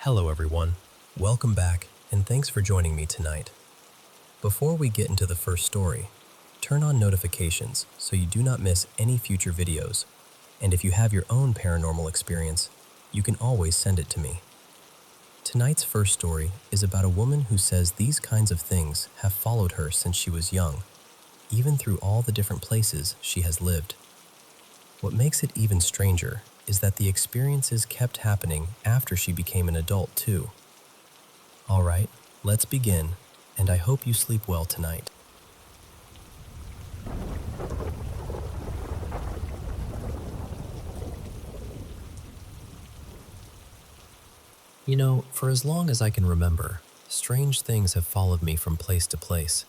Hello everyone, welcome back and thanks for joining me tonight. Before we get into the first story, turn on notifications so you do not miss any future videos, and if you have your own paranormal experience, you can always send it to me. Tonight's first story is about a woman who says these kinds of things have followed her since she was young, even through all the different places she has lived. What makes it even stranger is that the experiences kept happening after she became an adult too. All right, let's begin, and I hope you sleep well tonight. You know, for as long as I can remember, strange things have followed me from place to place.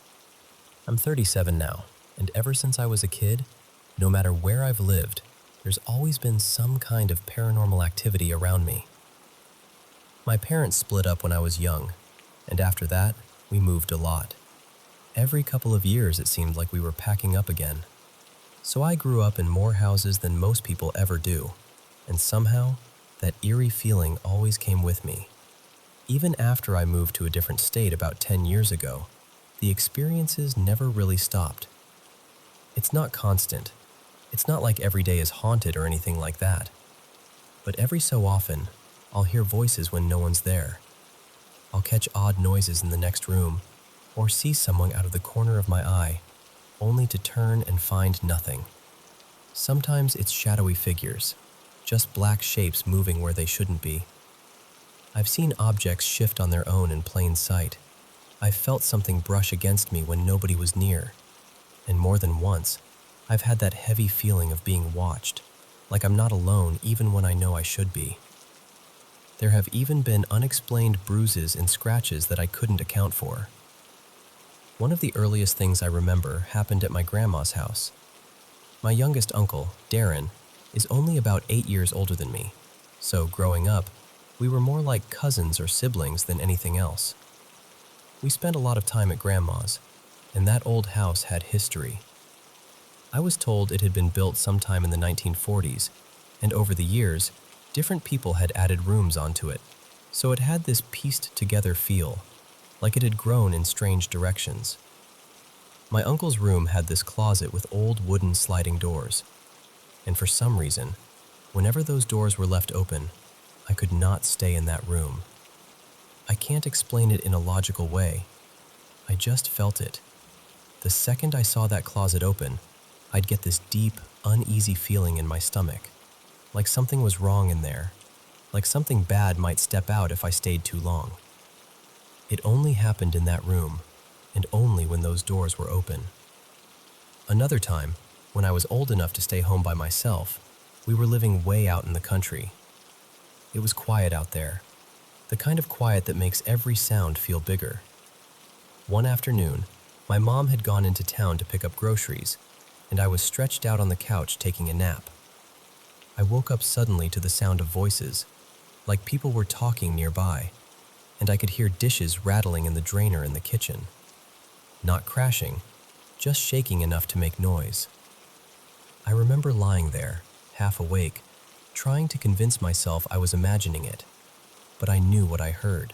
I'm 37 now, and ever since I was a kid, no matter where I've lived, there's always been some kind of paranormal activity around me. My parents split up when I was young, and after that, we moved a lot. Every couple of years it seemed like we were packing up again. So I grew up in more houses than most people ever do, and somehow, that eerie feeling always came with me. Even after I moved to a different state about 10 years ago, the experiences never really stopped. It's not constant. It's not like every day is haunted or anything like that. But every so often, I'll hear voices when no one's there. I'll catch odd noises in the next room, or see someone out of the corner of my eye, only to turn and find nothing. Sometimes it's shadowy figures, just black shapes moving where they shouldn't be. I've seen objects shift on their own in plain sight. I've felt something brush against me when nobody was near. And more than once, I've had that heavy feeling of being watched, like I'm not alone even when I know I should be. There have even been unexplained bruises and scratches that I couldn't account for. One of the earliest things I remember happened at my grandma's house. My youngest uncle, Darren, is only about 8 years older than me, so growing up, we were more like cousins or siblings than anything else. We spent a lot of time at grandma's, and that old house had history. I was told it had been built sometime in the 1940s, and over the years, different people had added rooms onto it, so it had this pieced-together feel, like it had grown in strange directions. My uncle's room had this closet with old wooden sliding doors, and for some reason, whenever those doors were left open, I could not stay in that room. I can't explain it in a logical way. I just felt it. The second I saw that closet open, I'd get this deep, uneasy feeling in my stomach, like something was wrong in there, like something bad might step out if I stayed too long. It only happened in that room, and only when those doors were open. Another time, when I was old enough to stay home by myself, we were living way out in the country. It was quiet out there, the kind of quiet that makes every sound feel bigger. One afternoon, my mom had gone into town to pick up groceries, and I was stretched out on the couch taking a nap. I woke up suddenly to the sound of voices, like people were talking nearby, and I could hear dishes rattling in the drainer in the kitchen. Not crashing, just shaking enough to make noise. I remember lying there, half awake, trying to convince myself I was imagining it, but I knew what I heard.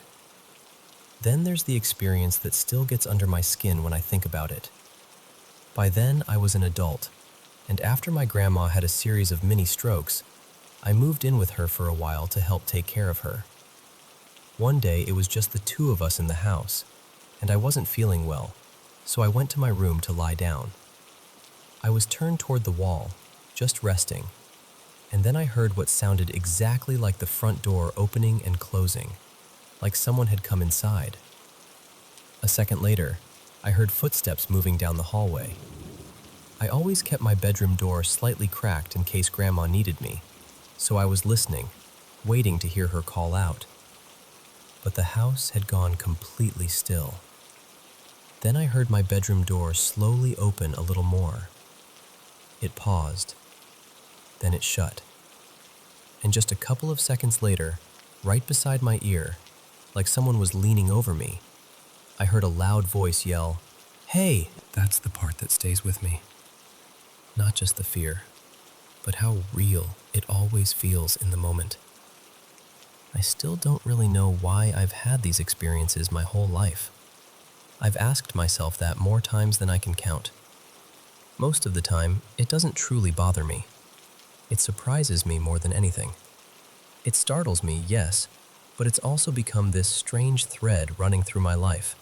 Then there's the experience that still gets under my skin when I think about it. By then, I was an adult, and after my grandma had a series of mini strokes, I moved in with her for a while to help take care of her. One day, it was just the two of us in the house, and I wasn't feeling well, so I went to my room to lie down. I was turned toward the wall, just resting, and then I heard what sounded exactly like the front door opening and closing, like someone had come inside. A second later, I heard footsteps moving down the hallway. I always kept my bedroom door slightly cracked in case Grandma needed me, so I was listening, waiting to hear her call out. But the house had gone completely still. Then I heard my bedroom door slowly open a little more. It paused. Then it shut. And just a couple of seconds later, right beside my ear, like someone was leaning over me, I heard a loud voice yell, "Hey!" That's the part that stays with me. Not just the fear, but how real it always feels in the moment. I still don't really know why I've had these experiences my whole life. I've asked myself that more times than I can count. Most of the time, it doesn't truly bother me. It surprises me more than anything. It startles me, yes, but it's also become this strange thread running through my life,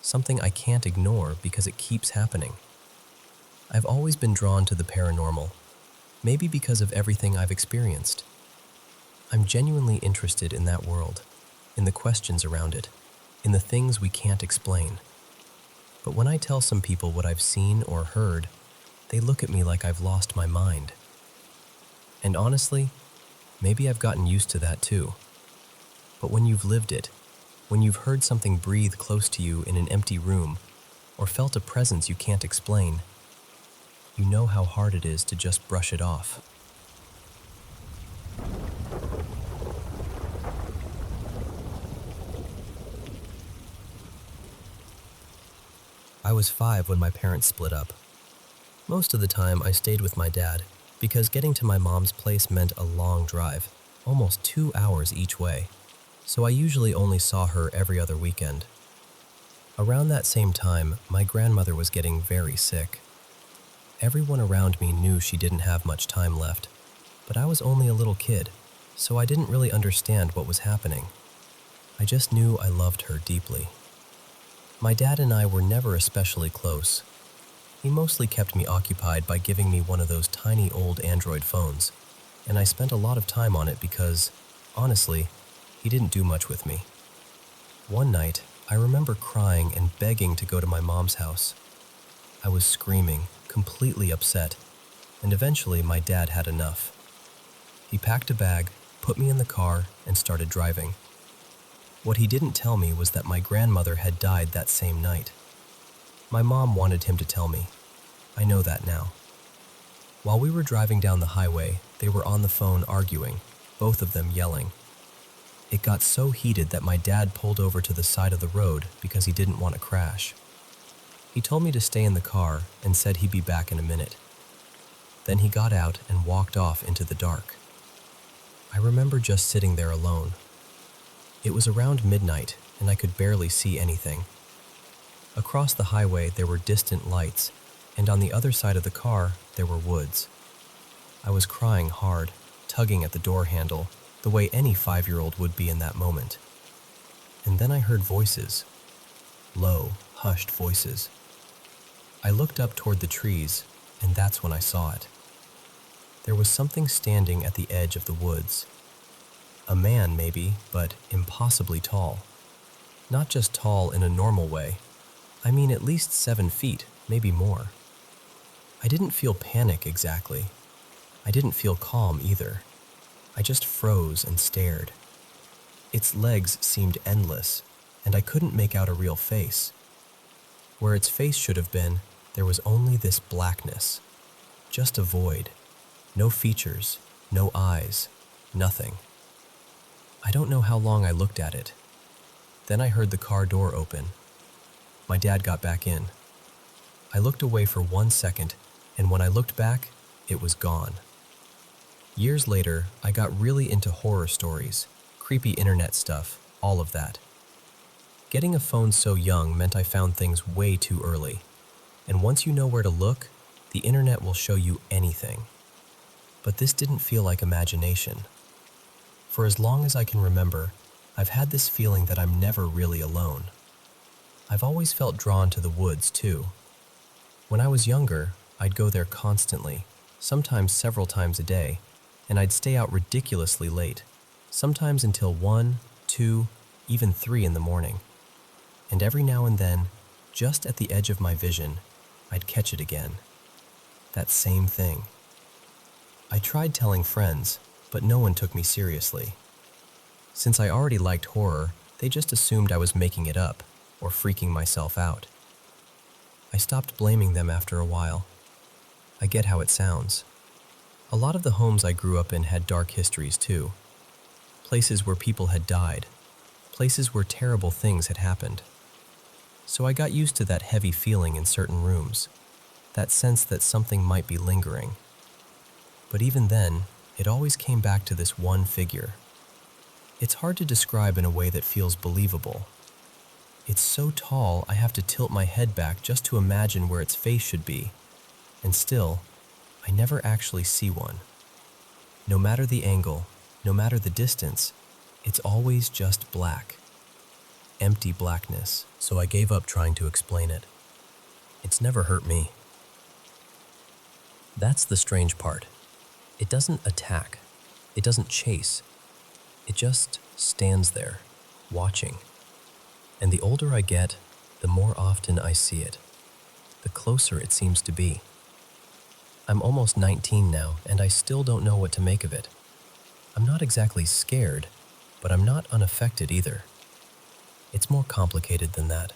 something I can't ignore because it keeps happening. I've always been drawn to the paranormal, maybe because of everything I've experienced. I'm genuinely interested in that world, in the questions around it, in the things we can't explain. But when I tell some people what I've seen or heard, they look at me like I've lost my mind. And honestly, maybe I've gotten used to that too. But when you've lived it, when you've heard something breathe close to you in an empty room, or felt a presence you can't explain, you know how hard it is to just brush it off. I was 5 when my parents split up. Most of the time, I stayed with my dad because getting to my mom's place meant a long drive, almost 2 hours each way, so I usually only saw her every other weekend. Around that same time, my grandmother was getting very sick. Everyone around me knew she didn't have much time left, but I was only a little kid, so I didn't really understand what was happening. I just knew I loved her deeply. My dad and I were never especially close. He mostly kept me occupied by giving me one of those tiny old Android phones, and I spent a lot of time on it because, honestly, he didn't do much with me. One night, I remember crying and begging to go to my mom's house. I was screaming, completely upset, and eventually my dad had enough. He packed a bag, put me in the car, and started driving. What he didn't tell me was that my grandmother had died that same night. My mom wanted him to tell me. I know that now. While we were driving down the highway, they were on the phone arguing, both of them yelling. It got so heated that my dad pulled over to the side of the road because he didn't want to crash. He told me to stay in the car and said he'd be back in a minute. Then he got out and walked off into the dark. I remember just sitting there alone. It was around midnight and I could barely see anything. Across the highway there were distant lights, and on the other side of the car there were woods. I was crying hard, tugging at the door handle, the way any 5-year-old would be in that moment. And then I heard voices. Low, hushed voices. I looked up toward the trees, and that's when I saw it. There was something standing at the edge of the woods. A man, maybe, but impossibly tall. Not just tall in a normal way. I mean at least 7 feet, maybe more. I didn't feel panic exactly. I didn't feel calm either. I just froze and stared. Its legs seemed endless, and I couldn't make out a real face. Where its face should have been, there was only this blackness. Just a void. No features, no eyes, nothing. I don't know how long I looked at it. Then I heard the car door open. My dad got back in. I looked away for 1 second, and when I looked back, it was gone. Years later, I got really into horror stories, creepy internet stuff, all of that. Getting a phone so young meant I found things way too early. And once you know where to look, the internet will show you anything. But this didn't feel like imagination. For as long as I can remember, I've had this feeling that I'm never really alone. I've always felt drawn to the woods, too. When I was younger, I'd go there constantly, sometimes several times a day, and I'd stay out ridiculously late, sometimes until 1, 2, even 3 in the morning. And every now and then, just at the edge of my vision, I'd catch it again. That same thing. I tried telling friends, but no one took me seriously. Since I already liked horror, they just assumed I was making it up or freaking myself out. I stopped blaming them after a while. I get how it sounds. A lot of the homes I grew up in had dark histories too. Places where people had died. Places where terrible things had happened. So I got used to that heavy feeling in certain rooms, that sense that something might be lingering. But even then, it always came back to this one figure. It's hard to describe in a way that feels believable. It's so tall I have to tilt my head back just to imagine where its face should be. And still, I never actually see one. No matter the angle, no matter the distance, it's always just black. Empty blackness, so I gave up trying to explain it. It's never hurt me. That's the strange part. It doesn't attack. It doesn't chase. It just stands there, watching. And the older I get, the more often I see it, the closer it seems to be. I'm almost 19 now, and I still don't know what to make of it. I'm not exactly scared, but I'm not unaffected either. It's more complicated than that.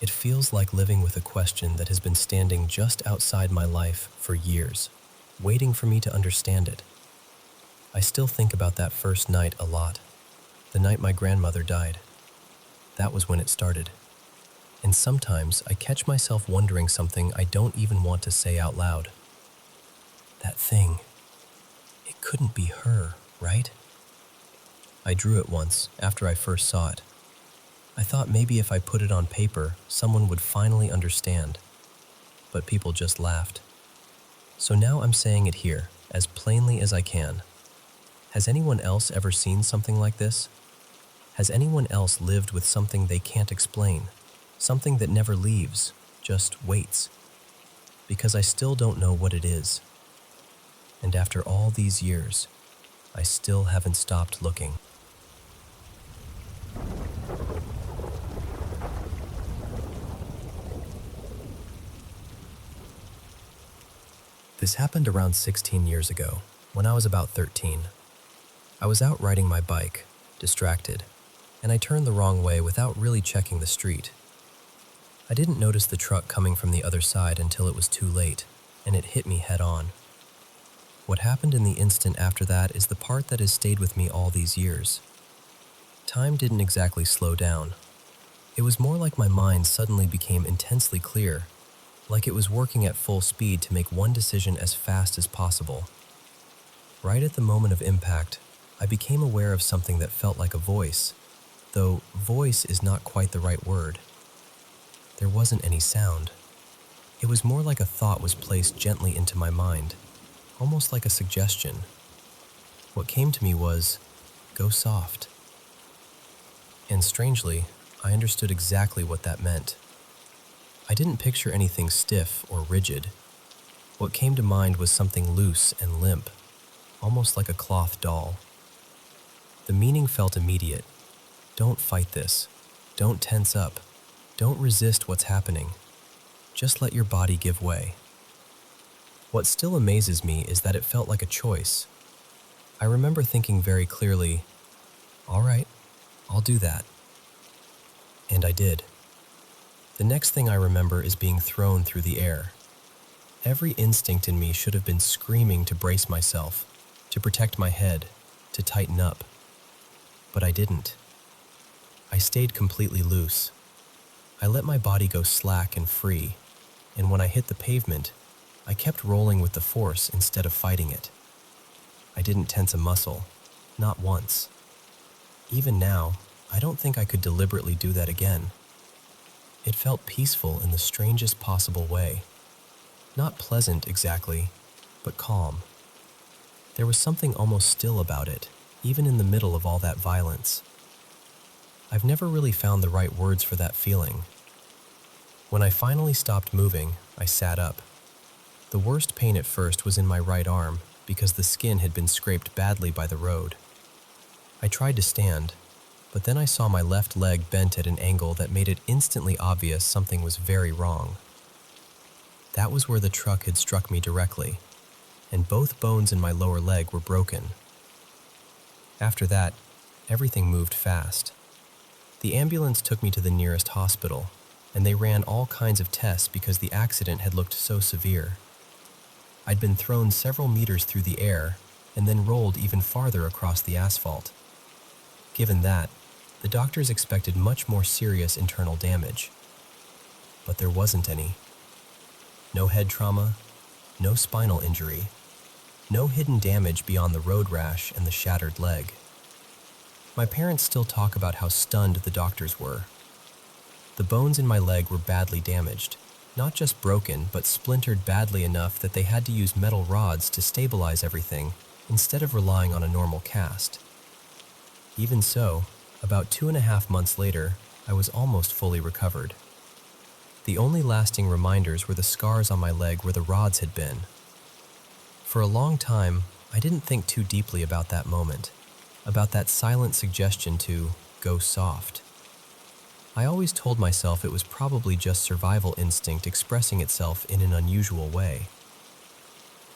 It feels like living with a question that has been standing just outside my life for years, waiting for me to understand it. I still think about that first night a lot, the night my grandmother died. That was when it started. And sometimes I catch myself wondering something I don't even want to say out loud. That thing, it couldn't be her, right? I drew it once after I first saw it. I thought maybe if I put it on paper, someone would finally understand. But people just laughed. So now I'm saying it here, as plainly as I can. Has anyone else ever seen something like this? Has anyone else lived with something they can't explain? Something that never leaves, just waits? Because I still don't know what it is. And after all these years, I still haven't stopped looking. This happened around 16 years ago, when I was about 13. I was out riding my bike, distracted, and I turned the wrong way without really checking the street. I didn't notice the truck coming from the other side until it was too late, and it hit me head on. What happened in the instant after that is the part that has stayed with me all these years. Time didn't exactly slow down. It was more like my mind suddenly became intensely clear, like it was working at full speed to make one decision as fast as possible. Right at the moment of impact, I became aware of something that felt like a voice, though voice is not quite the right word. There wasn't any sound. It was more like a thought was placed gently into my mind, almost like a suggestion. What came to me was, go soft. And strangely, I understood exactly what that meant. I didn't picture anything stiff or rigid. What came to mind was something loose and limp, almost like a cloth doll. The meaning felt immediate. Don't fight this. Don't tense up. Don't resist what's happening. Just let your body give way. What still amazes me is that it felt like a choice. I remember thinking very clearly, all right, I'll do that. And I did. The next thing I remember is being thrown through the air. Every instinct in me should have been screaming to brace myself, to protect my head, to tighten up. But I didn't. I stayed completely loose. I let my body go slack and free, and when I hit the pavement, I kept rolling with the force instead of fighting it. I didn't tense a muscle, not once. Even now, I don't think I could deliberately do that again. It felt peaceful in the strangest possible way. Not pleasant exactly, but calm. There was something almost still about it, even in the middle of all that violence. I've never really found the right words for that feeling. When I finally stopped moving, I sat up. The worst pain at first was in my right arm because the skin had been scraped badly by the road. I tried to stand, but then I saw my left leg bent at an angle that made it instantly obvious something was very wrong. That was where the truck had struck me directly, and both bones in my lower leg were broken. After that, everything moved fast. The ambulance took me to the nearest hospital, and they ran all kinds of tests because the accident had looked so severe. I'd been thrown several meters through the air and then rolled even farther across the asphalt. Given that, the doctors expected much more serious internal damage. But there wasn't any. No head trauma, no spinal injury, no hidden damage beyond the road rash and the shattered leg. My parents still talk about how stunned the doctors were. The bones in my leg were badly damaged, not just broken, but splintered badly enough that they had to use metal rods to stabilize everything instead of relying on a normal cast. Even so, about 2.5 months later, I was almost fully recovered. The only lasting reminders were the scars on my leg where the rods had been. For a long time, I didn't think too deeply about that moment, about that silent suggestion to go soft. I always told myself it was probably just survival instinct expressing itself in an unusual way.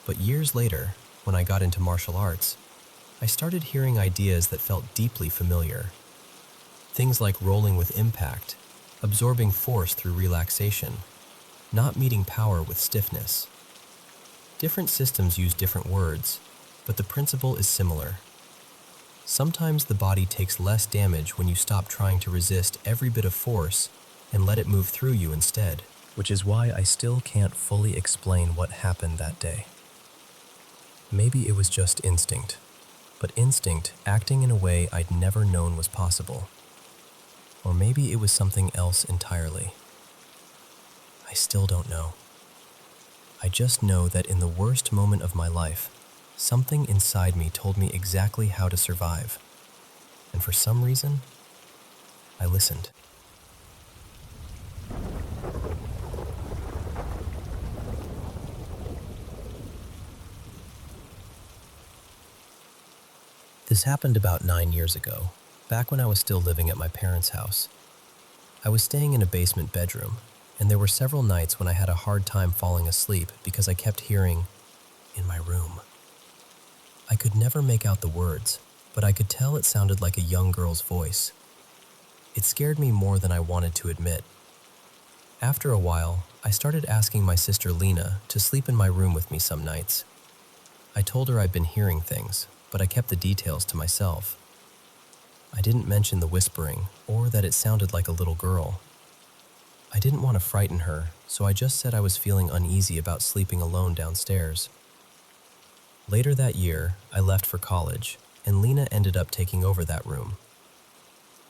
But years later, when I got into martial arts, I started hearing ideas that felt deeply familiar. Things like rolling with impact, absorbing force through relaxation, not meeting power with stiffness. Different systems use different words, but the principle is similar. Sometimes the body takes less damage when you stop trying to resist every bit of force and let it move through you instead, which is why I still can't fully explain what happened that day. Maybe it was just instinct, but instinct acting in a way I'd never known was possible. Or maybe it was something else entirely. I still don't know. I just know that in the worst moment of my life, something inside me told me exactly how to survive. And for some reason, I listened. This happened about 9 years ago, back when I was still living at my parents' house. I was staying in a basement bedroom, and there were several nights when I had a hard time falling asleep because I kept hearing, "in my room." I could never make out the words, but I could tell it sounded like a young girl's voice. It scared me more than I wanted to admit. After a while, I started asking my sister Lena to sleep in my room with me some nights. I told her I'd been hearing things, but I kept the details to myself. I didn't mention the whispering or that it sounded like a little girl. I didn't want to frighten her, so I just said I was feeling uneasy about sleeping alone downstairs. Later that year, I left for college, and Lena ended up taking over that room.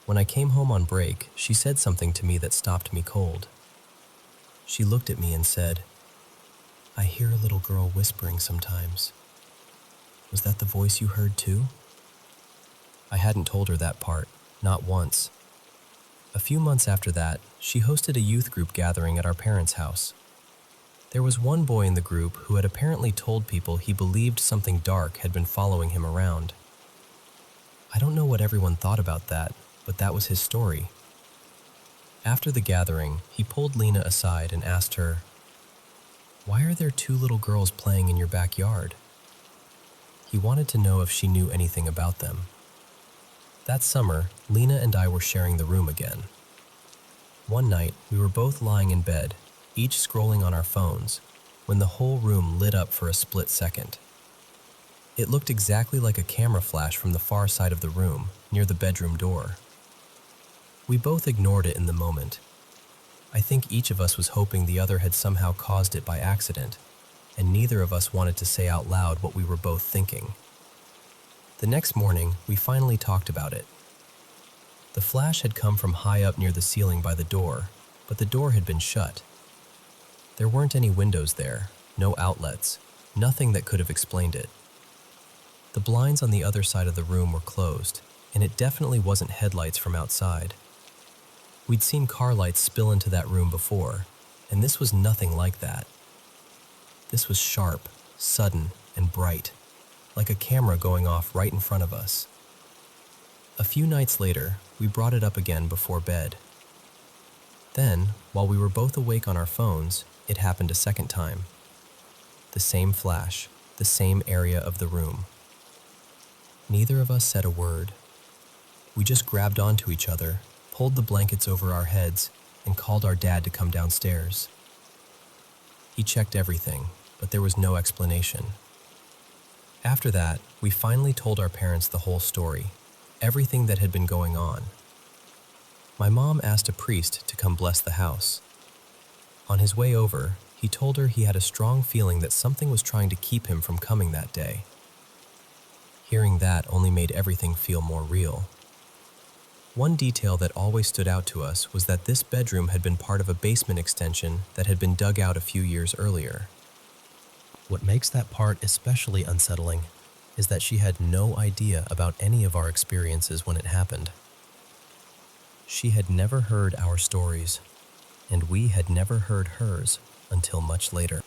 When I came home on break, she said something to me that stopped me cold. She looked at me and said, "I hear a little girl whispering sometimes. Was that the voice you heard too?" I hadn't told her that part, not once. A few months after that, she hosted a youth group gathering at our parents' house. There was one boy in the group who had apparently told people he believed something dark had been following him around. I don't know what everyone thought about that, but that was his story. After the gathering, he pulled Lena aside and asked her, "Why are there 2 little girls playing in your backyard?" He wanted to know if she knew anything about them. That summer, Lena and I were sharing the room again. One night, we were both lying in bed, each scrolling on our phones, when the whole room lit up for a split second. It looked exactly like a camera flash from the far side of the room, near the bedroom door. We both ignored it in the moment. I think each of us was hoping the other had somehow caused it by accident, and neither of us wanted to say out loud what we were both thinking. The next morning, we finally talked about it. The flash had come from high up near the ceiling by the door, but the door had been shut. There weren't any windows there, no outlets, nothing that could have explained it. The blinds on the other side of the room were closed, and it definitely wasn't headlights from outside. We'd seen car lights spill into that room before, and this was nothing like that. This was sharp, sudden, and bright, like a camera going off right in front of us. A few nights later, we brought it up again before bed. Then, while we were both awake on our phones, it happened a second time. The same flash, the same area of the room. Neither of us said a word. We just grabbed onto each other, pulled the blankets over our heads, and called our dad to come downstairs. He checked everything, but there was no explanation. After that, we finally told our parents the whole story, everything that had been going on. My mom asked a priest to come bless the house. On his way over, he told her he had a strong feeling that something was trying to keep him from coming that day. Hearing that only made everything feel more real. One detail that always stood out to us was that this bedroom had been part of a basement extension that had been dug out a few years earlier. What makes that part especially unsettling is that she had no idea about any of our experiences when it happened. She had never heard our stories, and we had never heard hers until much later.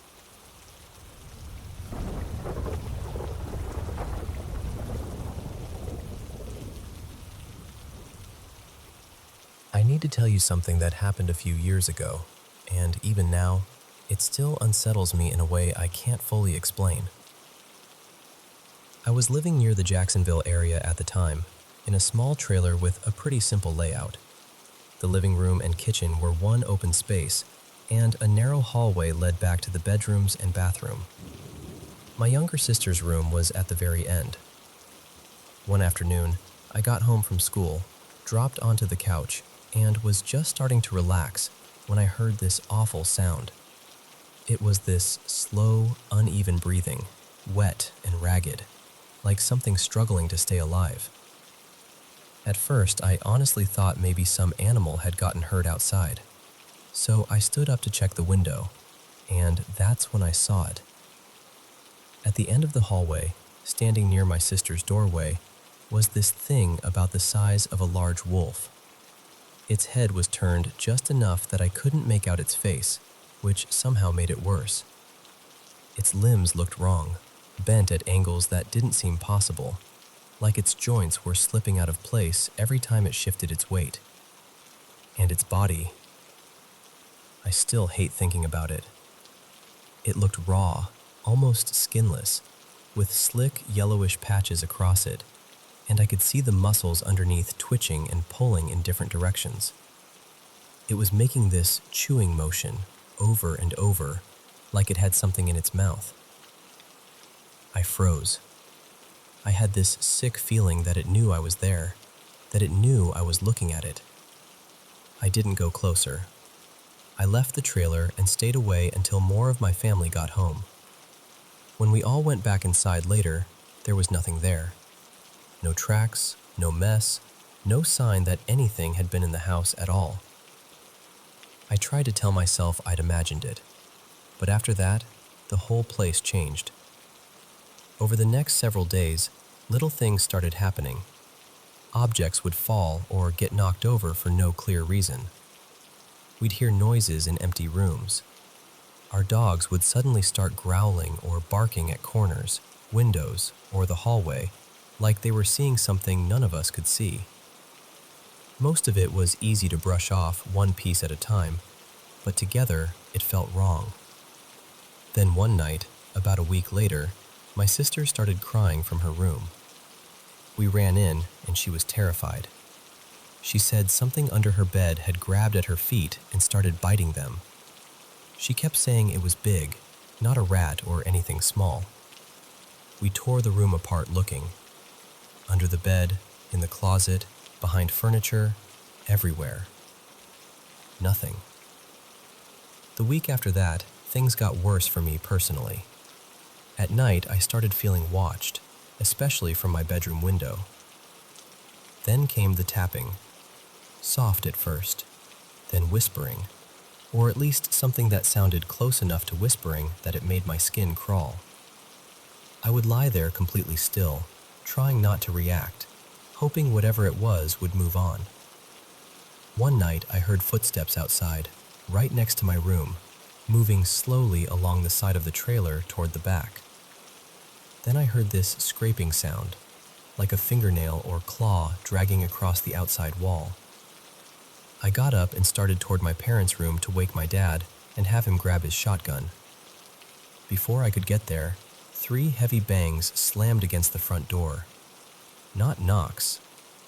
I need to tell you something that happened a few years ago, and even now, it still unsettles me in a way I can't fully explain. I was living near the Jacksonville area at the time, in a small trailer with a pretty simple layout. The living room and kitchen were one open space, and a narrow hallway led back to the bedrooms and bathroom. My younger sister's room was at the very end. One afternoon, I got home from school, dropped onto the couch, and was just starting to relax when I heard this awful sound. It was this slow, uneven breathing, wet and ragged, like something struggling to stay alive. At first, I honestly thought maybe some animal had gotten hurt outside, so I stood up to check the window, and that's when I saw it. At the end of the hallway, standing near my sister's doorway, was this thing about the size of a large wolf. Its head was turned just enough that I couldn't make out its face, which somehow made it worse. Its limbs looked wrong, bent at angles that didn't seem possible, like its joints were slipping out of place every time it shifted its weight. And its body, I still hate thinking about it. It looked raw, almost skinless, with slick yellowish patches across it, and I could see the muscles underneath twitching and pulling in different directions. It was making this chewing motion over and over, like it had something in its mouth. I froze. I had this sick feeling that it knew I was there, that it knew I was looking at it. I didn't go closer. I left the trailer and stayed away until more of my family got home. When we all went back inside later, there was nothing there. No tracks, no mess, no sign that anything had been in the house at all. I tried to tell myself I'd imagined it, but after that, the whole place changed. Over the next several days, little things started happening. Objects would fall or get knocked over for no clear reason. We'd hear noises in empty rooms. Our dogs would suddenly start growling or barking at corners, windows, or the hallway, like they were seeing something none of us could see. Most of it was easy to brush off one piece at a time, but together it felt wrong. Then one night, about a week later, my sister started crying from her room. We ran in, and she was terrified. She said something under her bed had grabbed at her feet and started biting them. She kept saying it was big, not a rat or anything small. We tore the room apart looking. Under the bed, in the closet, behind furniture, everywhere. Nothing. The week after that, things got worse for me personally. At night, I started feeling watched, especially from my bedroom window. Then came the tapping. Soft at first, then whispering, or at least something that sounded close enough to whispering that it made my skin crawl. I would lie there completely still, trying not to react, hoping whatever it was would move on. One night, I heard footsteps outside, right next to my room, moving slowly along the side of the trailer toward the back. Then I heard this scraping sound, like a fingernail or claw dragging across the outside wall. I got up and started toward my parents' room to wake my dad and have him grab his shotgun. Before I could get there, 3 heavy bangs slammed against the front door. Not knocks,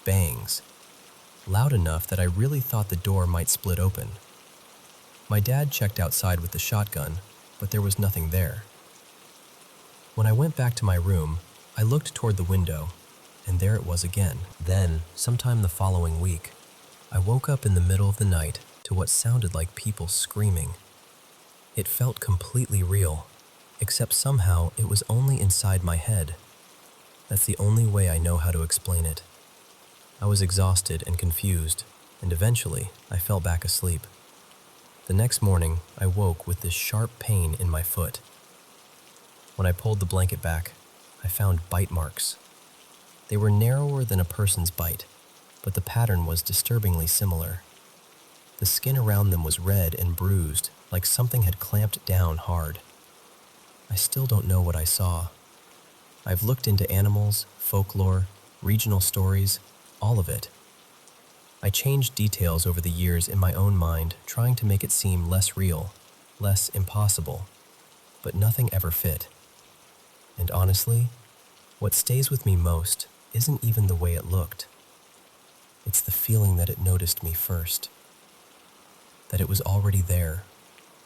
bangs. Loud enough that I really thought the door might split open. My dad checked outside with the shotgun, but there was nothing there. When I went back to my room, I looked toward the window, and there it was again. Then, sometime the following week, I woke up in the middle of the night to what sounded like people screaming. It felt completely real, except somehow it was only inside my head. That's the only way I know how to explain it. I was exhausted and confused, and eventually I fell back asleep. The next morning, I woke with this sharp pain in my foot. When I pulled the blanket back, I found bite marks. They were narrower than a person's bite, but the pattern was disturbingly similar. The skin around them was red and bruised, like something had clamped down hard. I still don't know what I saw. I've looked into animals, folklore, regional stories, all of it. I changed details over the years in my own mind, trying to make it seem less real, less impossible, but nothing ever fit. And honestly, what stays with me most isn't even the way it looked. It's the feeling that it noticed me first. That it was already there,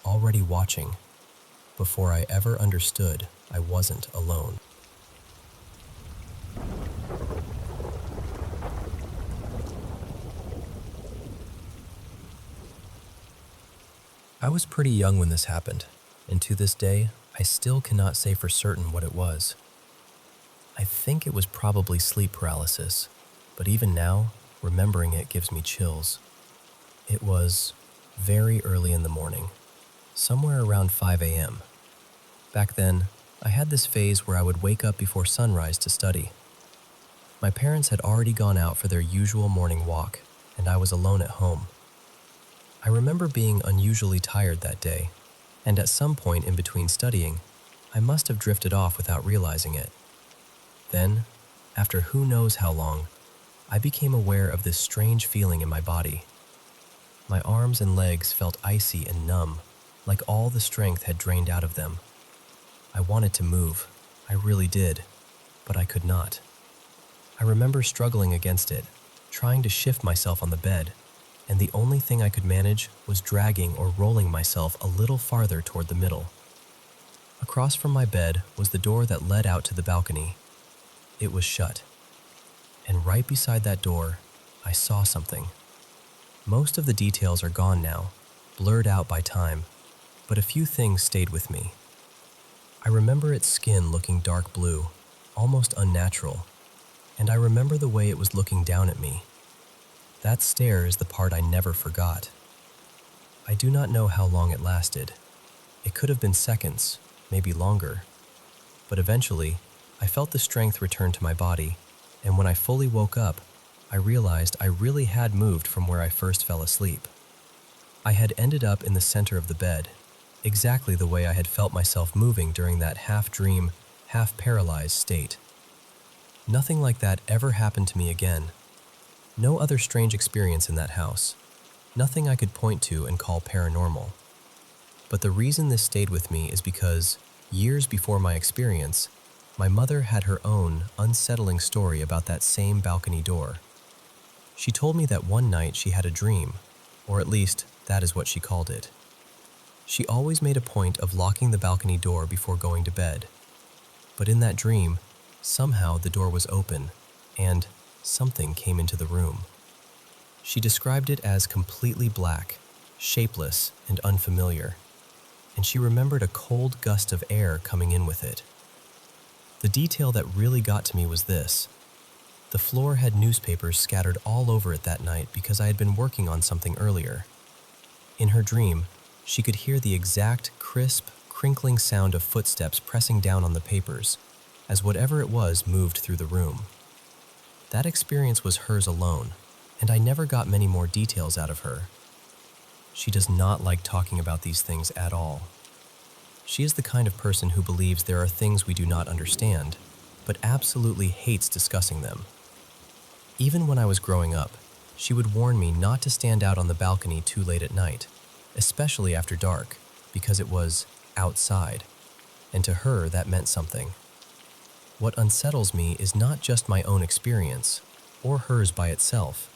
already watching, before I ever understood I wasn't alone. I was pretty young when this happened, and to this day, I still cannot say for certain what it was. I think it was probably sleep paralysis, but even now, remembering it gives me chills. It was very early in the morning, somewhere around 5 a.m. Back then, I had this phase where I would wake up before sunrise to study. My parents had already gone out for their usual morning walk, and I was alone at home. I remember being unusually tired that day, and at some point in between studying, I must have drifted off without realizing it. Then, after who knows how long, I became aware of this strange feeling in my body. My arms and legs felt icy and numb, like all the strength had drained out of them. I wanted to move, I really did, but I could not. I remember struggling against it, trying to shift myself on the bed, and the only thing I could manage was dragging or rolling myself a little farther toward the middle. Across from my bed was the door that led out to the balcony. It was shut, and right beside that door, I saw something. Most of the details are gone now, blurred out by time, but a few things stayed with me. I remember its skin looking dark blue, almost unnatural, and I remember the way it was looking down at me. That stare is the part I never forgot. I do not know how long it lasted. It could have been seconds, maybe longer. But eventually, I felt the strength return to my body, and when I fully woke up, I realized I really had moved from where I first fell asleep. I had ended up in the center of the bed, exactly the way I had felt myself moving during that half-dream, half-paralyzed state. Nothing like that ever happened to me again. No other strange experience in that house. Nothing I could point to and call paranormal. But the reason this stayed with me is because, years before my experience, my mother had her own unsettling story about that same balcony door. She told me that one night she had a dream, or at least that is what she called it. She always made a point of locking the balcony door before going to bed. But in that dream, somehow the door was open, and something came into the room. She described it as completely black, shapeless, and unfamiliar, and she remembered a cold gust of air coming in with it. The detail that really got to me was this. The floor had newspapers scattered all over it that night because I had been working on something earlier. In her dream, she could hear the exact crisp, crinkling sound of footsteps pressing down on the papers, as whatever it was moved through the room. That experience was hers alone, and I never got many more details out of her. She does not like talking about these things at all. She is the kind of person who believes there are things we do not understand, but absolutely hates discussing them. Even when I was growing up, she would warn me not to stand out on the balcony too late at night, especially after dark, because it was outside, and to her that meant something. What unsettles me is not just my own experience, or hers by itself.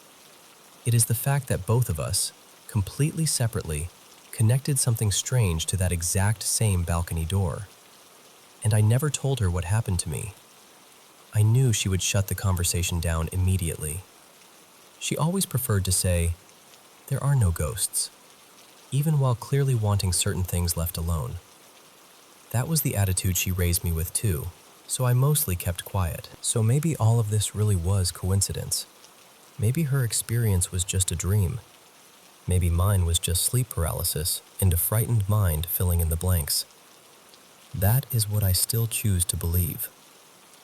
It is the fact that both of us, completely separately, connected something strange to that exact same balcony door. And I never told her what happened to me. I knew she would shut the conversation down immediately. She always preferred to say, "There are no ghosts," even while clearly wanting certain things left alone. That was the attitude she raised me with too, so I mostly kept quiet. So maybe all of this really was coincidence. Maybe her experience was just a dream. Maybe mine was just sleep paralysis and a frightened mind filling in the blanks. That is what I still choose to believe.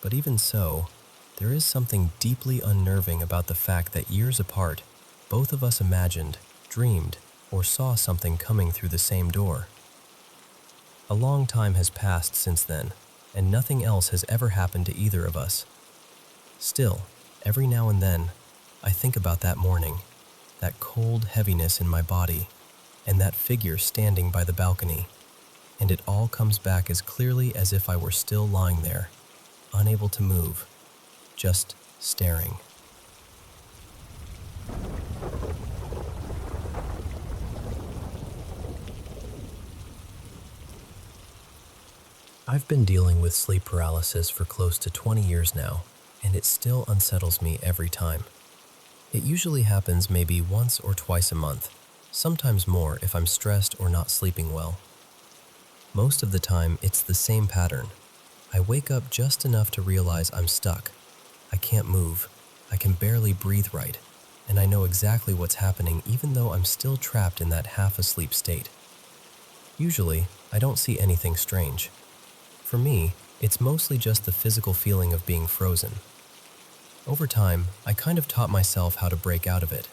But even so, there is something deeply unnerving about the fact that years apart, both of us imagined, dreamed, or saw something coming through the same door. A long time has passed since then, and nothing else has ever happened to either of us. Still, every now and then, I think about that morning, that cold heaviness in my body, and that figure standing by the balcony, and it all comes back as clearly as if I were still lying there, unable to move, just staring. I've been dealing with sleep paralysis for close to 20 years now, and it still unsettles me every time. It usually happens maybe once or twice a month, sometimes more if I'm stressed or not sleeping well. Most of the time, it's the same pattern. I wake up just enough to realize I'm stuck. I can't move, I can barely breathe right, and I know exactly what's happening even though I'm still trapped in that half-asleep state. Usually, I don't see anything strange. For me, it's mostly just the physical feeling of being frozen. Over time, I kind of taught myself how to break out of it.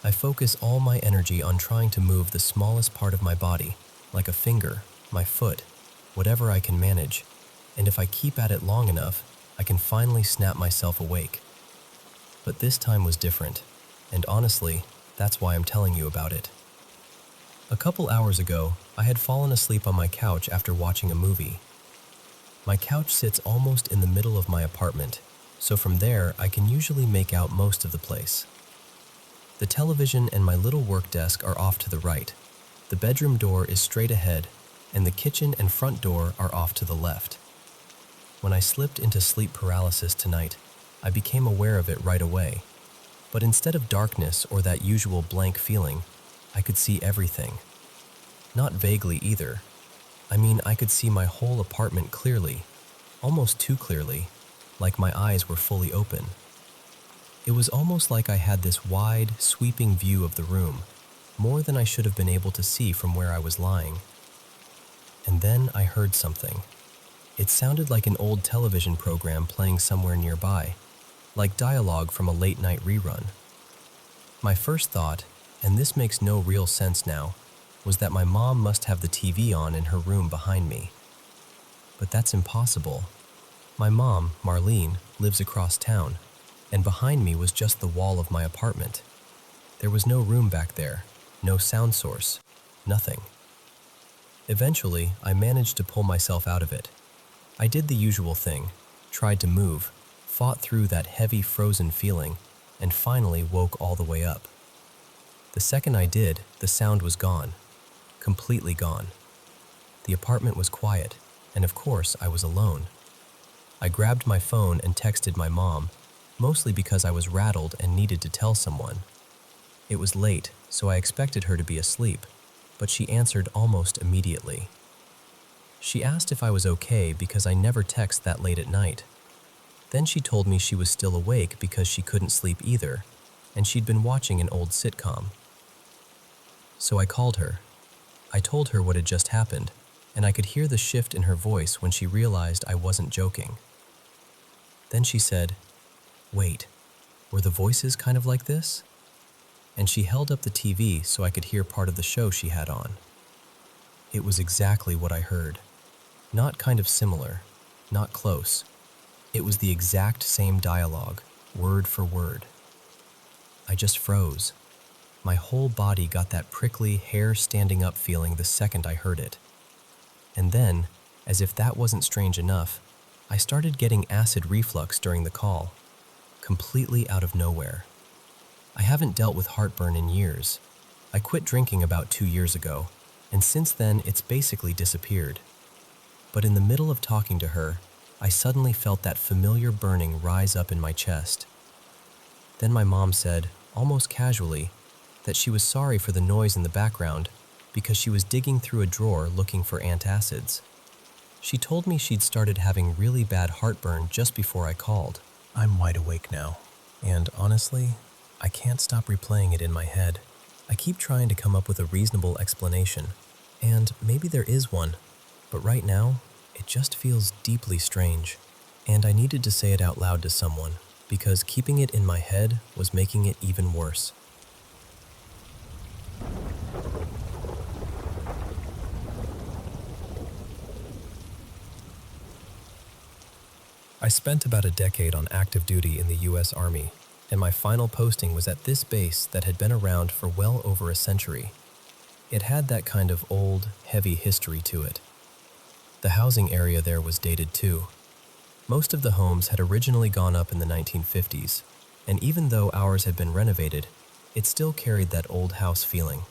I focus all my energy on trying to move the smallest part of my body, like a finger, my foot, whatever I can manage, and if I keep at it long enough, I can finally snap myself awake. But this time was different, and honestly, that's why I'm telling you about it. A couple hours ago, I had fallen asleep on my couch after watching a movie. My couch sits almost in the middle of my apartment, so from there I can usually make out most of the place. The television and my little work desk are off to the right. The bedroom door is straight ahead, and the kitchen and front door are off to the left. When I slipped into sleep paralysis tonight, I became aware of it right away. But instead of darkness or that usual blank feeling, I could see everything. Not vaguely either. I mean, I could see my whole apartment clearly, almost too clearly, like my eyes were fully open. It was almost like I had this wide, sweeping view of the room, more than I should have been able to see from where I was lying. And then I heard something. It sounded like an old television program playing somewhere nearby, like dialogue from a late-night rerun. My first thought, and this makes no real sense now, was that my mom must have the TV on in her room behind me. But that's impossible. My mom, Marlene, lives across town, and behind me was just the wall of my apartment. There was no room back there, no sound source, nothing. Eventually, I managed to pull myself out of it. I did the usual thing, tried to move, fought through that heavy frozen feeling, and finally woke all the way up. The second I did, the sound was gone. Completely gone. The apartment was quiet, and of course I was alone. I grabbed my phone and texted my mom, mostly because I was rattled and needed to tell someone. It was late, so I expected her to be asleep, but she answered almost immediately. She asked if I was okay because I never text that late at night. Then she told me she was still awake because she couldn't sleep either, and she'd been watching an old sitcom. So I called her. I told her what had just happened, and I could hear the shift in her voice when she realized I wasn't joking. Then she said, "Wait, were the voices kind of like this?" And she held up the TV so I could hear part of the show she had on. It was exactly what I heard. Not kind of similar, not close. It was the exact same dialogue, word for word. I just froze. My whole body got that prickly, hair-standing-up feeling the second I heard it. And then, as if that wasn't strange enough, I started getting acid reflux during the call, completely out of nowhere. I haven't dealt with heartburn in years. I quit drinking about 2 years ago, and since then it's basically disappeared. But in the middle of talking to her, I suddenly felt that familiar burning rise up in my chest. Then my mom said, almost casually, that she was sorry for the noise in the background because she was digging through a drawer looking for antacids. She told me she'd started having really bad heartburn just before I called. I'm wide awake now, and honestly, I can't stop replaying it in my head. I keep trying to come up with a reasonable explanation, and maybe there is one, but right now, it just feels deeply strange. And I needed to say it out loud to someone, because keeping it in my head was making it even worse. I spent about a decade on active duty in the US Army, and my final posting was at this base that had been around for well over a century. It had that kind of old, heavy history to it. The housing area there was dated too. Most of the homes had originally gone up in the 1950s, and even though ours had been renovated, it still carried that old house feeling.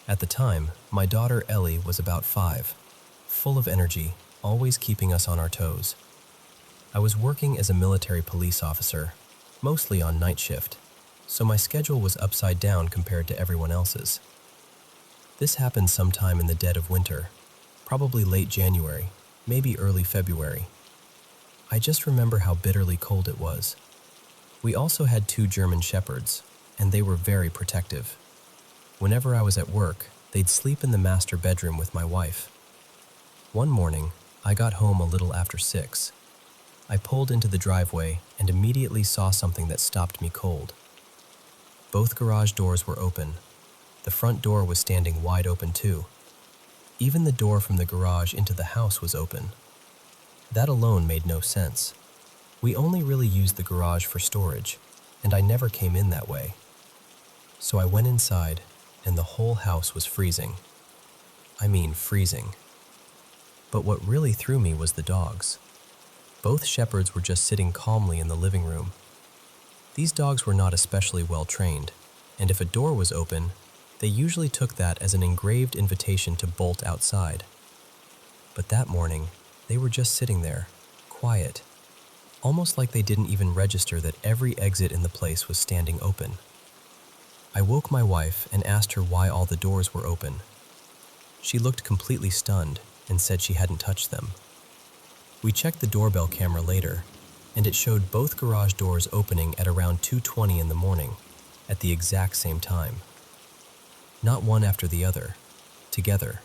At the time, my daughter Ellie was about 5, full of energy, always keeping us on our toes. I was working as a military police officer, mostly on night shift, so my schedule was upside down compared to everyone else's. This happened sometime in the dead of winter, probably late January, maybe early February. I just remember how bitterly cold it was. We also had 2 German shepherds, and they were very protective. Whenever I was at work, they'd sleep in the master bedroom with my wife. One morning, I got home a little after 6. I pulled into the driveway and immediately saw something that stopped me cold. Both garage doors were open. The front door was standing wide open too. Even the door from the garage into the house was open. That alone made no sense. We only really used the garage for storage, and I never came in that way. So I went inside, and the whole house was freezing. I mean freezing. But what really threw me was the dogs. Both shepherds were just sitting calmly in the living room. These dogs were not especially well trained, and if a door was open, they usually took that as an engraved invitation to bolt outside. But that morning, they were just sitting there, quiet, almost like they didn't even register that every exit in the place was standing open. I woke my wife and asked her why all the doors were open. She looked completely stunned and said she hadn't touched them. We checked the doorbell camera later, and it showed both garage doors opening at around 2:20 in the morning, at the exact same time. Not one after the other, together.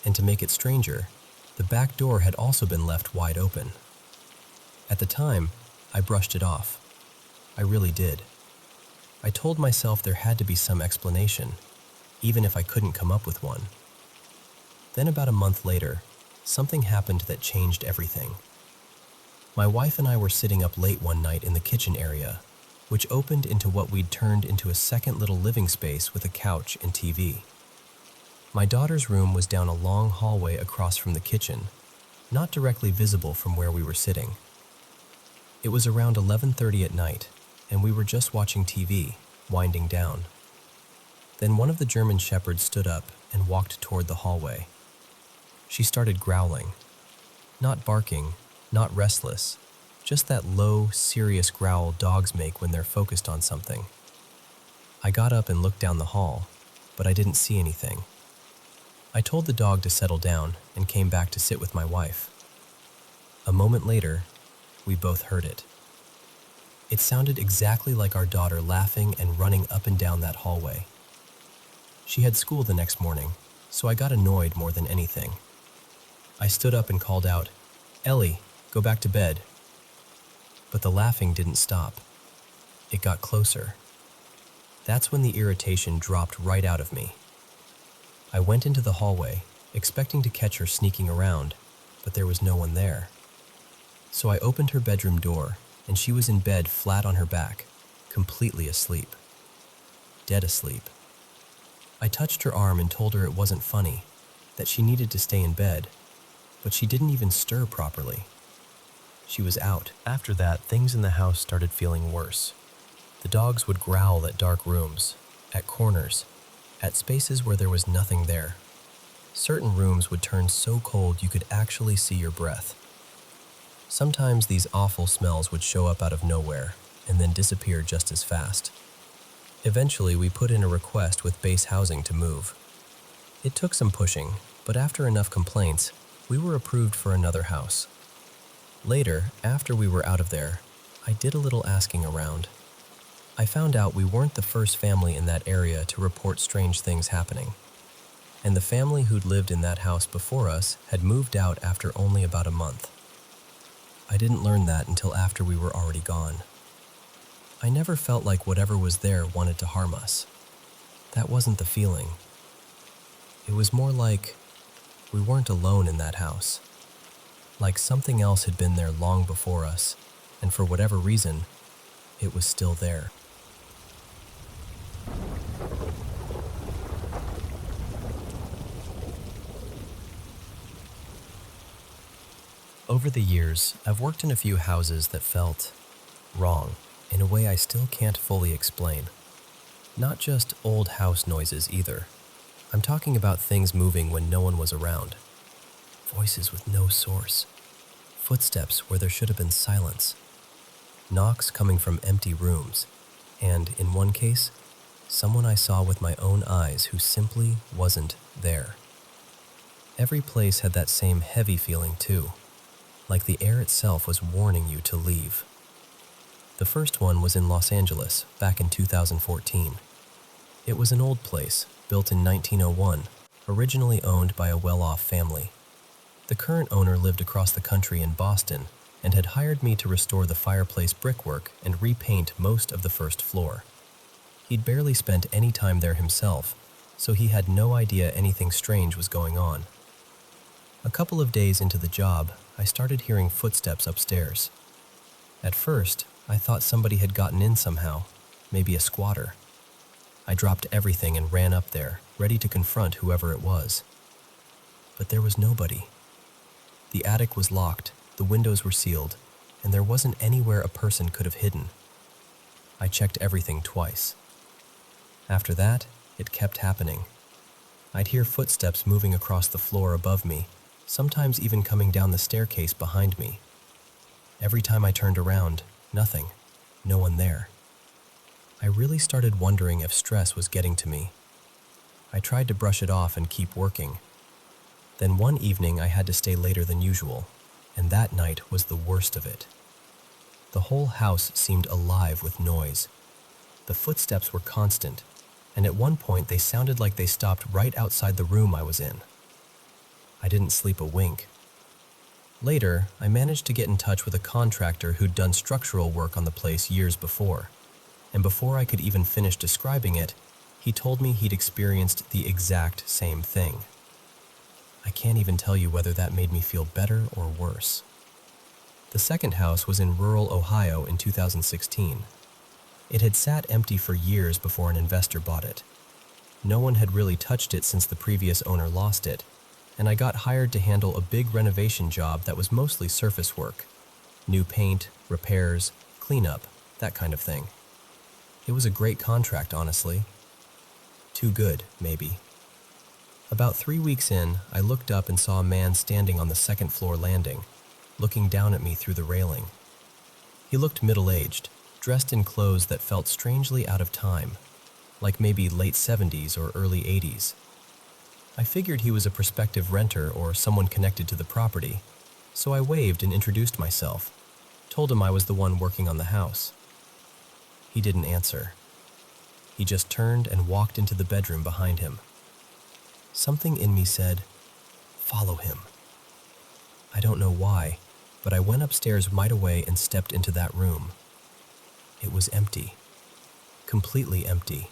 And to make it stranger, the back door had also been left wide open. At the time, I brushed it off. I really did. I told myself there had to be some explanation, even if I couldn't come up with one. Then about a month later, something happened that changed everything. My wife and I were sitting up late one night in the kitchen area, which opened into what we'd turned into a second little living space with a couch and TV. My daughter's room was down a long hallway across from the kitchen, not directly visible from where we were sitting. It was around 11:30 at night, and we were just watching TV, winding down. Then one of the German shepherds stood up and walked toward the hallway. She started growling. Not barking, not restless, just that low, serious growl dogs make when they're focused on something. I got up and looked down the hall, but I didn't see anything. I told the dog to settle down and came back to sit with my wife. A moment later, we both heard it. It sounded exactly like our daughter laughing and running up and down that hallway. She had school the next morning, so I got annoyed more than anything. I stood up and called out, "Ellie, go back to bed." But the laughing didn't stop. It got closer. That's when the irritation dropped right out of me. I went into the hallway, expecting to catch her sneaking around, but there was no one there. So I opened her bedroom door, and she was in bed flat on her back, completely asleep. Dead asleep. I touched her arm and told her it wasn't funny, that she needed to stay in bed, but she didn't even stir properly. She was out. After that, things in the house started feeling worse. The dogs would growl at dark rooms, at corners, at spaces where there was nothing there. Certain rooms would turn so cold you could actually see your breath. Sometimes these awful smells would show up out of nowhere and then disappear just as fast. Eventually, we put in a request with base housing to move. It took some pushing, but after enough complaints, we were approved for another house. Later, after we were out of there, I did a little asking around. I found out we weren't the first family in that area to report strange things happening, and the family who'd lived in that house before us had moved out after only about a month. I didn't learn that until after we were already gone. I never felt like whatever was there wanted to harm us. That wasn't the feeling. It was more like we weren't alone in that house. Like something else had been there long before us, and for whatever reason, it was still there. Over the years, I've worked in a few houses that felt wrong in a way I still can't fully explain. Not just old house noises either. I'm talking about things moving when no one was around. Voices with no source. Footsteps where there should have been silence. Knocks coming from empty rooms. And, in one case, someone I saw with my own eyes who simply wasn't there. Every place had that same heavy feeling too, like the air itself was warning you to leave. The first one was in Los Angeles, back in 2014. It was an old place, built in 1901, originally owned by a well-off family. The current owner lived across the country in Boston and had hired me to restore the fireplace brickwork and repaint most of the first floor. He'd barely spent any time there himself, so he had no idea anything strange was going on. A couple of days into the job, I started hearing footsteps upstairs. At first, I thought somebody had gotten in somehow, maybe a squatter. I dropped everything and ran up there, ready to confront whoever it was. But there was nobody. The attic was locked, the windows were sealed, and there wasn't anywhere a person could have hidden. I checked everything twice. After that, it kept happening. I'd hear footsteps moving across the floor above me, sometimes even coming down the staircase behind me. Every time I turned around, nothing, no one there. I really started wondering if stress was getting to me. I tried to brush it off and keep working. Then one evening I had to stay later than usual, and that night was the worst of it. The whole house seemed alive with noise. The footsteps were constant, and at one point they sounded like they stopped right outside the room I was in. I didn't sleep a wink. Later, I managed to get in touch with a contractor who'd done structural work on the place years before, and before I could even finish describing it, he told me he'd experienced the exact same thing. I can't even tell you whether that made me feel better or worse. The second house was in rural Ohio in 2016. It had sat empty for years before an investor bought it. No one had really touched it since the previous owner lost it, and I got hired to handle a big renovation job that was mostly surface work. New paint, repairs, cleanup, that kind of thing. It was a great contract, honestly. Too good, maybe. About 3 weeks in, I looked up and saw a man standing on the second floor landing, looking down at me through the railing. He looked middle-aged, dressed in clothes that felt strangely out of time, like maybe late 70s or early 80s. I figured he was a prospective renter or someone connected to the property, so I waved and introduced myself, told him I was the one working on the house. He didn't answer. He just turned and walked into the bedroom behind him. Something in me said, "Follow him." I don't know why, but I went upstairs right away and stepped into that room. It was empty. Completely empty.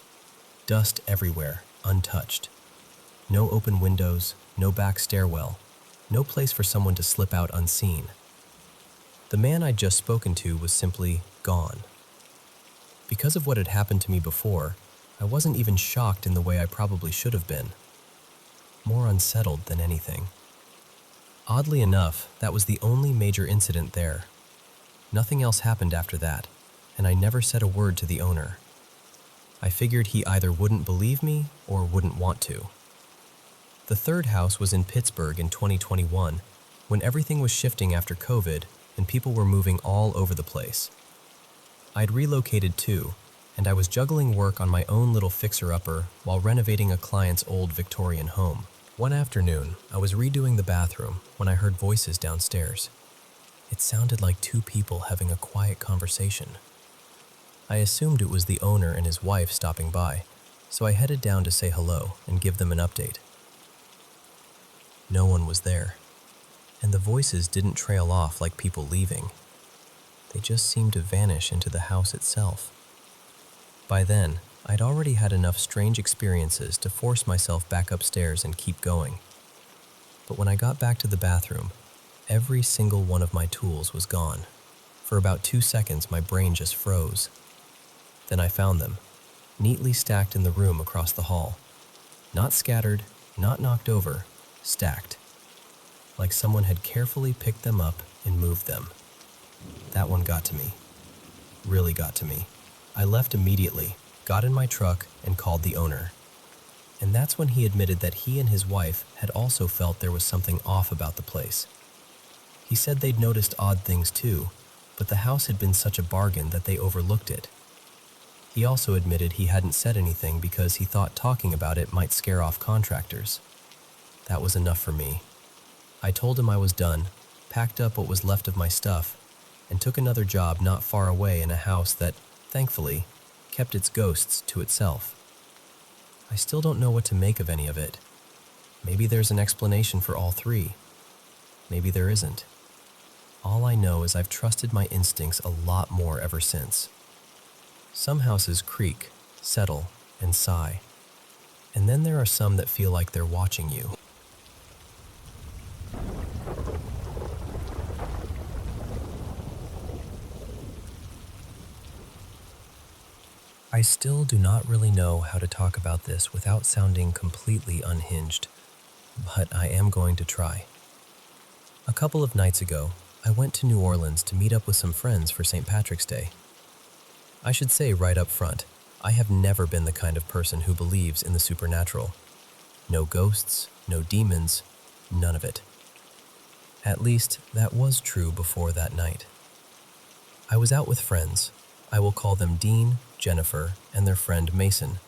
Dust everywhere, untouched. No open windows, no back stairwell, no place for someone to slip out unseen. The man I'd just spoken to was simply gone. Because of what had happened to me before, I wasn't even shocked in the way I probably should have been. More unsettled than anything. Oddly enough, that was the only major incident there. Nothing else happened after that, and I never said a word to the owner. I figured he either wouldn't believe me or wouldn't want to. The third house was in Pittsburgh in 2021, when everything was shifting after COVID and people were moving all over the place. I'd relocated too, and I was juggling work on my own little fixer-upper while renovating a client's old Victorian home. One afternoon, I was redoing the bathroom when I heard voices downstairs. It sounded like two people having a quiet conversation. I assumed it was the owner and his wife stopping by, so I headed down to say hello and give them an update. No one was there, and the voices didn't trail off like people leaving. They just seemed to vanish into the house itself. By then, I'd already had enough strange experiences to force myself back upstairs and keep going. But when I got back to the bathroom, every single one of my tools was gone. For about 2 seconds, my brain just froze. Then I found them, neatly stacked in the room across the hall. Not scattered, not knocked over, stacked. Like someone had carefully picked them up and moved them. That one got to me. Really got to me. I left immediately, got in my truck, and called the owner. And that's when he admitted that he and his wife had also felt there was something off about the place. He said they'd noticed odd things too, but the house had been such a bargain that they overlooked it. He also admitted he hadn't said anything because he thought talking about it might scare off contractors. That was enough for me. I told him I was done, packed up what was left of my stuff, and took another job not far away in a house that, thankfully, kept its ghosts to itself. I still don't know what to make of any of it. Maybe there's an explanation for all three. Maybe there isn't. All I know is I've trusted my instincts a lot more ever since. Some houses creak, settle, and sigh. And then there are some that feel like they're watching you. I still do not really know how to talk about this without sounding completely unhinged, but I am going to try. A couple of nights ago, I went to New Orleans to meet up with some friends for St. Patrick's Day. I should say right up front, I have never been the kind of person who believes in the supernatural. No ghosts, no demons, none of it. At least, that was true before that night. I was out with friends. I will call them Dean, Jennifer, and their friend Mason.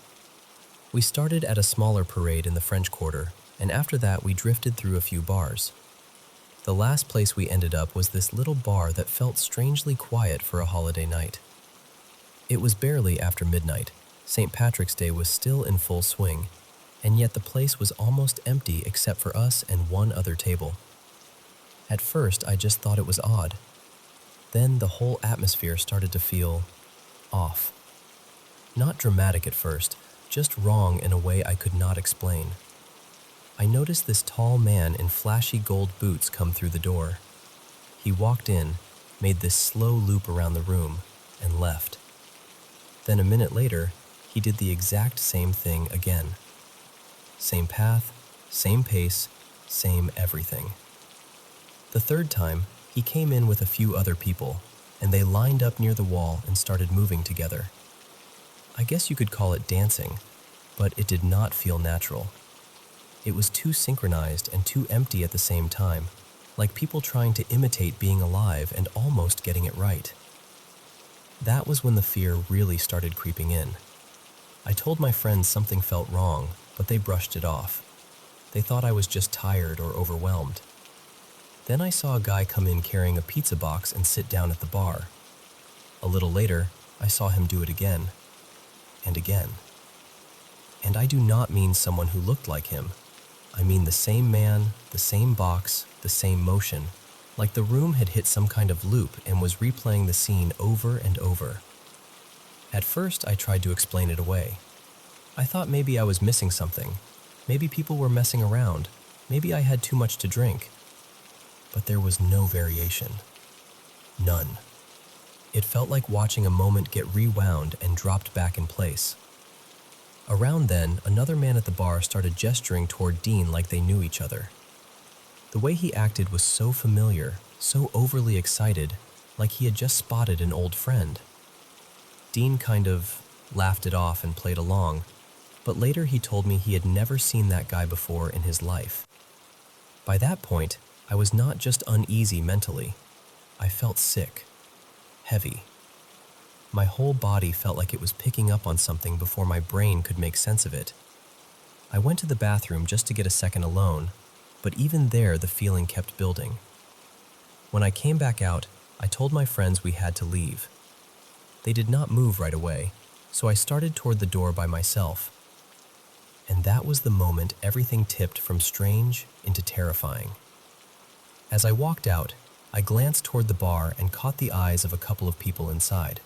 We started at a smaller parade in the French Quarter, and after that we drifted through a few bars. The last place we ended up was this little bar that felt strangely quiet for a holiday night. It was barely after midnight. St. Patrick's Day was still in full swing, and yet the place was almost empty except for us and one other table. At first, I just thought it was odd. Then the whole atmosphere started to feel off. Not dramatic at first, just wrong in a way I could not explain. I noticed this tall man in flashy gold boots come through the door. He walked in, made this slow loop around the room, and left. Then a minute later, he did the exact same thing again. Same path, same pace, same everything. The third time, he came in with a few other people, and they lined up near the wall and started moving together. I guess you could call it dancing, but it did not feel natural. It was too synchronized and too empty at the same time, like people trying to imitate being alive and almost getting it right. That was when the fear really started creeping in. I told my friends something felt wrong, but they brushed it off. They thought I was just tired or overwhelmed. Then I saw a guy come in carrying a pizza box and sit down at the bar. A little later, I saw him do it again, and again. And I do not mean someone who looked like him. I mean the same man, the same box, the same motion, like the room had hit some kind of loop and was replaying the scene over and over. At first, I tried to explain it away. I thought maybe I was missing something. Maybe people were messing around. Maybe I had too much to drink. But there was no variation. None. It felt like watching a moment get rewound and dropped back in place. Around then, another man at the bar started gesturing toward Dean like they knew each other. The way he acted was so familiar, so overly excited, like he had just spotted an old friend. Dean kind of laughed it off and played along, but later he told me he had never seen that guy before in his life. By that point, I was not just uneasy mentally. I felt sick, heavy. My whole body felt like it was picking up on something before my brain could make sense of it. I went to the bathroom just to get a second alone, but even there the feeling kept building. When I came back out, I told my friends we had to leave. They did not move right away, so I started toward the door by myself. And that was the moment everything tipped from strange into terrifying. As I walked out, I glanced toward the bar and caught the eyes of a couple of people inside.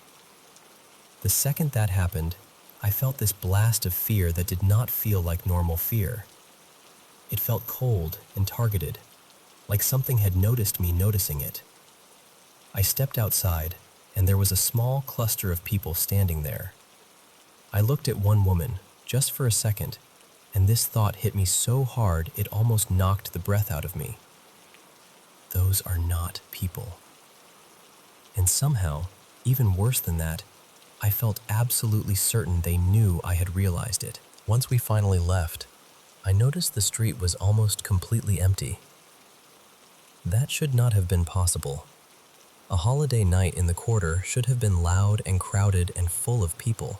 The second that happened, I felt this blast of fear that did not feel like normal fear. It felt cold and targeted, like something had noticed me noticing it. I stepped outside, and there was a small cluster of people standing there. I looked at one woman, just for a second, and this thought hit me so hard it almost knocked the breath out of me. Those are not people. And somehow, even worse than that, I felt absolutely certain they knew I had realized it. Once we finally left, I noticed the street was almost completely empty. That should not have been possible. A holiday night in the quarter should have been loud and crowded and full of people.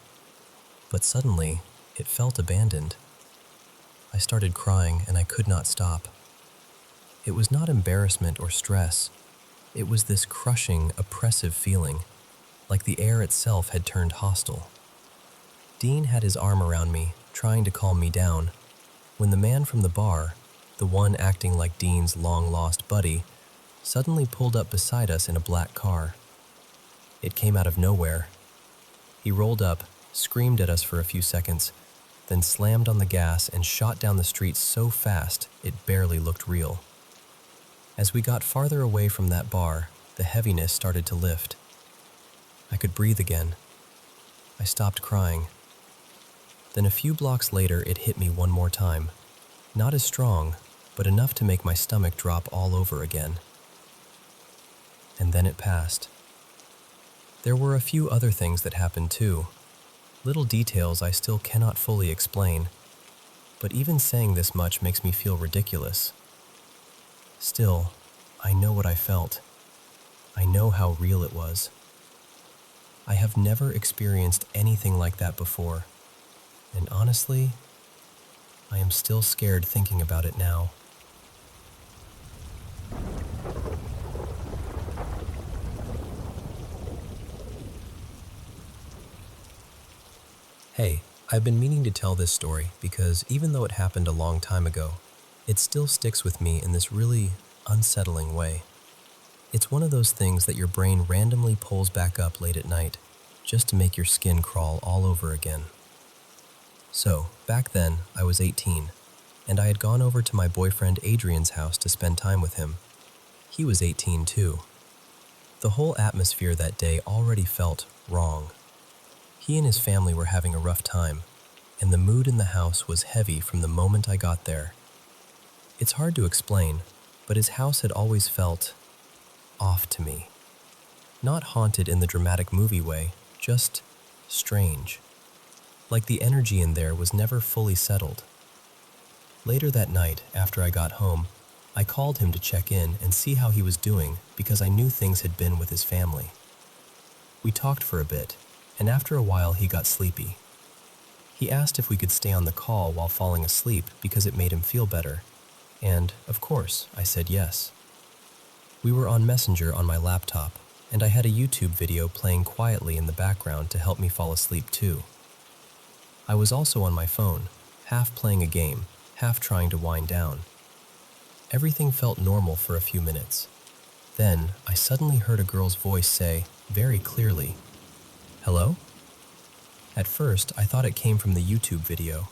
But suddenly, it felt abandoned. I started crying and I could not stop. It was not embarrassment or stress. It was this crushing, oppressive feeling, like the air itself had turned hostile. Dean had his arm around me, trying to calm me down, when the man from the bar, the one acting like Dean's long-lost buddy, suddenly pulled up beside us in a black car. It came out of nowhere. He rolled up, screamed at us for a few seconds, then slammed on the gas and shot down the street so fast it barely looked real. As we got farther away from that bar, the heaviness started to lift. I could breathe again. I stopped crying. Then a few blocks later, it hit me one more time. Not as strong, but enough to make my stomach drop all over again. And then it passed. There were a few other things that happened too. Little details I still cannot fully explain, but even saying this much makes me feel ridiculous. Still, I know what I felt. I know how real it was. I have never experienced anything like that before, and honestly, I am still scared thinking about it now. Hey, I've been meaning to tell this story because even though it happened a long time ago, it still sticks with me in this really unsettling way. It's one of those things that your brain randomly pulls back up late at night, just to make your skin crawl all over again. So, back then, I was 18, and I had gone over to my boyfriend Adrian's house to spend time with him. He was 18 too. The whole atmosphere that day already felt wrong. He and his family were having a rough time, and the mood in the house was heavy from the moment I got there. It's hard to explain, but his house had always felt off to me. Not haunted in the dramatic movie way, just strange. Like the energy in there was never fully settled. Later that night, after I got home, I called him to check in and see how he was doing because I knew things had been with his family. We talked for a bit, and after a while he got sleepy. He asked if we could stay on the call while falling asleep because it made him feel better, and, of course, I said yes. We were on Messenger on my laptop, and I had a YouTube video playing quietly in the background to help me fall asleep too. I was also on my phone, half playing a game, half trying to wind down. Everything felt normal for a few minutes. Then, I suddenly heard a girl's voice say, very clearly, "Hello?" At first, I thought it came from the YouTube video.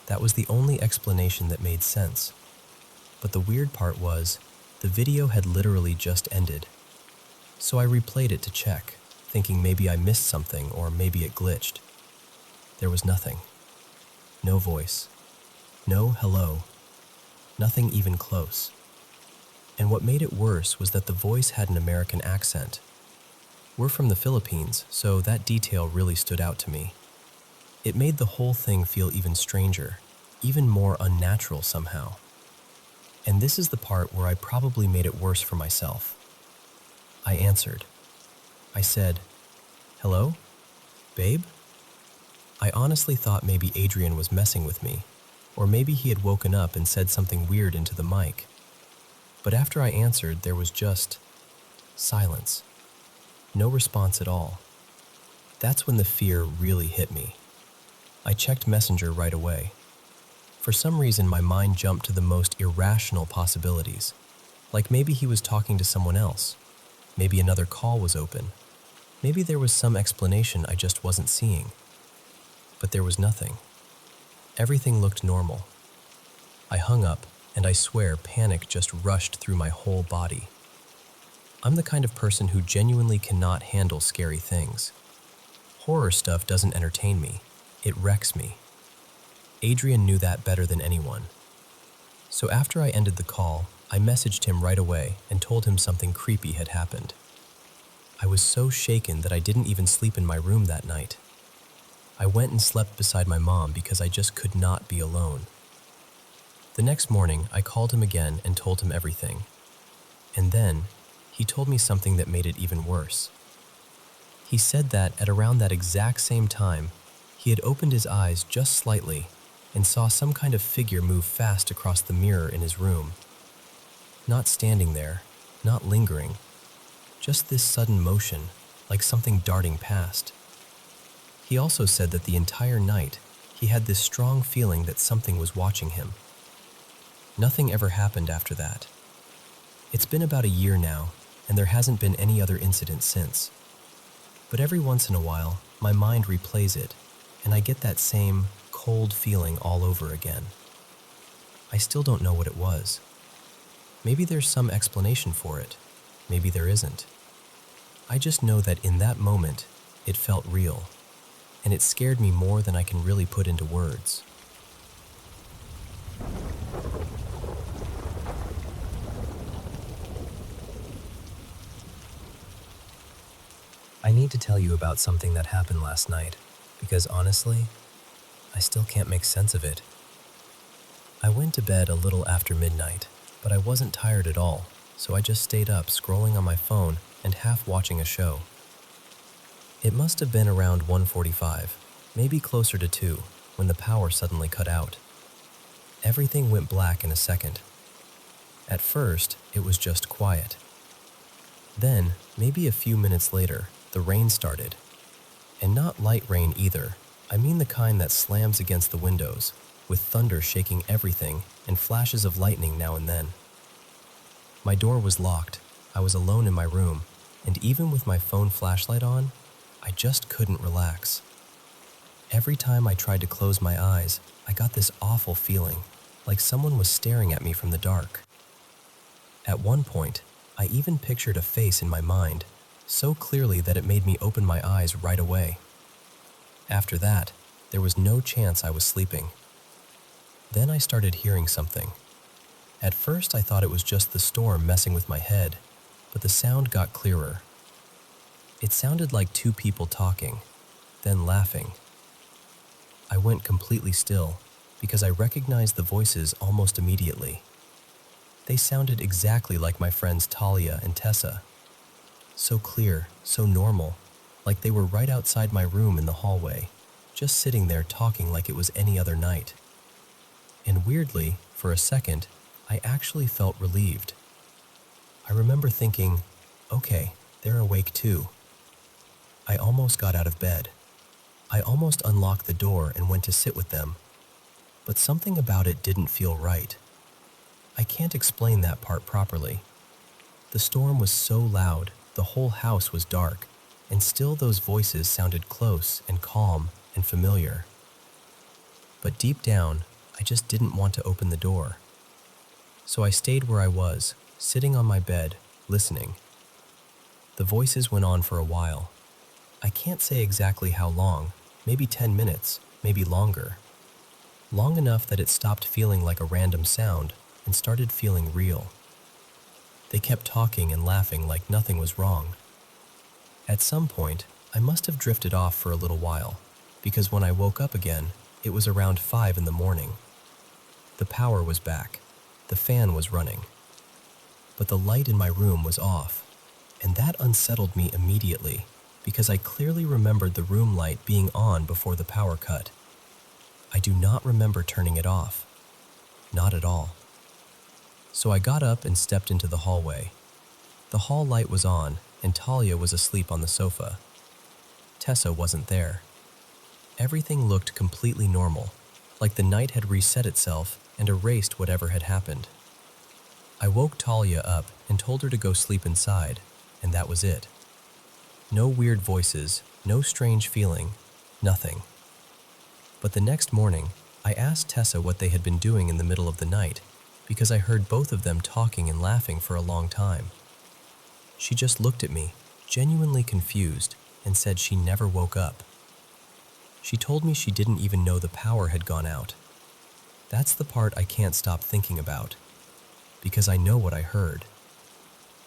That was the only explanation that made sense. But the weird part was, the video had literally just ended. So I replayed it to check, thinking maybe I missed something or maybe it glitched. There was nothing. No voice. No hello. Nothing even close. And what made it worse was that the voice had an American accent. We're from the Philippines, so that detail really stood out to me. It made the whole thing feel even stranger, even more unnatural somehow. And this is the part where I probably made it worse for myself. I answered. I said, "Hello? Babe?" I honestly thought maybe Adrian was messing with me, or maybe he had woken up and said something weird into the mic. But after I answered, there was just silence. No response at all. That's when the fear really hit me. I checked Messenger right away. For some reason, my mind jumped to the most irrational possibilities. Like maybe he was talking to someone else. Maybe another call was open. Maybe there was some explanation I just wasn't seeing. But there was nothing. Everything looked normal. I hung up, and I swear panic just rushed through my whole body. I'm the kind of person who genuinely cannot handle scary things. Horror stuff doesn't entertain me. It wrecks me. Adrian knew that better than anyone. So after I ended the call, I messaged him right away and told him something creepy had happened. I was so shaken that I didn't even sleep in my room that night. I went and slept beside my mom because I just could not be alone. The next morning, I called him again and told him everything. And then, he told me something that made it even worse. He said that at around that exact same time, he had opened his eyes just slightly and saw some kind of figure move fast across the mirror in his room. Not standing there, not lingering, just this sudden motion, like something darting past. He also said that the entire night, he had this strong feeling that something was watching him. Nothing ever happened after that. It's been about a year now, and there hasn't been any other incident since. But every once in a while, my mind replays it, and I get that same cold feeling all over again. I still don't know what it was. Maybe there's some explanation for it. Maybe there isn't. I just know that in that moment, it felt real, and it scared me more than I can really put into words. I need to tell you about something that happened last night, because honestly, I still can't make sense of it. I went to bed a little after midnight, but I wasn't tired at all, so I just stayed up scrolling on my phone and half watching a show. It must have been around 1:45, maybe closer to 2, when the power suddenly cut out. Everything went black in a second. At first, it was just quiet. Then, maybe a few minutes later, the rain started. And not light rain either. I mean the kind that slams against the windows, with thunder shaking everything and flashes of lightning now and then. My door was locked. I was alone in my room, and even with my phone flashlight on, I just couldn't relax. Every time I tried to close my eyes, I got this awful feeling, like someone was staring at me from the dark. At one point, I even pictured a face in my mind, so clearly that it made me open my eyes right away. After that, there was no chance I was sleeping. Then I started hearing something. At first I thought it was just the storm messing with my head, but the sound got clearer. It sounded like two people talking, then laughing. I went completely still because I recognized the voices almost immediately. They sounded exactly like my friends Talia and Tessa. So clear, so normal, like they were right outside my room in the hallway, just sitting there talking like it was any other night. And weirdly, for a second, I actually felt relieved. I remember thinking, okay, they're awake too. I almost got out of bed. I almost unlocked the door and went to sit with them. But something about it didn't feel right. I can't explain that part properly. The storm was so loud, the whole house was dark, and still those voices sounded close and calm and familiar. But deep down, I just didn't want to open the door. So I stayed where I was, sitting on my bed, listening. The voices went on for a while. I can't say exactly how long, maybe 10 minutes, maybe longer. Long enough that it stopped feeling like a random sound and started feeling real. They kept talking and laughing like nothing was wrong. At some point, I must have drifted off for a little while, because when I woke up again, it was around 5 in the morning. The power was back. The fan was running. But the light in my room was off, and that unsettled me immediately, because I clearly remembered the room light being on before the power cut. I do not remember turning it off. Not at all. So I got up and stepped into the hallway. The hall light was on, and Talia was asleep on the sofa. Tessa wasn't there. Everything looked completely normal, like the night had reset itself and erased whatever had happened. I woke Talia up and told her to go sleep inside, and that was it. No weird voices, no strange feeling, nothing. But the next morning, I asked Tessa what they had been doing in the middle of the night, because I heard both of them talking and laughing for a long time. She just looked at me, genuinely confused, and said she never woke up. She told me she didn't even know the power had gone out. That's the part I can't stop thinking about, because I know what I heard.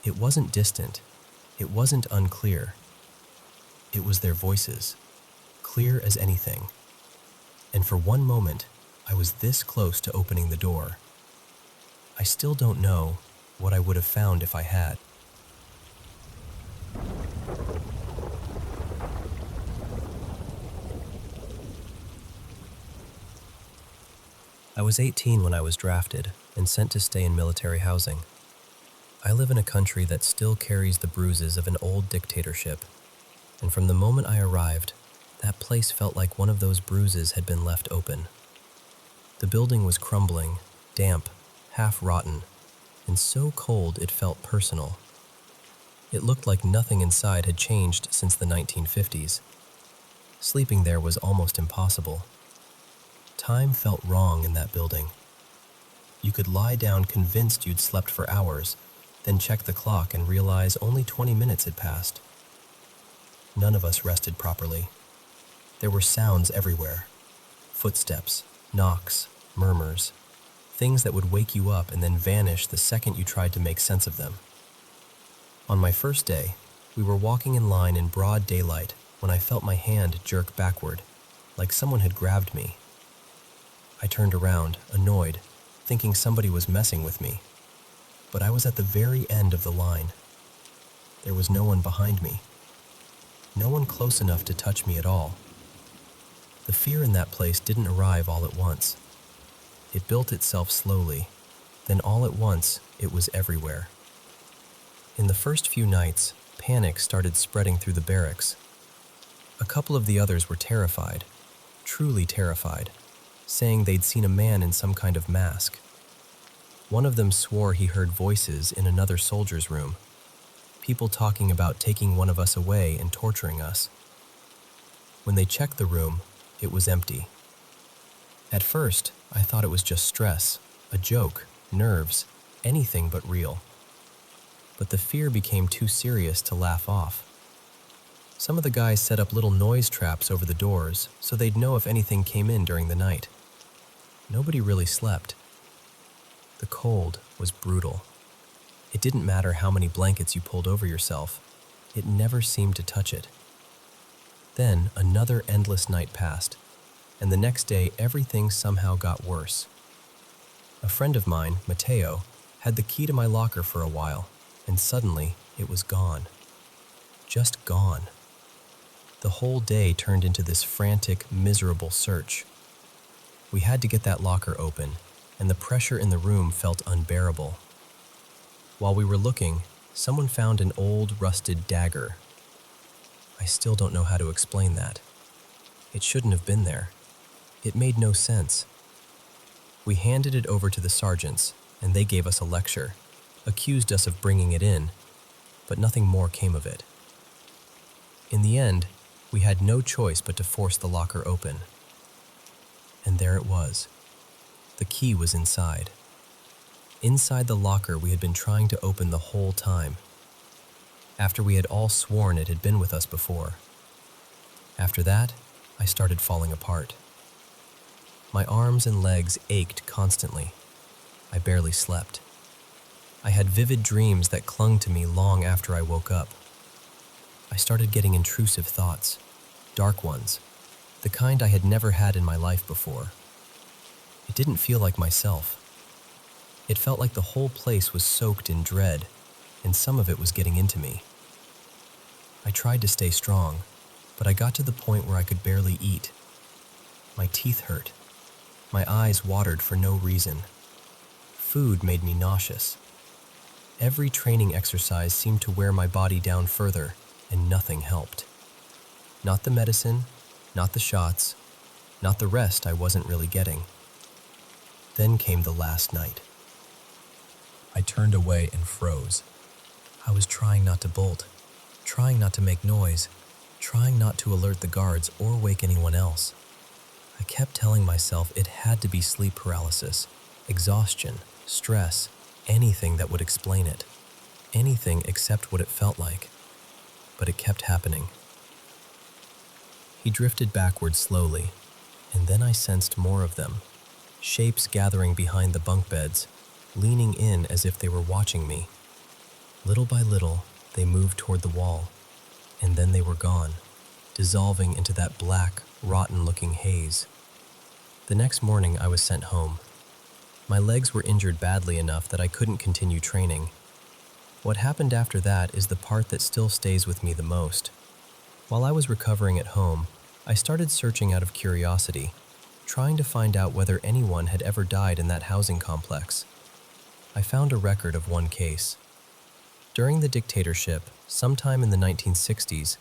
It wasn't distant. It wasn't unclear. It was their voices, clear as anything. And for one moment, I was this close to opening the door. I still don't know what I would have found if I had. I was 18 when I was drafted and sent to stay in military housing. I live in a country that still carries the bruises of an old dictatorship, and from the moment I arrived, that place felt like one of those bruises had been left open. The building was crumbling, damp, half-rotten, and so cold it felt personal. It looked like nothing inside had changed since the 1950s. Sleeping there was almost impossible. Time felt wrong in that building. You could lie down convinced you'd slept for hours, then check the clock and realize only 20 minutes had passed. None of us rested properly. There were sounds everywhere. Footsteps, knocks, murmurs, things that would wake you up and then vanish the second you tried to make sense of them. On my first day, we were walking in line in broad daylight when I felt my hand jerk backward, like someone had grabbed me. I turned around, annoyed, thinking somebody was messing with me. But I was at the very end of the line. There was no one behind me. No one close enough to touch me at all. The fear in that place didn't arrive all at once. It built itself slowly, then all at once, it was everywhere. In the first few nights, panic started spreading through the barracks. A couple of the others were terrified, truly terrified, saying they'd seen a man in some kind of mask. One of them swore he heard voices in another soldier's room, people talking about taking one of us away and torturing us. When they checked the room, it was empty. At first, I thought it was just stress, a joke, nerves, anything but real. But the fear became too serious to laugh off. Some of the guys set up little noise traps over the doors so they'd know if anything came in during the night. Nobody really slept. The cold was brutal. It didn't matter how many blankets you pulled over yourself. It never seemed to touch it. Then another endless night passed, and the next day everything somehow got worse. A friend of mine, Mateo, had the key to my locker for a while, and suddenly it was gone. Just gone. The whole day turned into this frantic, miserable search. We had to get that locker open, and the pressure in the room felt unbearable. While we were looking, someone found an old, rusted dagger. I still don't know how to explain that. It shouldn't have been there. It made no sense. We handed it over to the sergeants, and they gave us a lecture, accused us of bringing it in, but nothing more came of it. In the end, we had no choice but to force the locker open. And there it was. The key was inside. Inside the locker we had been trying to open the whole time, after we had all sworn it had been with us before. After that, I started falling apart. My arms and legs ached constantly. I barely slept. I had vivid dreams that clung to me long after I woke up. I started getting intrusive thoughts, dark ones, the kind I had never had in my life before. It didn't feel like myself. It felt like the whole place was soaked in dread, and some of it was getting into me. I tried to stay strong, but I got to the point where I could barely eat. My teeth hurt. My eyes watered for no reason. Food made me nauseous. Every training exercise seemed to wear my body down further, and nothing helped. Not the medicine, not the shots, not the rest I wasn't really getting. Then came the last night. I turned away and froze. I was trying not to bolt, trying not to make noise, trying not to alert the guards or wake anyone else. I kept telling myself it had to be sleep paralysis, exhaustion, stress, anything that would explain it. Anything except what it felt like. But it kept happening. He drifted backward slowly, and then I sensed more of them. Shapes gathering behind the bunk beds, leaning in as if they were watching me. Little by little, they moved toward the wall, and then they were gone, dissolving into that black, rotten-looking haze. The next morning, I was sent home. My legs were injured badly enough that I couldn't continue training. What happened after that is the part that still stays with me the most. While I was recovering at home, I started searching out of curiosity, trying to find out whether anyone had ever died in that housing complex. I found a record of one case. During the dictatorship, sometime in the 1960s,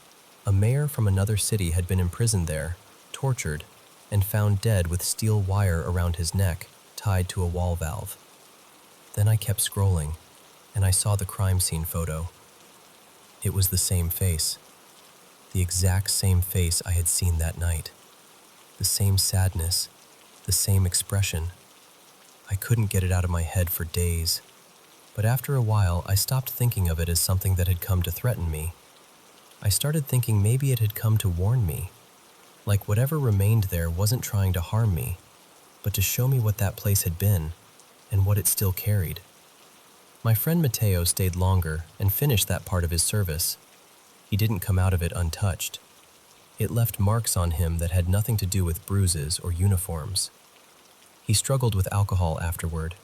a mayor from another city had been imprisoned there, tortured, and found dead with steel wire around his neck, tied to a wall valve. Then I kept scrolling, and I saw the crime scene photo. It was the same face. The exact same face I had seen that night. The same sadness, the same expression. I couldn't get it out of my head for days. But after a while, I stopped thinking of it as something that had come to threaten me. I started thinking maybe it had come to warn me. Like whatever remained there wasn't trying to harm me, but to show me what that place had been and what it still carried. My friend Mateo stayed longer and finished that part of his service. He didn't come out of it untouched. It left marks on him that had nothing to do with bruises or uniforms. He struggled with alcohol afterward.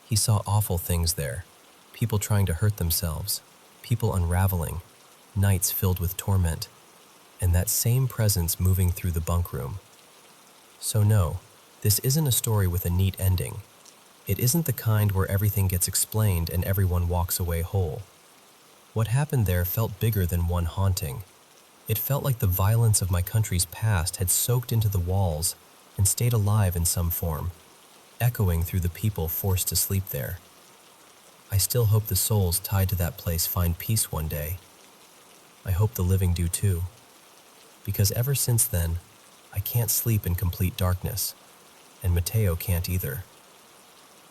He saw awful things there, people trying to hurt themselves, people unraveling, nights filled with torment, and that same presence moving through the bunk room. So no, this isn't a story with a neat ending. It isn't the kind where everything gets explained and everyone walks away whole. What happened there felt bigger than one haunting. It felt like the violence of my country's past had soaked into the walls and stayed alive in some form, echoing through the people forced to sleep there. I still hope the souls tied to that place find peace one day. I hope the living do too. Because ever since then, I can't sleep in complete darkness, and Mateo can't either.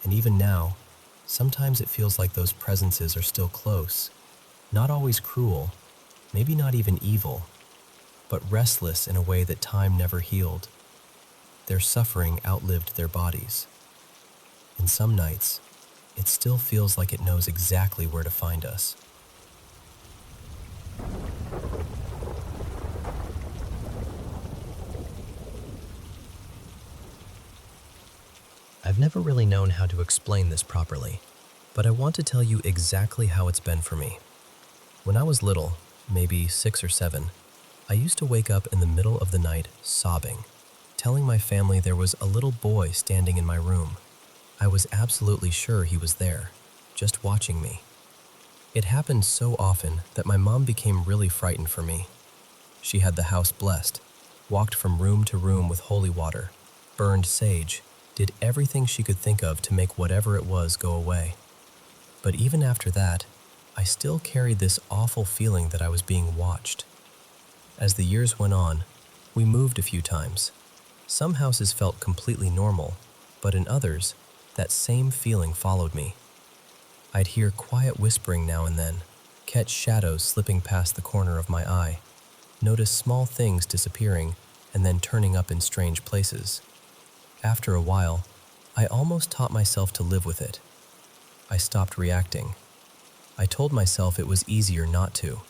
And even now, sometimes it feels like those presences are still close, not always cruel, maybe not even evil, but restless in a way that time never healed. Their suffering outlived their bodies. And some nights, it still feels like it knows exactly where to find us. I've never really known how to explain this properly, but I want to tell you exactly how it's been for me. When I was little, maybe 6 or 7, I used to wake up in the middle of the night sobbing, telling my family there was a little boy standing in my room. I was absolutely sure he was there, just watching me. It happened so often that my mom became really frightened for me. She had the house blessed, walked from room to room with holy water, burned sage, did everything she could think of to make whatever it was go away. But even after that, I still carried this awful feeling that I was being watched. As the years went on, we moved a few times. Some houses felt completely normal, but in others, that same feeling followed me. I'd hear quiet whispering now and then, catch shadows slipping past the corner of my eye, notice small things disappearing and then turning up in strange places. After a while, I almost taught myself to live with it. I stopped reacting. I told myself it was easier not to.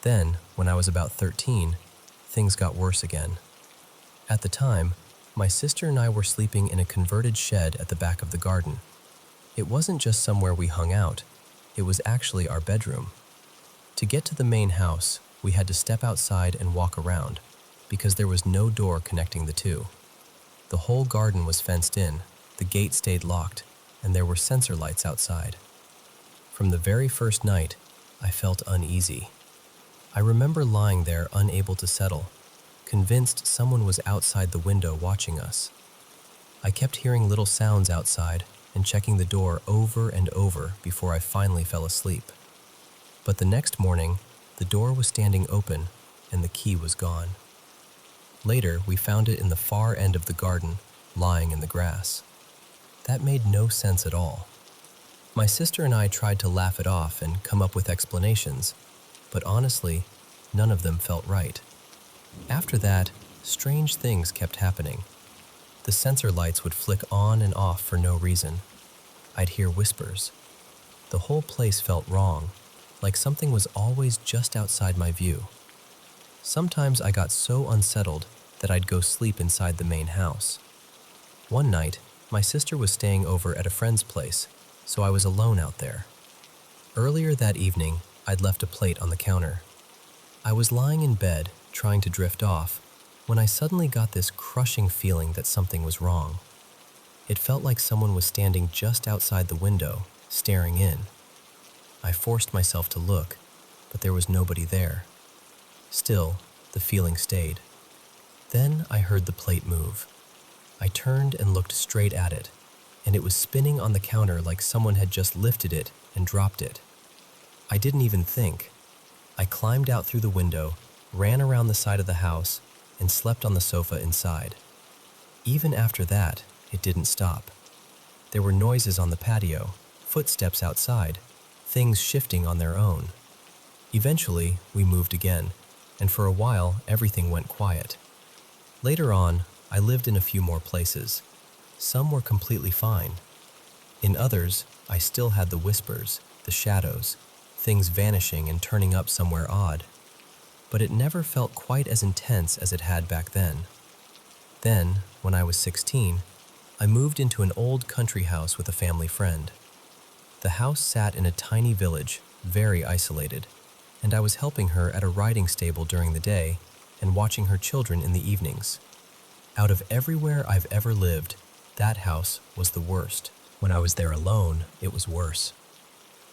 Then, when I was about 13, things got worse again. At the time, my sister and I were sleeping in a converted shed at the back of the garden. It wasn't just somewhere we hung out, it was actually our bedroom. To get to the main house, we had to step outside and walk around, because there was no door connecting the two. The whole garden was fenced in, the gate stayed locked, and there were sensor lights outside. From the very first night, I felt uneasy. I remember lying there unable to settle, convinced someone was outside the window watching us. I kept hearing little sounds outside and checking the door over and over before I finally fell asleep. But the next morning, the door was standing open and the key was gone. Later, we found it in the far end of the garden, lying in the grass. That made no sense at all. My sister and I tried to laugh it off and come up with explanations, but honestly, none of them felt right. After that, strange things kept happening. The sensor lights would flick on and off for no reason. I'd hear whispers. The whole place felt wrong, like something was always just outside my view. Sometimes I got so unsettled that I'd go sleep inside the main house. One night, my sister was staying over at a friend's place, so I was alone out there. Earlier that evening, I'd left a plate on the counter. I was lying in bed, trying to drift off, when I suddenly got this crushing feeling that something was wrong. It felt like someone was standing just outside the window, staring in. I forced myself to look, but there was nobody there. Still, the feeling stayed. Then I heard the plate move. I turned and looked straight at it, and it was spinning on the counter like someone had just lifted it and dropped it. I didn't even think. I climbed out through the window, ran around the side of the house, and slept on the sofa inside. Even after that, it didn't stop. There were noises on the patio, footsteps outside, things shifting on their own. Eventually, we moved again, and for a while, everything went quiet. Later on, I lived in a few more places. Some were completely fine. In others, I still had the whispers, the shadows, things vanishing and turning up somewhere odd. But it never felt quite as intense as it had back then. Then, when I was 16, I moved into an old country house with a family friend. The house sat in a tiny village, very isolated, and I was helping her at a riding stable during the day and watching her children in the evenings. Out of everywhere I've ever lived, that house was the worst. When I was there alone, it was worse.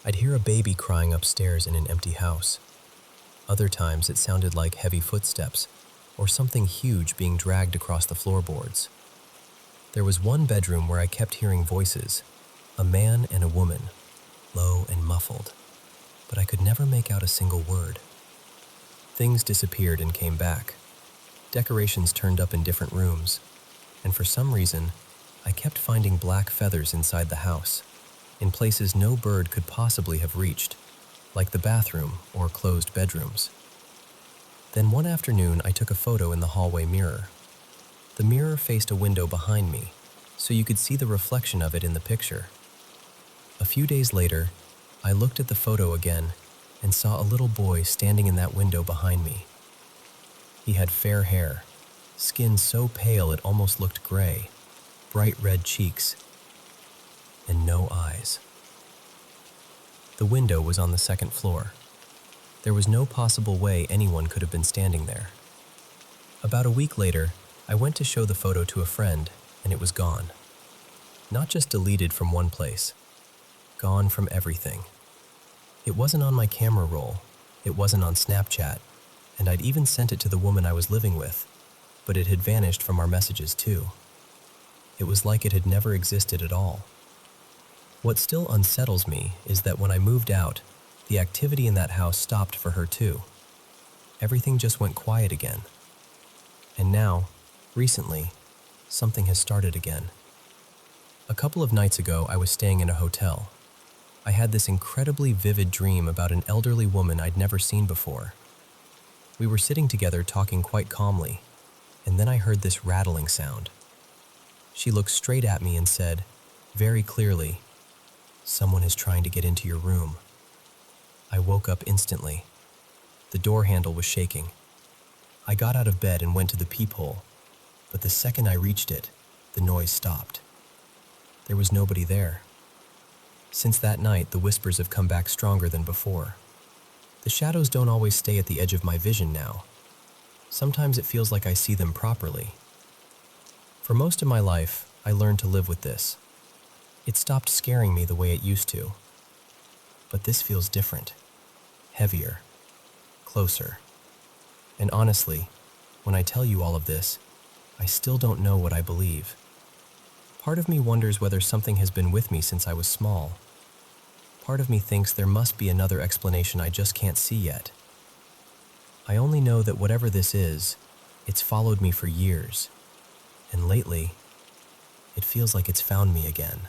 I'd hear a baby crying upstairs in an empty house. Other times it sounded like heavy footsteps or something huge being dragged across the floorboards. There was one bedroom where I kept hearing voices, a man and a woman, low and muffled, but I could never make out a single word. Things disappeared and came back. Decorations turned up in different rooms, and for some reason, I kept finding black feathers inside the house, in places no bird could possibly have reached, like the bathroom or closed bedrooms. Then one afternoon, I took a photo in the hallway mirror. The mirror faced a window behind me, so you could see the reflection of it in the picture. A few days later, I looked at the photo again and saw a little boy standing in that window behind me. He had fair hair, skin so pale it almost looked gray, bright red cheeks, and no eyes. The window was on the second floor. There was no possible way anyone could have been standing there. About a week later, I went to show the photo to a friend, and it was gone. Not just deleted from one place, gone from everything. It wasn't on my camera roll, it wasn't on Snapchat, and I'd even sent it to the woman I was living with, but it had vanished from our messages too. It was like it had never existed at all. What still unsettles me is that when I moved out, the activity in that house stopped for her too. Everything just went quiet again. And now, recently, something has started again. A couple of nights ago, I was staying in a hotel. I had this incredibly vivid dream about an elderly woman I'd never seen before. We were sitting together talking quite calmly, and then I heard this rattling sound. She looked straight at me and said, very clearly, "Someone is trying to get into your room." I woke up instantly. The door handle was shaking. I got out of bed and went to the peephole, but the second I reached it, the noise stopped. There was nobody there. Since that night, the whispers have come back stronger than before. The shadows don't always stay at the edge of my vision now. Sometimes it feels like I see them properly. For most of my life, I learned to live with this. It stopped scaring me the way it used to. But this feels different, heavier, closer. And honestly, when I tell you all of this, I still don't know what I believe. Part of me wonders whether something has been with me since I was small. Part of me thinks there must be another explanation I just can't see yet. I only know that whatever this is, it's followed me for years. And lately, it feels like it's found me again.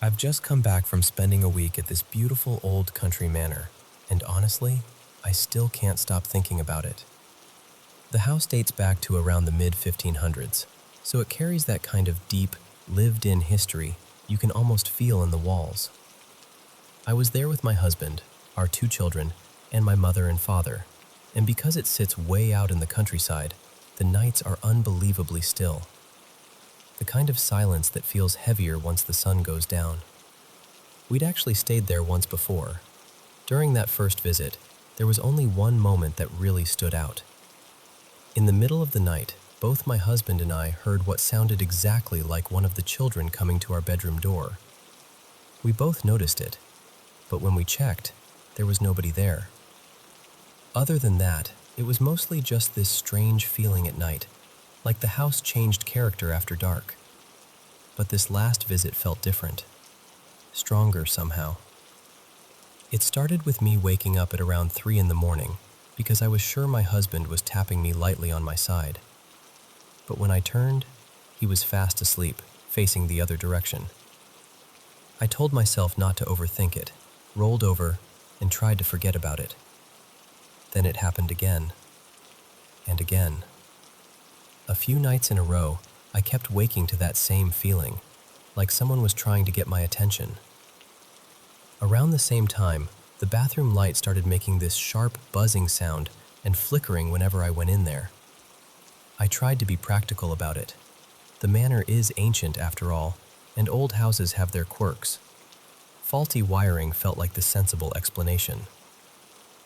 I've just come back from spending a week at this beautiful old country manor, and honestly, I still can't stop thinking about it. The house dates back to around the mid-1500s, so it carries that kind of deep, lived-in history you can almost feel in the walls. I was there with my husband, our 2 children, and my mother and father, and because it sits way out in the countryside, the nights are unbelievably still. The kind of silence that feels heavier once the sun goes down. We'd actually stayed there once before. During that first visit, there was only one moment that really stood out. In the middle of the night, both my husband and I heard what sounded exactly like one of the children coming to our bedroom door. We both noticed it, but when we checked, there was nobody there. Other than that, it was mostly just this strange feeling at night, like the house changed character after dark. But this last visit felt different, stronger somehow. It started with me waking up at around 3 in the morning because I was sure my husband was tapping me lightly on my side. But when I turned, he was fast asleep, facing the other direction. I told myself not to overthink it, rolled over, and tried to forget about it. Then it happened again, and again. A few nights in a row, I kept waking to that same feeling, like someone was trying to get my attention. Around the same time, the bathroom light started making this sharp buzzing sound and flickering whenever I went in there. I tried to be practical about it. The manor is ancient after all, and old houses have their quirks. Faulty wiring felt like the sensible explanation.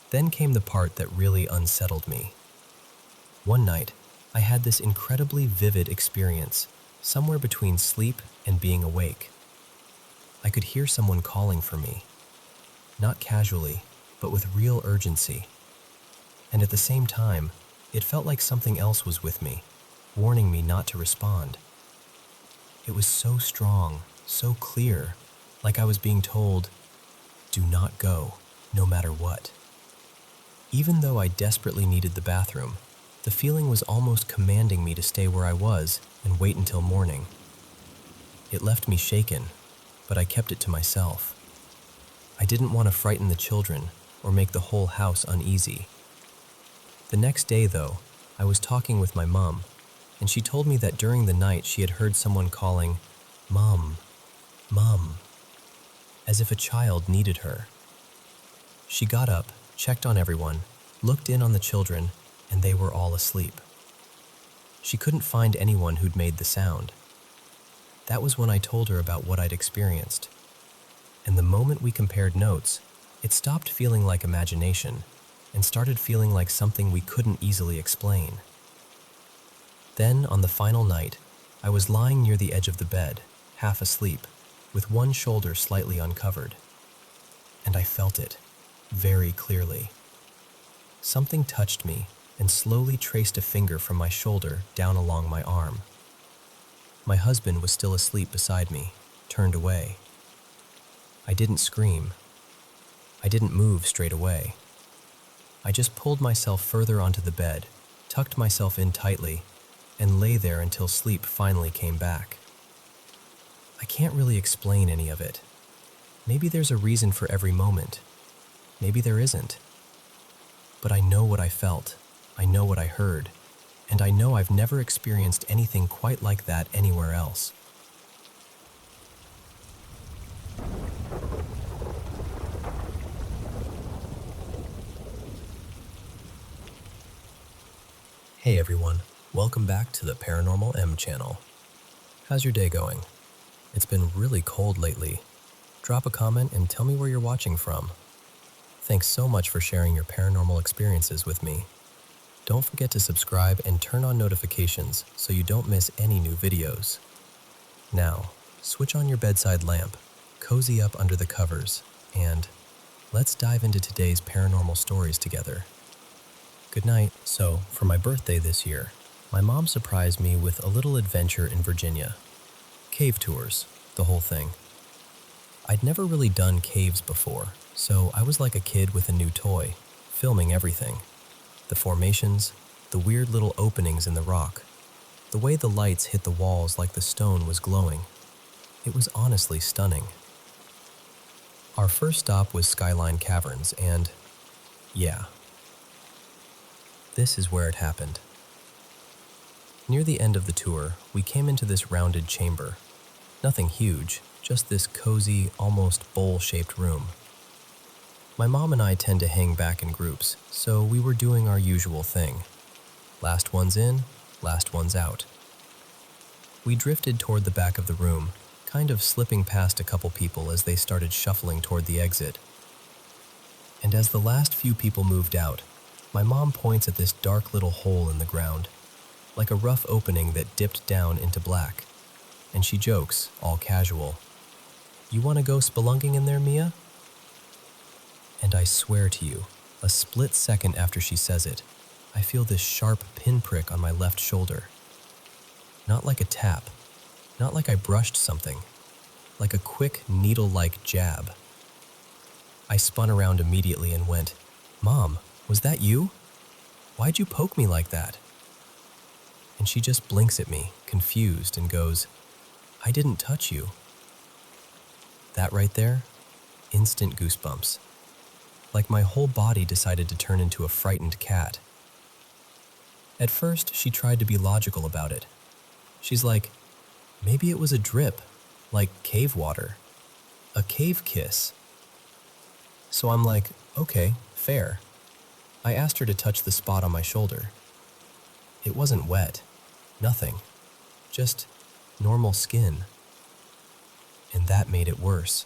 Then came the part that really unsettled me. One night, I had this incredibly vivid experience, somewhere between sleep and being awake. I could hear someone calling for me. Not casually, but with real urgency. And at the same time, it felt like something else was with me, warning me not to respond. It was so strong, so clear, like I was being told, "Do not go, no matter what." Even though I desperately needed the bathroom, the feeling was almost commanding me to stay where I was and wait until morning. It left me shaken, but I kept it to myself. I didn't want to frighten the children or make the whole house uneasy. The next day, though, I was talking with my mom, and she told me that during the night she had heard someone calling, "Mom, Mom," as if a child needed her. She got up, checked on everyone, looked in on the children, and they were all asleep. She couldn't find anyone who'd made the sound. That was when I told her about what I'd experienced. And the moment we compared notes, it stopped feeling like imagination and started feeling like something we couldn't easily explain. Then, on the final night, I was lying near the edge of the bed, half asleep, with one shoulder slightly uncovered. And I felt it, very clearly. Something touched me and slowly traced a finger from my shoulder down along my arm. My husband was still asleep beside me, turned away. I didn't scream. I didn't move straight away. I just pulled myself further onto the bed, tucked myself in tightly, and lay there until sleep finally came back. I can't really explain any of it. Maybe there's a reason for every moment. Maybe there isn't. But I know what I felt, I know what I heard, and I know I've never experienced anything quite like that anywhere else. Hey everyone, welcome back to the Paranormal M channel. How's your day going? It's been really cold lately. Drop a comment and tell me where you're watching from. Thanks so much for sharing your paranormal experiences with me. Don't forget to subscribe and turn on notifications so you don't miss any new videos. Now, switch on your bedside lamp, cozy up under the covers, and let's dive into today's paranormal stories together. Good night. So, for my birthday this year, my mom surprised me with a little adventure in Virginia. Cave tours, the whole thing. I'd never really done caves before, so I was like a kid with a new toy, filming everything. The formations, the weird little openings in the rock, the way the lights hit the walls like the stone was glowing. It was honestly stunning. Our first stop was Skyline Caverns, and yeah, this is where it happened. Near the end of the tour, we came into this rounded chamber. Nothing huge, just this cozy, almost bowl-shaped room. My mom and I tend to hang back in groups, so we were doing our usual thing. Last one's in, last one's out. We drifted toward the back of the room, kind of slipping past a couple people as they started shuffling toward the exit. And as the last few people moved out, my mom points at this dark little hole in the ground, like a rough opening that dipped down into black. And she jokes, all casual, "You want to go spelunking in there, Mia?" And I swear to you, a split second after she says it, I feel this sharp pinprick on my left shoulder. Not like a tap, not like I brushed something, like a quick needle-like jab. I spun around immediately and went, "Mom, was that you? Why'd you poke me like that?" And she just blinks at me, confused, and goes, "I didn't touch you." That right there, instant goosebumps. Like my whole body decided to turn into a frightened cat. At first, she tried to be logical about it. She's like, "Maybe it was a drip, like cave water. A cave kiss." So I'm like, "Okay, fair." I asked her to touch the spot on my shoulder. It wasn't wet, nothing, just normal skin. And that made it worse.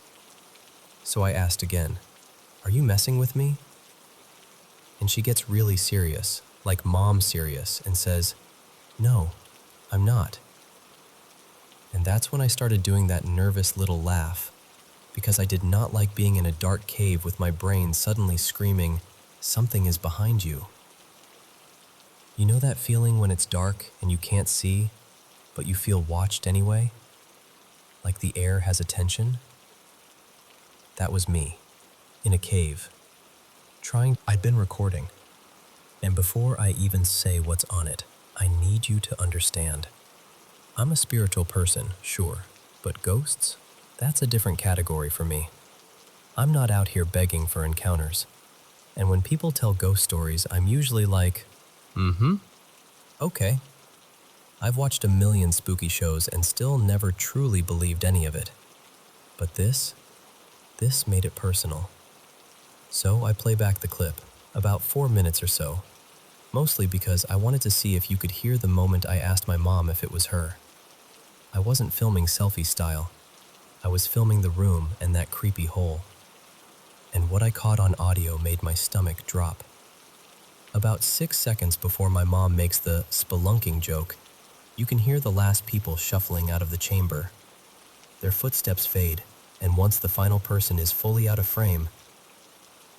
So I asked again, "Are you messing with me?" And she gets really serious, like mom serious, and says, "No, I'm not." And that's when I started doing that nervous little laugh, because I did not like being in a dark cave with my brain suddenly screaming, "Something is behind you." You know that feeling when it's dark and you can't see, but you feel watched anyway? Like the air has attention? That was me, in a cave, I'd been recording. And before I even say what's on it, I need you to understand. I'm a spiritual person, sure, but ghosts? That's a different category for me. I'm not out here begging for encounters. And when people tell ghost stories, I'm usually like, okay. I've watched a million spooky shows and still never truly believed any of it. But this made it personal. So I play back the clip, about 4 minutes or so, mostly because I wanted to see if you could hear the moment I asked my mom if it was her. I wasn't filming selfie style. I was filming the room and that creepy hole. And what I caught on audio made my stomach drop. About 6 seconds before my mom makes the spelunking joke, you can hear the last people shuffling out of the chamber. Their footsteps fade, and once the final person is fully out of frame,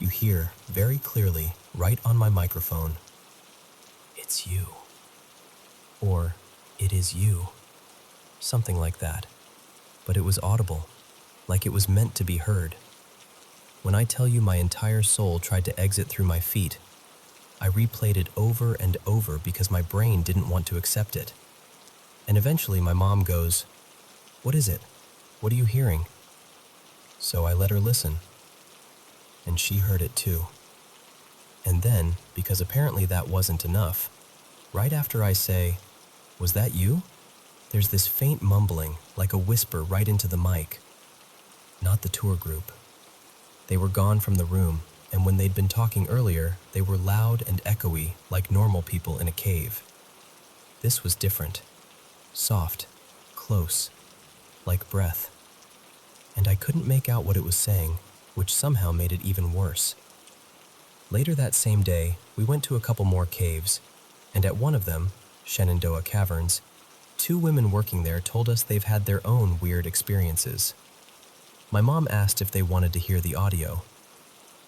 you hear, very clearly, right on my microphone, "It's you." Or, "It is you." Something like that. But it was audible, like it was meant to be heard. When I tell you my entire soul tried to exit through my feet, I replayed it over and over because my brain didn't want to accept it. And eventually my mom goes, "What is it? What are you hearing?" So I let her listen. And she heard it too. And then, because apparently that wasn't enough, right after I say, "Was that you?" there's this faint mumbling, like a whisper right into the mic. Not the tour group. They were gone from the room, and when they'd been talking earlier, they were loud and echoey like normal people in a cave. This was different. Soft, close, like breath. And I couldn't make out what it was saying, which somehow made it even worse. Later that same day, we went to a couple more caves, and at one of them, Shenandoah Caverns, two women working there told us they've had their own weird experiences. My mom asked if they wanted to hear the audio.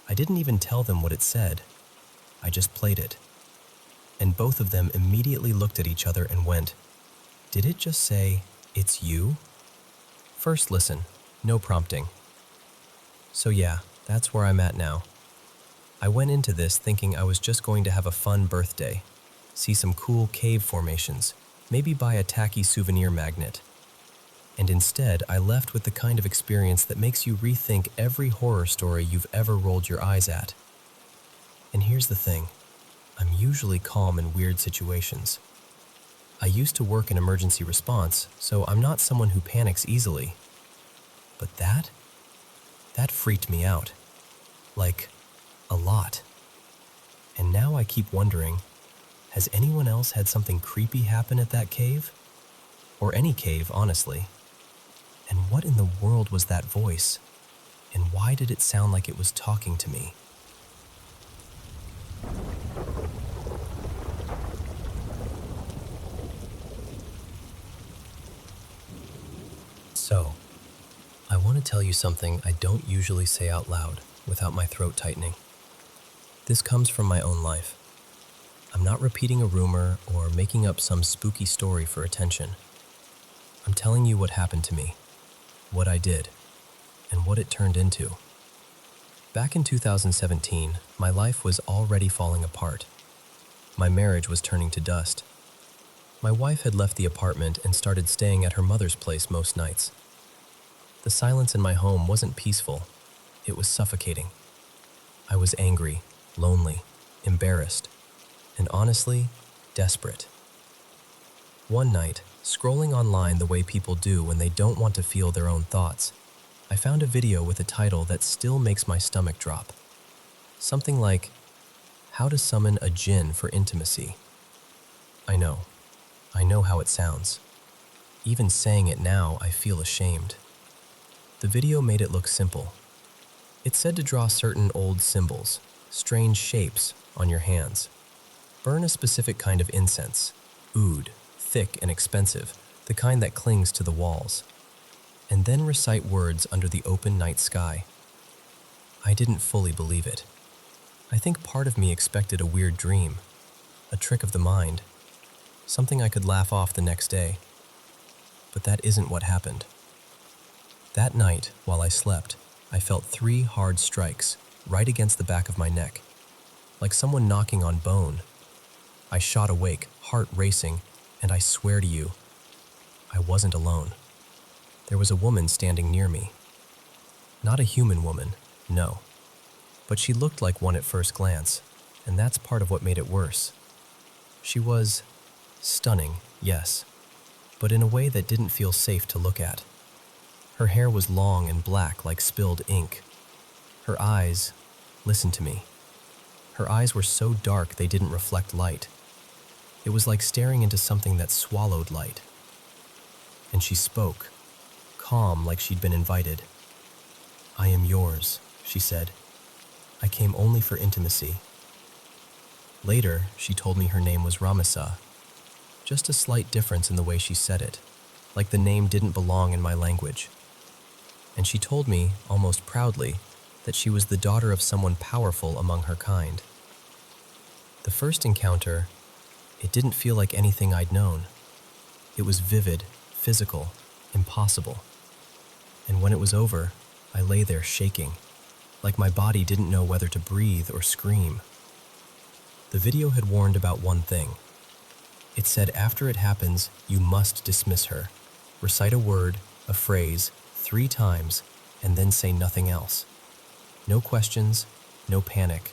I didn't even tell them what it said. I just played it. And both of them immediately looked at each other and went, "Did it just say, 'It's you?'" First listen, no prompting. So yeah, that's where I'm at now. I went into this thinking I was just going to have a fun birthday, see some cool cave formations, maybe buy a tacky souvenir magnet. And instead, I left with the kind of experience that makes you rethink every horror story you've ever rolled your eyes at. And here's the thing, I'm usually calm in weird situations. I used to work in emergency response, so I'm not someone who panics easily. But that freaked me out. Like, a lot. And now I keep wondering, has anyone else had something creepy happen at that cave? Or any cave, honestly. And what in the world was that voice? And why did it sound like it was talking to me? So, I want to tell you something I don't usually say out loud without my throat tightening. This comes from my own life. I'm not repeating a rumor or making up some spooky story for attention. I'm telling you what happened to me, what I did, and what it turned into. Back in 2017, my life was already falling apart. My marriage was turning to dust. My wife had left the apartment and started staying at her mother's place most nights. The silence in my home wasn't peaceful. It was suffocating. I was angry, lonely, embarrassed, and honestly, desperate. One night, scrolling online the way people do when they don't want to feel their own thoughts, I found a video with a title that still makes my stomach drop. Something like, "How to Summon a Djinn for Intimacy." I know how it sounds. Even saying it now, I feel ashamed. The video made it look simple. It said to draw certain old symbols, strange shapes, on your hands. Burn a specific kind of incense, oud, thick and expensive, the kind that clings to the walls. And then recite words under the open night sky. I didn't fully believe it. I think part of me expected a weird dream, a trick of the mind, something I could laugh off the next day. But that isn't what happened. That night, while I slept, I felt 3 hard strikes right against the back of my neck, like someone knocking on bone. I shot awake, heart racing, and I swear to you, I wasn't alone. There was a woman standing near me. Not a human woman, no. But she looked like one at first glance, and that's part of what made it worse. She was stunning, yes, but in a way that didn't feel safe to look at. Her hair was long and black like spilled ink. Her eyes, listen to me. Her eyes were so dark they didn't reflect light. It was like staring into something that swallowed light. And she spoke, calm like she'd been invited. "I am yours," she said. "I came only for intimacy." Later, she told me her name was Ramisa. Just a slight difference in the way she said it, like the name didn't belong in my language. And she told me, almost proudly, that she was the daughter of someone powerful among her kind. The first encounter, it didn't feel like anything I'd known. It was vivid, physical, impossible. And when it was over, I lay there shaking, like my body didn't know whether to breathe or scream. The video had warned about one thing. It said after it happens, you must dismiss her. Recite a word, a phrase, 3 times, and then say nothing else. No questions, no panic,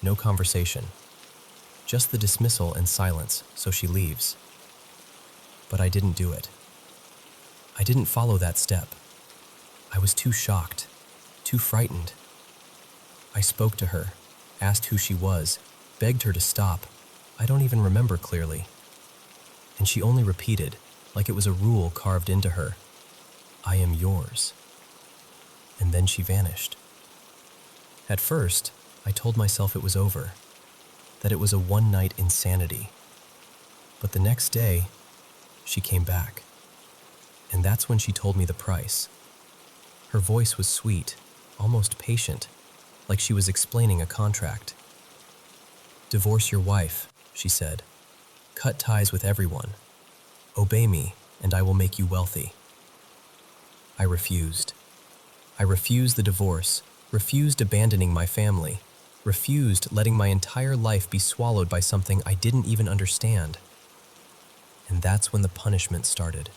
no conversation. Just the dismissal and silence, so she leaves. But I didn't do it. I didn't follow that step. I was too shocked, too frightened. I spoke to her, asked who she was, begged her to stop. I don't even remember clearly. And she only repeated, like it was a rule carved into her, "I am yours." And then she vanished. At first, I told myself it was over, that it was a one-night insanity. But the next day, she came back. And that's when she told me the price. Her voice was sweet, almost patient, like she was explaining a contract. "Divorce your wife," she said. "Cut ties with everyone. Obey me, and I will make you wealthy." I refused. I refused the divorce, refused abandoning my family, refused letting my entire life be swallowed by something I didn't even understand. And that's when the punishment started.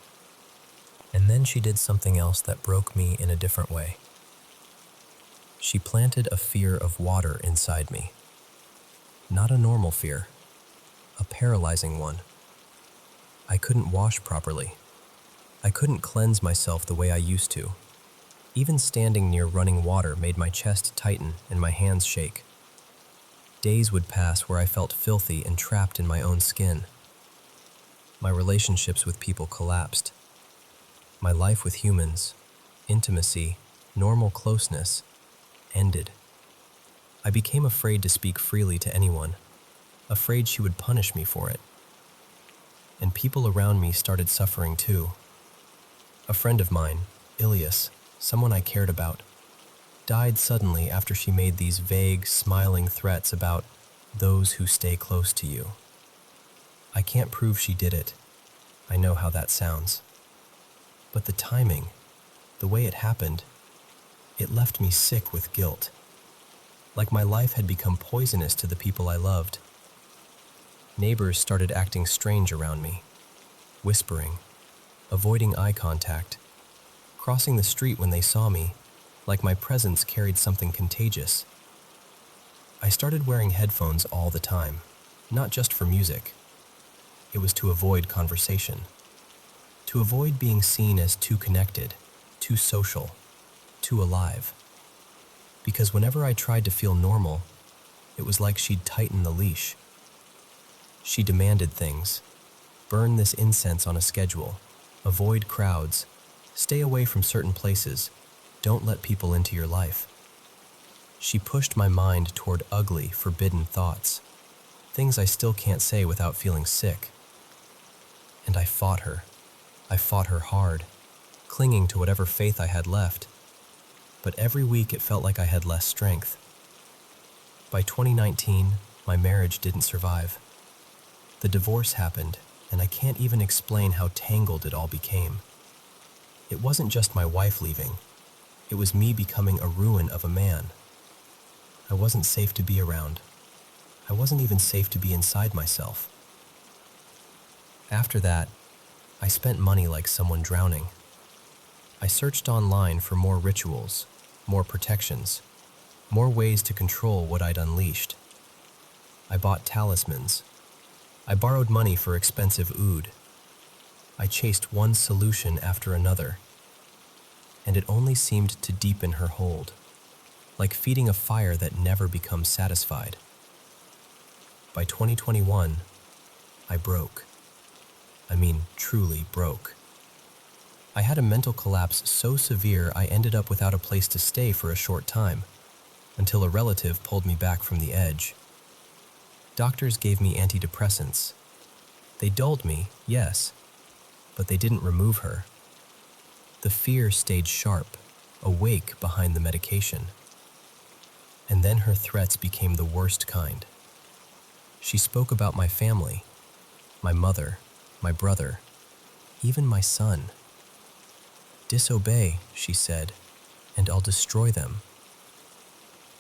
And then she did something else that broke me in a different way. She planted a fear of water inside me. Not a normal fear, a paralyzing one. I couldn't wash properly. I couldn't cleanse myself the way I used to. Even standing near running water made my chest tighten and my hands shake. Days would pass where I felt filthy and trapped in my own skin. My relationships with people collapsed. My life with humans, intimacy, normal closeness, ended. I became afraid to speak freely to anyone, afraid she would punish me for it. And people around me started suffering too. A friend of mine, Ilias, someone I cared about, died suddenly after she made these vague, smiling threats about those who stay close to you. I can't prove she did it. I know how that sounds. But the timing, the way it happened, it left me sick with guilt. Like my life had become poisonous to the people I loved. Neighbors started acting strange around me, whispering, avoiding eye contact, crossing the street when they saw me, like my presence carried something contagious. I started wearing headphones all the time, not just for music. It was to avoid conversation, to avoid being seen as too connected, too social, too alive. Because whenever I tried to feel normal, it was like she'd tighten the leash. She demanded things. Burn this incense on a schedule. Avoid crowds. Stay away from certain places. Don't let people into your life. She pushed my mind toward ugly, forbidden thoughts. Things I still can't say without feeling sick. And I fought her. I fought her hard, clinging to whatever faith I had left. But every week it felt like I had less strength. By 2019, my marriage didn't survive. The divorce happened, and I can't even explain how tangled it all became. It wasn't just my wife leaving. It was me becoming a ruin of a man. I wasn't safe to be around. I wasn't even safe to be inside myself. After that, I spent money like someone drowning. I searched online for more rituals, more protections, more ways to control what I'd unleashed. I bought talismans. I borrowed money for expensive oud. I chased one solution after another, and it only seemed to deepen her hold, like feeding a fire that never becomes satisfied. By 2021, I broke. I mean, truly broke. I had a mental collapse so severe I ended up without a place to stay for a short time, until a relative pulled me back from the edge. Doctors gave me antidepressants. They dulled me, yes, but they didn't remove her. The fear stayed sharp, awake behind the medication. And then her threats became the worst kind. She spoke about my family, my mother, my brother, even my son. "Disobey," she said, "and I'll destroy them."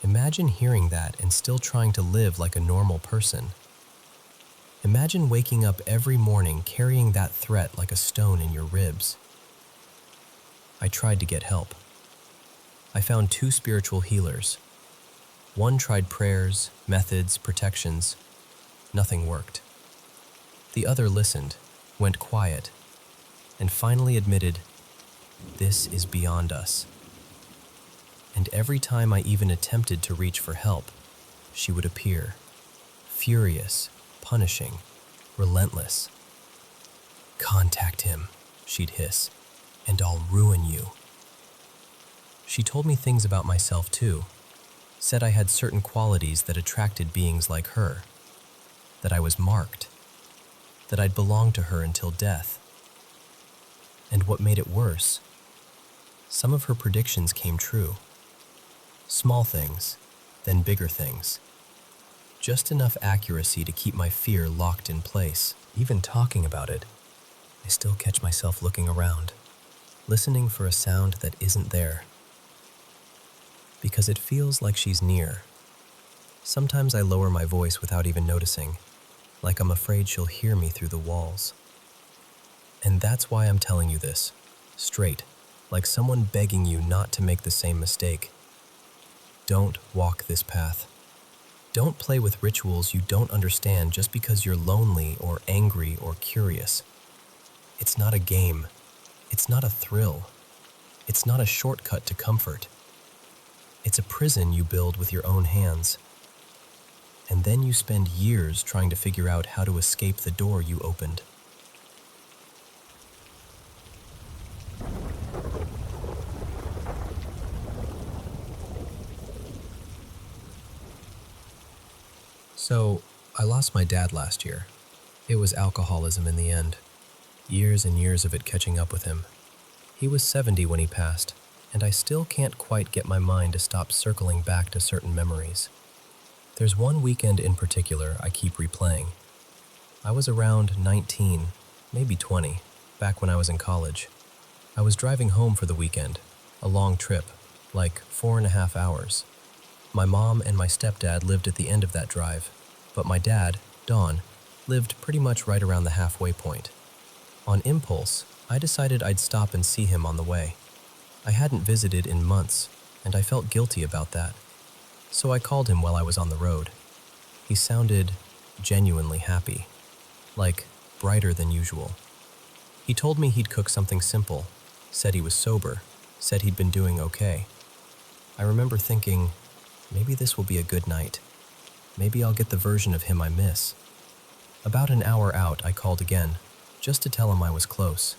Imagine hearing that and still trying to live like a normal person. Imagine waking up every morning carrying that threat like a stone in your ribs. I tried to get help. I found 2 spiritual healers. One tried prayers, methods, protections. Nothing worked. The other listened, went quiet, and finally admitted, "This is beyond us." And every time I even attempted to reach for help, she would appear, furious, punishing, relentless. "Contact him," she'd hiss, "and I'll ruin you." She told me things about myself too, said I had certain qualities that attracted beings like her, that I was marked, that I'd belong to her until death. And what made it worse, some of her predictions came true. Small things, then bigger things. Just enough accuracy to keep my fear locked in place. Even talking about it, I still catch myself looking around, listening for a sound that isn't there. Because it feels like she's near. Sometimes I lower my voice without even noticing, like I'm afraid she'll hear me through the walls. And that's why I'm telling you this, straight, like someone begging you not to make the same mistake. Don't walk this path. Don't play with rituals you don't understand just because you're lonely or angry or curious. It's not a game. It's not a thrill. It's not a shortcut to comfort. It's a prison you build with your own hands. And then you spend years trying to figure out how to escape the door you opened. So, I lost my dad last year. It was alcoholism in the end. Years and years of it catching up with him. He was 70 when he passed, and I still can't quite get my mind to stop circling back to certain memories. There's one weekend in particular I keep replaying. I was around 19, maybe 20, back when I was in college. I was driving home for the weekend, a long trip, like 4.5 hours. My mom and my stepdad lived at the end of that drive, but my dad, Don, lived pretty much right around the halfway point. On impulse, I decided I'd stop and see him on the way. I hadn't visited in months, and I felt guilty about that. So I called him while I was on the road. He sounded genuinely happy, like brighter than usual. He told me he'd cook something simple, said he was sober, said he'd been doing okay. I remember thinking, maybe this will be a good night. Maybe I'll get the version of him I miss. About an hour out, I called again, just to tell him I was close.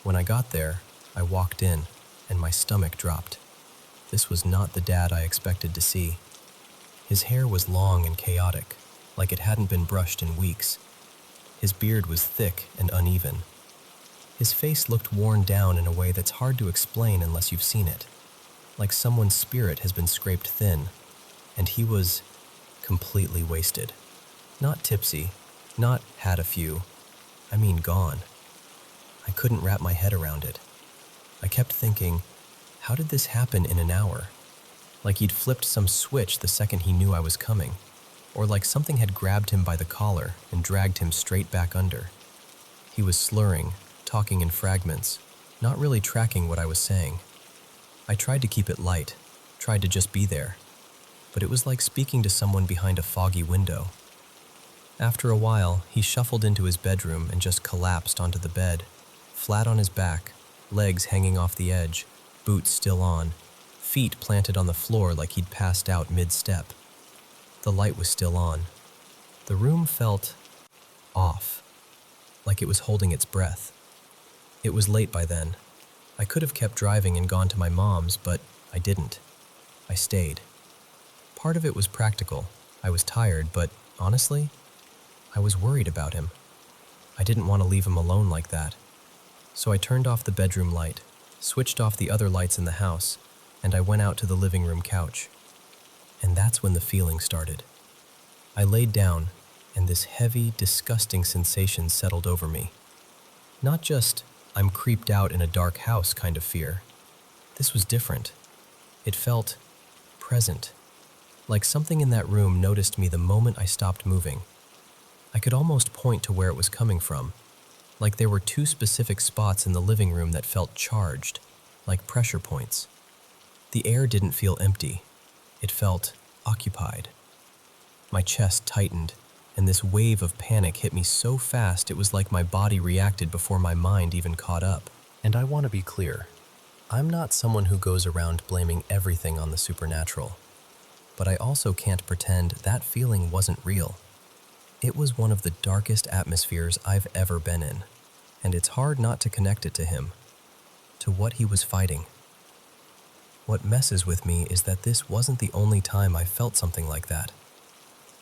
When I got there, I walked in, and my stomach dropped. This was not the dad I expected to see. His hair was long and chaotic, like it hadn't been brushed in weeks. His beard was thick and uneven. His face looked worn down in a way that's hard to explain unless you've seen it. Like someone's spirit has been scraped thin, and he was completely wasted. Not tipsy, not had a few, I mean gone. I couldn't wrap my head around it. I kept thinking, how did this happen in an hour? Like he'd flipped some switch the second he knew I was coming, or like something had grabbed him by the collar and dragged him straight back under. He was slurring, talking in fragments, not really tracking what I was saying. I tried to keep it light, tried to just be there, but it was like speaking to someone behind a foggy window. After a while, he shuffled into his bedroom and just collapsed onto the bed, flat on his back, legs hanging off the edge, boots still on, feet planted on the floor like he'd passed out mid-step. The light was still on. The room felt off, like it was holding its breath. It was late by then. I could have kept driving and gone to my mom's, but I didn't. I stayed. Part of it was practical. I was tired, but honestly, I was worried about him. I didn't want to leave him alone like that. So I turned off the bedroom light, switched off the other lights in the house, and I went out to the living room couch. And that's when the feeling started. I laid down, and this heavy, disgusting sensation settled over me. Not just, I'm creeped out in a dark house kind of fear. This was different. It felt present, like something in that room noticed me the moment I stopped moving. I could almost point to where it was coming from, like there were two specific spots in the living room that felt charged, like pressure points. The air didn't feel empty. It felt occupied. My chest tightened, and this wave of panic hit me so fast it was like my body reacted before my mind even caught up. And I want to be clear. I'm not someone who goes around blaming everything on the supernatural. But I also can't pretend that feeling wasn't real. It was one of the darkest atmospheres I've ever been in, and it's hard not to connect it to him, to what he was fighting. What messes with me is that this wasn't the only time I felt something like that.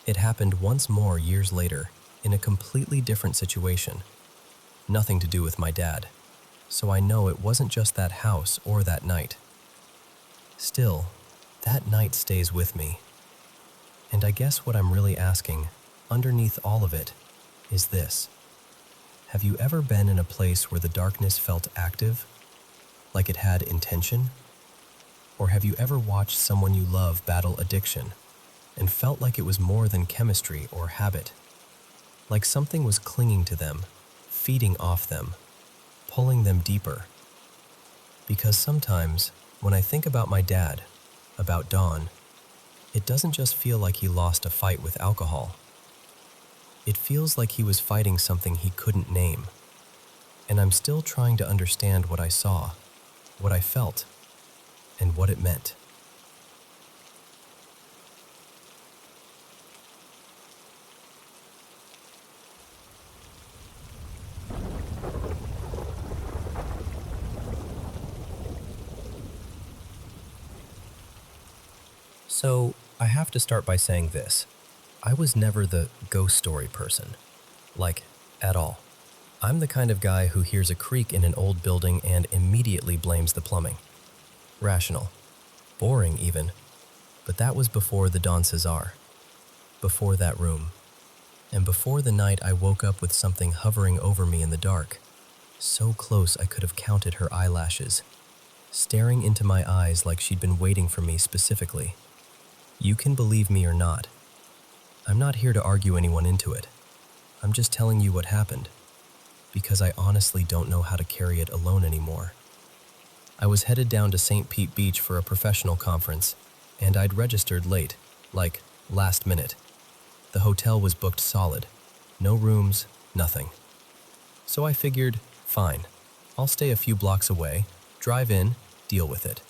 It happened once more years later, in a completely different situation. Nothing to do with my dad, so I know it wasn't just that house or that night. Still, that night stays with me. And I guess what I'm really asking, underneath all of it, is this. Have you ever been in a place where the darkness felt active, like it had intention? Or have you ever watched someone you love battle addiction and felt like it was more than chemistry or habit? Like something was clinging to them, feeding off them, pulling them deeper. Because sometimes, when I think about my dad, about Don, it doesn't just feel like he lost a fight with alcohol. It feels like he was fighting something he couldn't name. And I'm still trying to understand what I saw, what I felt, and what it meant. So, I have to start by saying this. I was never the ghost story person. Like, at all. I'm the kind of guy who hears a creak in an old building and immediately blames the plumbing. Rational. Boring, even. But that was before the Don Cesar. Before that room. And before the night I woke up with something hovering over me in the dark. So close I could have counted her eyelashes. Staring into my eyes like she'd been waiting for me specifically. You can believe me or not. I'm not here to argue anyone into it. I'm just telling you what happened. Because I honestly don't know how to carry it alone anymore. I was headed down to St. Pete Beach for a professional conference, and I'd registered late, like last minute. The hotel was booked solid. No rooms, nothing. So I figured, fine, I'll stay a few blocks away, drive in, deal with it.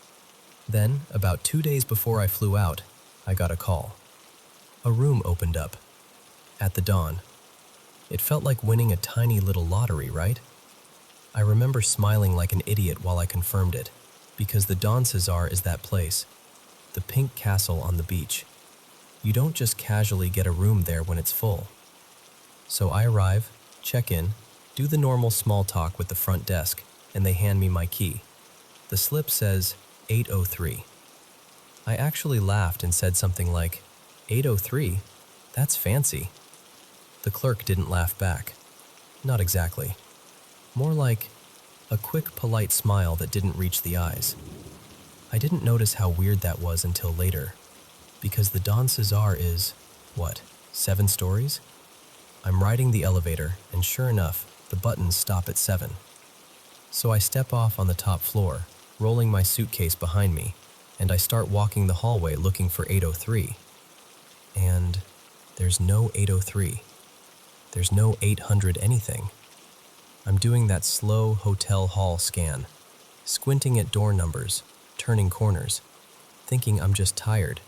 Then, about 2 days before I flew out, I got a call. A room opened up. At the Dawn. It felt like winning a tiny little lottery, right? I remember smiling like an idiot while I confirmed it, because the Don Cesar is that place. The pink castle on the beach. You don't just casually get a room there when it's full. So I arrive, check in, do the normal small talk with the front desk, and they hand me my key. The slip says 803. I actually laughed and said something like, 803? That's fancy. The clerk didn't laugh back. Not exactly. More like a quick, polite smile that didn't reach the eyes. I didn't notice how weird that was until later, because the Don Cesar is, 7 stories? I'm riding the elevator, and sure enough, the buttons stop at 7. So I step off on the top floor, rolling my suitcase behind me, and I start walking the hallway looking for 803. And there's no 803. There's no 800 anything. I'm doing that slow hotel hall scan, squinting at door numbers, turning corners, thinking I'm just tired.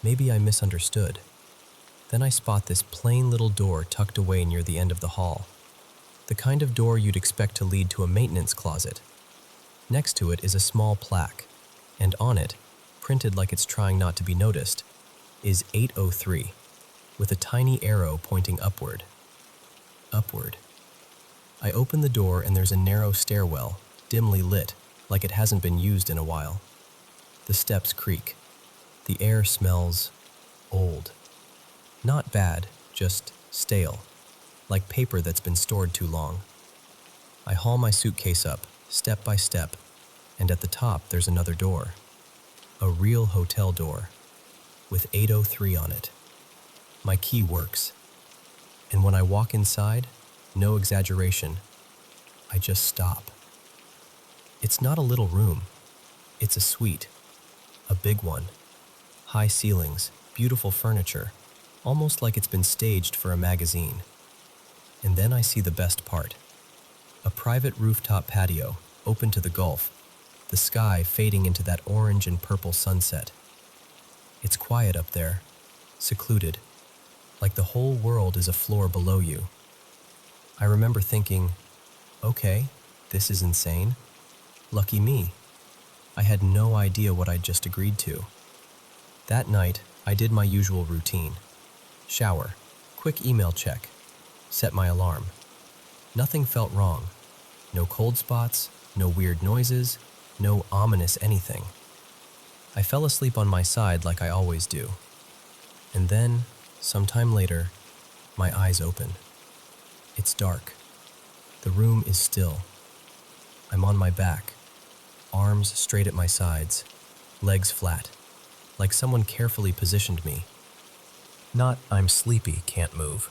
Maybe I misunderstood. Then I spot this plain little door tucked away near the end of the hall. The kind of door you'd expect to lead to a maintenance closet. Next to it is a small plaque, and on it, printed like it's trying not to be noticed, is 803, with a tiny arrow pointing upward. Upward. I open the door and there's a narrow stairwell, dimly lit, like it hasn't been used in a while. The steps creak. The air smells old. Not bad, just stale, like paper that's been stored too long. I haul my suitcase up, step by step, and at the top there's another door. A real hotel door, with 803 on it. My key works. And when I walk inside, no exaggeration, I just stop. It's not a little room. It's a suite. A big one. High ceilings, beautiful furniture, almost like it's been staged for a magazine. And then I see the best part. A private rooftop patio, open to the Gulf, the sky fading into that orange and purple sunset. It's quiet up there, secluded, like the whole world is a floor below you. I remember thinking, okay, this is insane. Lucky me. I had no idea what I'd just agreed to. That night, I did my usual routine. Shower, quick email check, set my alarm. Nothing felt wrong. No cold spots, no weird noises, no ominous anything. I fell asleep on my side like I always do. And then, sometime later, my eyes open. It's dark. The room is still. I'm on my back, arms straight at my sides, legs flat, like someone carefully positioned me. Not I'm sleepy, can't move.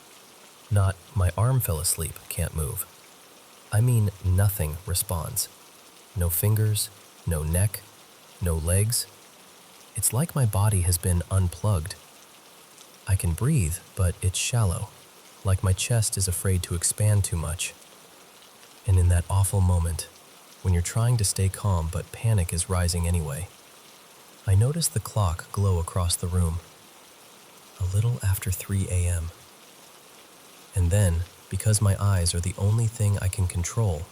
Not my arm fell asleep, can't move. I mean nothing responds. No fingers, no neck, no legs. It's like my body has been unplugged. I can breathe, but it's shallow, like my chest is afraid to expand too much. And in that awful moment, when you're trying to stay calm but panic is rising anyway, I notice the clock glow across the room. A little after 3 a.m. And then, because my eyes are the only thing I can control,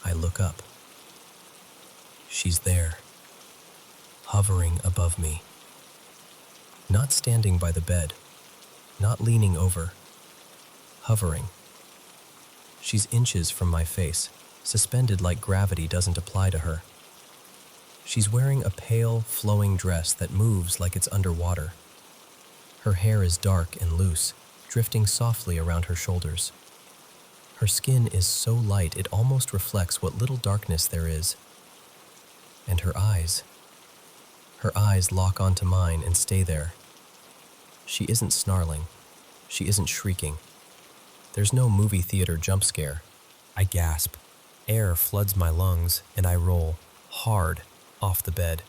I look up. She's there, hovering above me. Not standing by the bed, not leaning over, hovering. She's inches from my face, suspended like gravity doesn't apply to her. She's wearing a pale, flowing dress that moves like it's underwater. Her hair is dark and loose, drifting softly around her shoulders. Her skin is so light it almost reflects what little darkness there is. And her eyes lock onto mine and stay there. She isn't snarling. She isn't shrieking. There's no movie theater jump scare. I gasp. Air floods my lungs, and I roll, hard, off the bed.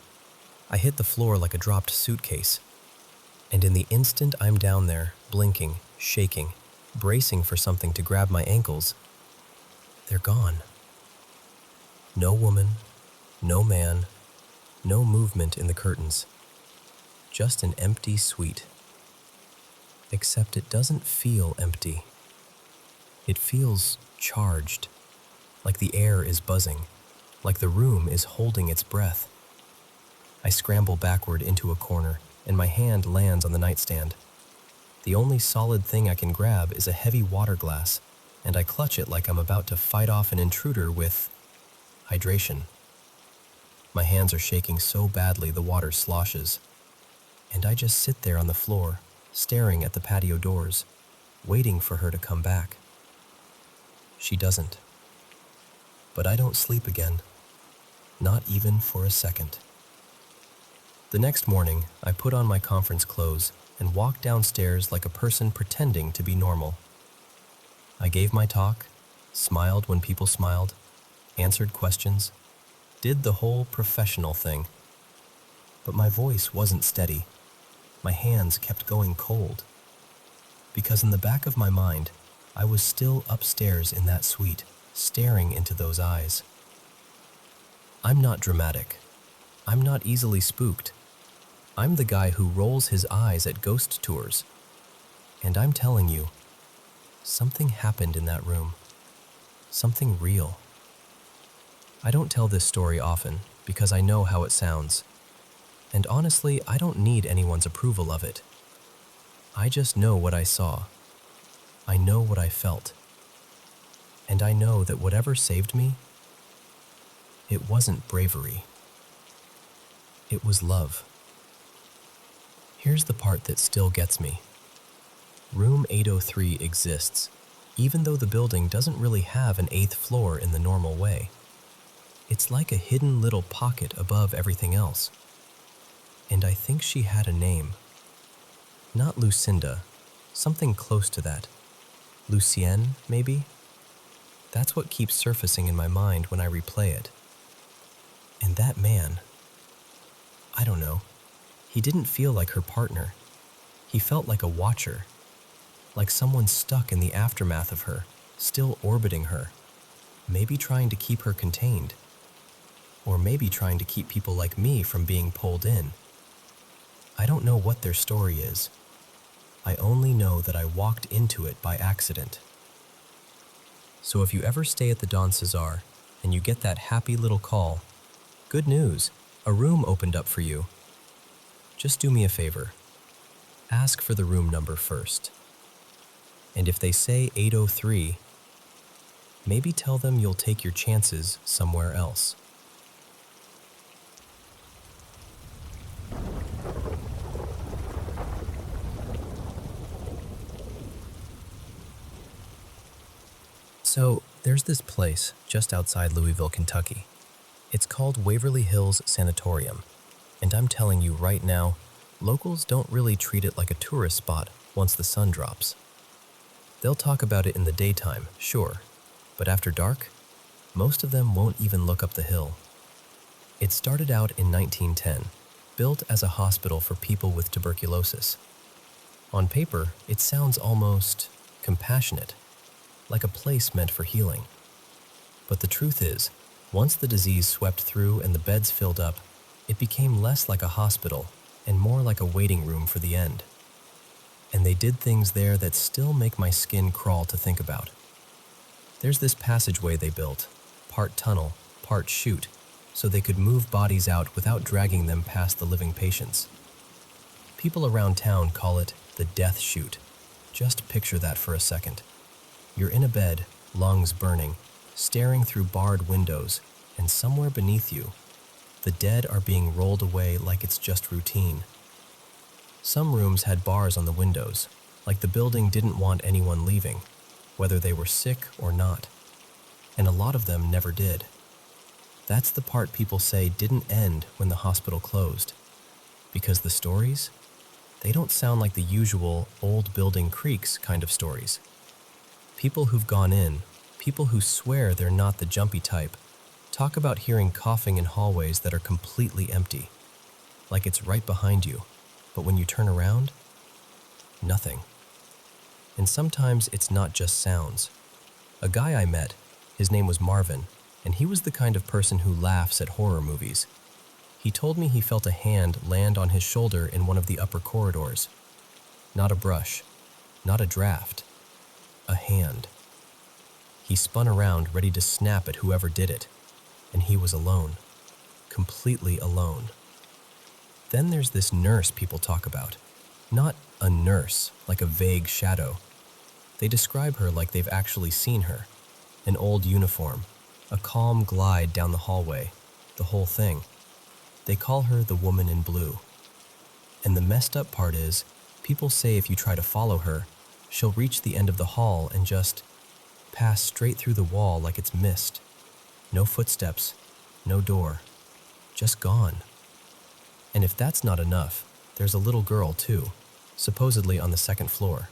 I hit the floor like a dropped suitcase. And in the instant I'm down there, blinking, shaking, bracing for something to grab my ankles, they're gone. No woman, no man, no movement in the curtains. Just an empty suite. Except it doesn't feel empty. It feels charged, like the air is buzzing, like the room is holding its breath. I scramble backward into a corner, and my hand lands on the nightstand. The only solid thing I can grab is a heavy water glass, and I clutch it like I'm about to fight off an intruder with hydration. My hands are shaking so badly the water sloshes, and I just sit there on the floor, staring at the patio doors, waiting for her to come back. She doesn't. But I don't sleep again, not even for a second. The next morning, I put on my conference clothes and walked downstairs like a person pretending to be normal. I gave my talk, smiled when people smiled, answered questions, did the whole professional thing. But my voice wasn't steady. My hands kept going cold. Because in the back of my mind, I was still upstairs in that suite, staring into those eyes. I'm not dramatic. I'm not easily spooked. I'm the guy who rolls his eyes at ghost tours. And I'm telling you, something happened in that room. Something real. I don't tell this story often because I know how it sounds. And honestly, I don't need anyone's approval of it. I just know what I saw. I know what I felt. And I know that whatever saved me, it wasn't bravery. It was love. Here's the part that still gets me. Room 803 exists, even though the building doesn't really have an 8th floor in the normal way. It's like a hidden little pocket above everything else. And I think she had a name. Not Lucinda, something close to that. Lucienne, maybe? That's what keeps surfacing in my mind when I replay it. And that man, I don't know, he didn't feel like her partner. He felt like a watcher, like someone stuck in the aftermath of her, still orbiting her, maybe trying to keep her contained, or maybe trying to keep people like me from being pulled in. I don't know what their story is. I only know that I walked into it by accident. So if you ever stay at the Don Cesar and you get that happy little call, Good news, a room opened up for you. Just do me a favor. Ask for the room number first. And if they say 803, maybe tell them you'll take your chances somewhere else. So, there's this place just outside Louisville, Kentucky. It's called Waverly Hills Sanatorium, and I'm telling you right now, locals don't really treat it like a tourist spot once the sun drops. They'll talk about it in the daytime, sure, but after dark, most of them won't even look up the hill. It started out in 1910, built as a hospital for people with tuberculosis. On paper, it sounds almost compassionate, like a place meant for healing. But the truth is, once the disease swept through and the beds filled up, it became less like a hospital and more like a waiting room for the end. And they did things there that still make my skin crawl to think about. There's this passageway they built, part tunnel, part chute, so they could move bodies out without dragging them past the living patients. People around town call it the death chute. Just picture that for a second. You're in a bed, lungs burning, staring through barred windows, and somewhere beneath you, the dead are being rolled away like it's just routine. Some rooms had bars on the windows, like the building didn't want anyone leaving, whether they were sick or not. And a lot of them never did. That's the part people say didn't end when the hospital closed. Because the stories, they don't sound like the usual old building creaks kind of stories. People who've gone in, people who swear they're not the jumpy type, talk about hearing coughing in hallways that are completely empty, like it's right behind you, but when you turn around, nothing. And sometimes it's not just sounds. A guy I met, his name was Marvin, and he was the kind of person who laughs at horror movies. He told me he felt a hand land on his shoulder in one of the upper corridors. Not a brush, not a draft, a hand. He spun around ready to snap at whoever did it, and he was alone, completely alone. Then there's this nurse people talk about. Not a nurse, like a vague shadow. They describe her like they've actually seen her. An old uniform, a calm glide down the hallway, the whole thing. They call her the woman in blue. And the messed up part is, people say if you try to follow her, she'll reach the end of the hall and just pass straight through the wall like it's mist. No footsteps, no door, just gone. And if that's not enough, there's a little girl too, supposedly on the second floor.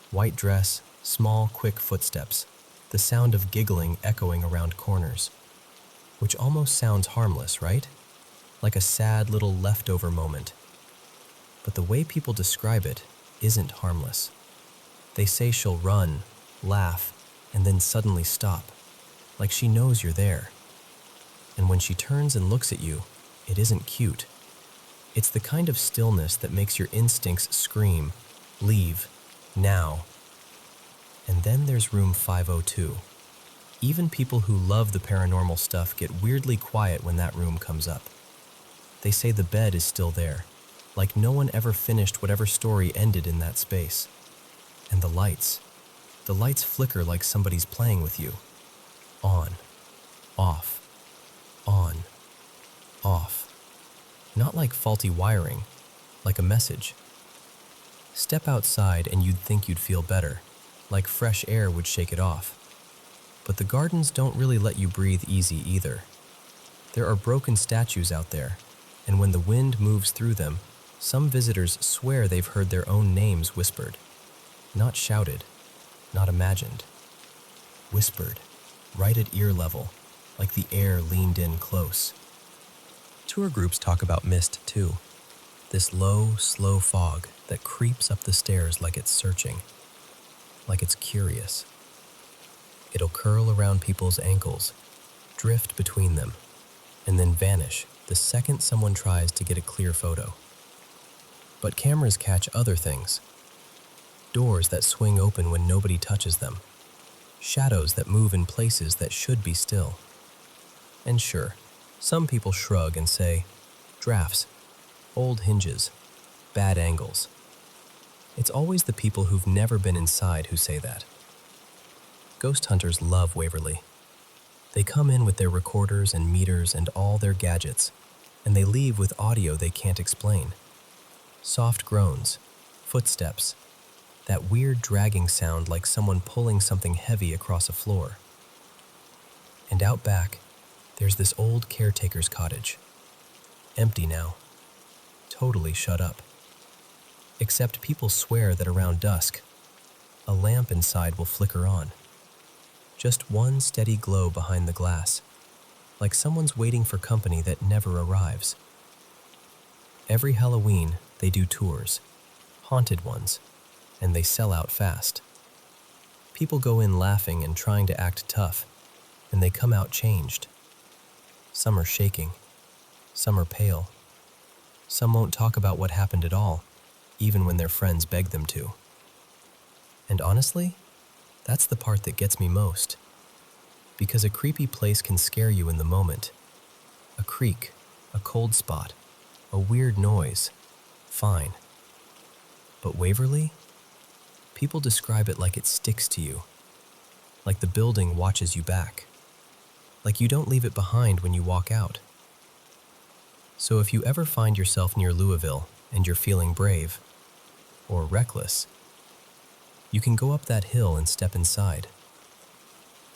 White dress, small, quick footsteps, the sound of giggling echoing around corners. Which almost sounds harmless, right? Like a sad little leftover moment. But the way people describe it isn't harmless. They say she'll run, laugh, and then suddenly stop, like she knows you're there. And when she turns and looks at you, it isn't cute. It's the kind of stillness that makes your instincts scream, leave, now. And then there's room 502. Even people who love the paranormal stuff get weirdly quiet when that room comes up. They say the bed is still there, like no one ever finished whatever story ended in that space. And the lights flicker like somebody's playing with you. On, off, on, off. Not like faulty wiring, like a message. Step outside and you'd think you'd feel better, like fresh air would shake it off. But the gardens don't really let you breathe easy either. There are broken statues out there, and when the wind moves through them, some visitors swear they've heard their own names whispered. Not shouted, not imagined. Whispered, right at ear level, like the air leaned in close. Tour groups talk about mist too. This low, slow fog that creeps up the stairs like it's searching, like it's curious. It'll curl around people's ankles, drift between them, and then vanish the second someone tries to get a clear photo. But cameras catch other things. Doors that swing open when nobody touches them. Shadows that move in places that should be still. And sure, Some people shrug and say, drafts, old hinges, bad angles. It's always the people who've never been inside who say that. Ghost hunters love Waverly. They come in with their recorders and meters and all their gadgets, and they leave with audio they can't explain. Soft groans, footsteps, that weird dragging sound like someone pulling something heavy across a floor. And out back, there's this old caretaker's cottage. Empty now. Totally shut up. Except people swear that around dusk, a lamp inside will flicker on. Just one steady glow behind the glass, like someone's waiting for company that never arrives. Every Halloween, they do tours, haunted ones, and they sell out fast. People go in laughing and trying to act tough, and they come out changed. Some are shaking, some are pale. Some won't talk about what happened at all, even when their friends beg them to. And honestly, that's the part that gets me most. Because a creepy place can scare you in the moment. A creak, a cold spot, a weird noise, fine. But Waverly? People describe it like it sticks to you. Like the building watches you back. Like you don't leave it behind when you walk out. So if you ever find yourself near Louisville and you're feeling brave, or reckless, you can go up that hill and step inside.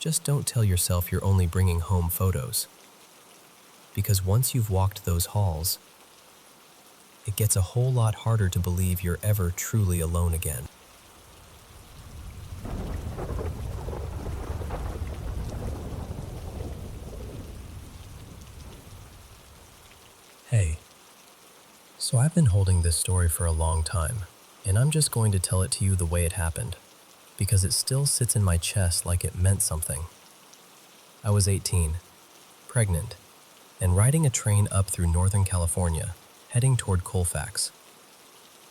Just don't tell yourself you're only bringing home photos. Because once you've walked those halls, it gets a whole lot harder to believe you're ever truly alone again. Hey, so I've been holding this story for a long time, and I'm just going to tell it to you the way it happened, because it still sits in my chest like it meant something. I was 18, pregnant, and riding a train up through Northern California, heading toward Colfax.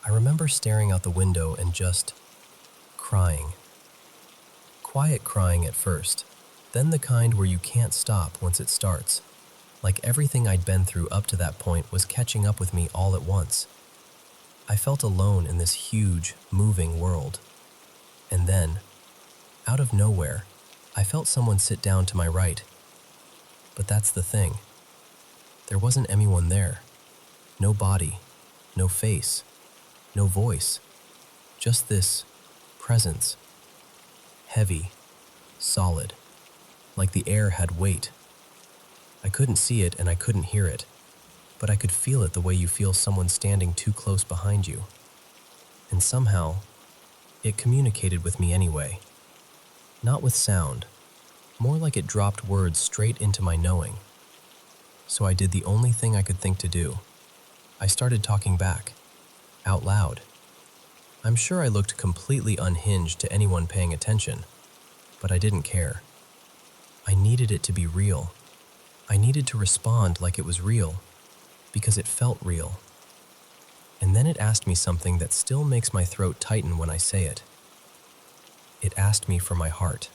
I remember staring out the window and just crying. Quiet crying at first, then the kind where you can't stop once it starts. Like everything I'd been through up to that point was catching up with me all at once. I felt alone in this huge, moving world. And then, out of nowhere, I felt someone sit down to my right. But that's the thing. There wasn't anyone there. No body, no face, no voice. Just this presence. Heavy, solid, like the air had weight. I couldn't see it and I couldn't hear it, but I could feel it the way you feel someone standing too close behind you. And somehow, it communicated with me anyway. Not with sound, more like it dropped words straight into my knowing. So I did the only thing I could think to do. I started talking back, out loud. I'm sure I looked completely unhinged to anyone paying attention, but I didn't care. I needed it to be real. I needed to respond like it was real, because it felt real. And then it asked me something that still makes my throat tighten when I say it. It asked me for my heart.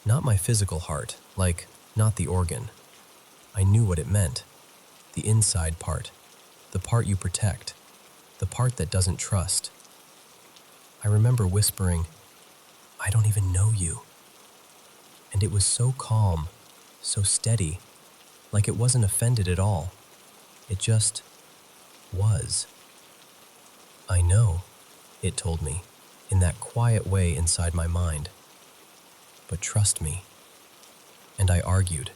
Not my physical heart, like, not the organ. I knew what it meant. The inside part. The part you protect. The part that doesn't trust. I remember whispering, "I don't even know you." And it was so calm, so steady, like it wasn't offended at all. It just was. "I know," it told me, in that quiet way inside my mind. "But trust me." And I argued.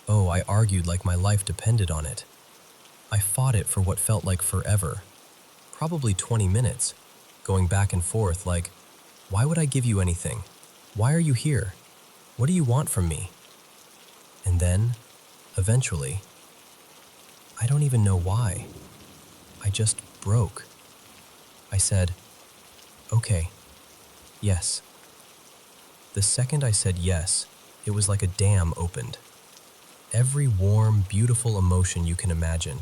Oh, I argued like my life depended on it. I fought it for what felt like forever, probably 20 minutes, going back and forth like, why would I give you anything? Why are you here? What do you want from me? And then, eventually, I don't even know why. I just broke. I said, "Okay, yes." The second I said yes, it was like a dam opened. Every warm, beautiful emotion you can imagine,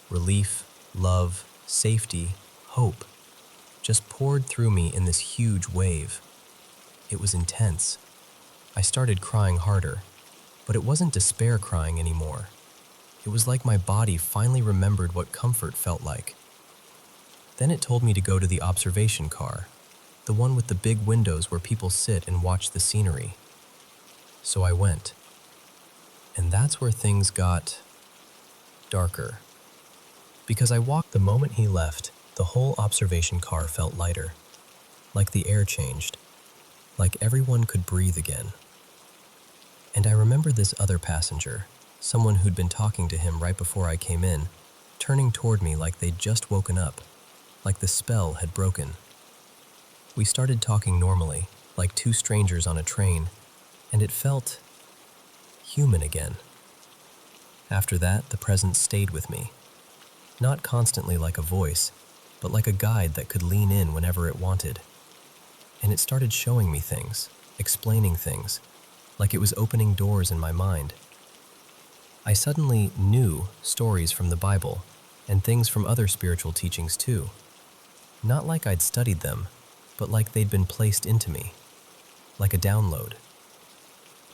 relief, love, safety, hope, just poured through me in this huge wave. It was intense. I started crying harder. But it wasn't despair crying anymore. It was like my body finally remembered what comfort felt like. Then it told me to go to the observation car, the one with the big windows where people sit and watch the scenery. So I went. And that's where things got darker. Because I walked the moment he left, the whole observation car felt lighter. Like the air changed. Like everyone could breathe again. And I remember this other passenger, someone who'd been talking to him right before I came in, turning toward me like they'd just woken up, like the spell had broken. We started talking normally, like two strangers on a train, and it felt human again. After that, the presence stayed with me. Not constantly like a voice, but like a guide that could lean in whenever it wanted. And it started showing me things, explaining things, like it was opening doors in my mind. I suddenly knew stories from the Bible and things from other spiritual teachings too. Not like I'd studied them, but like they'd been placed into me, like a download.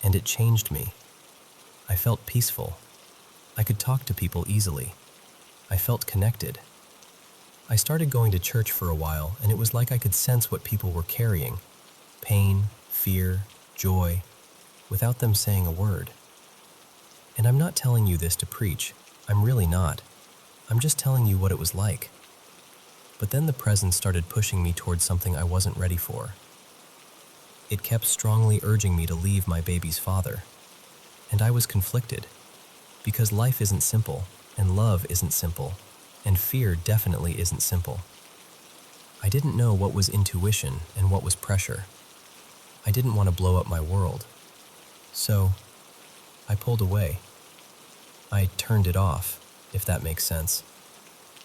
And it changed me. I felt peaceful. I could talk to people easily. I felt connected. I started going to church for a while, and it was like I could sense what people were carrying: pain, fear, joy, without them saying a word. And I'm not telling you this to preach. I'm really not. I'm just telling you what it was like. But then the presence started pushing me towards something I wasn't ready for. It kept strongly urging me to leave my baby's father. And I was conflicted. Because life isn't simple, and love isn't simple, and fear definitely isn't simple. I didn't know what was intuition and what was pressure. I didn't want to blow up my world. So, I pulled away. I turned it off, if that makes sense.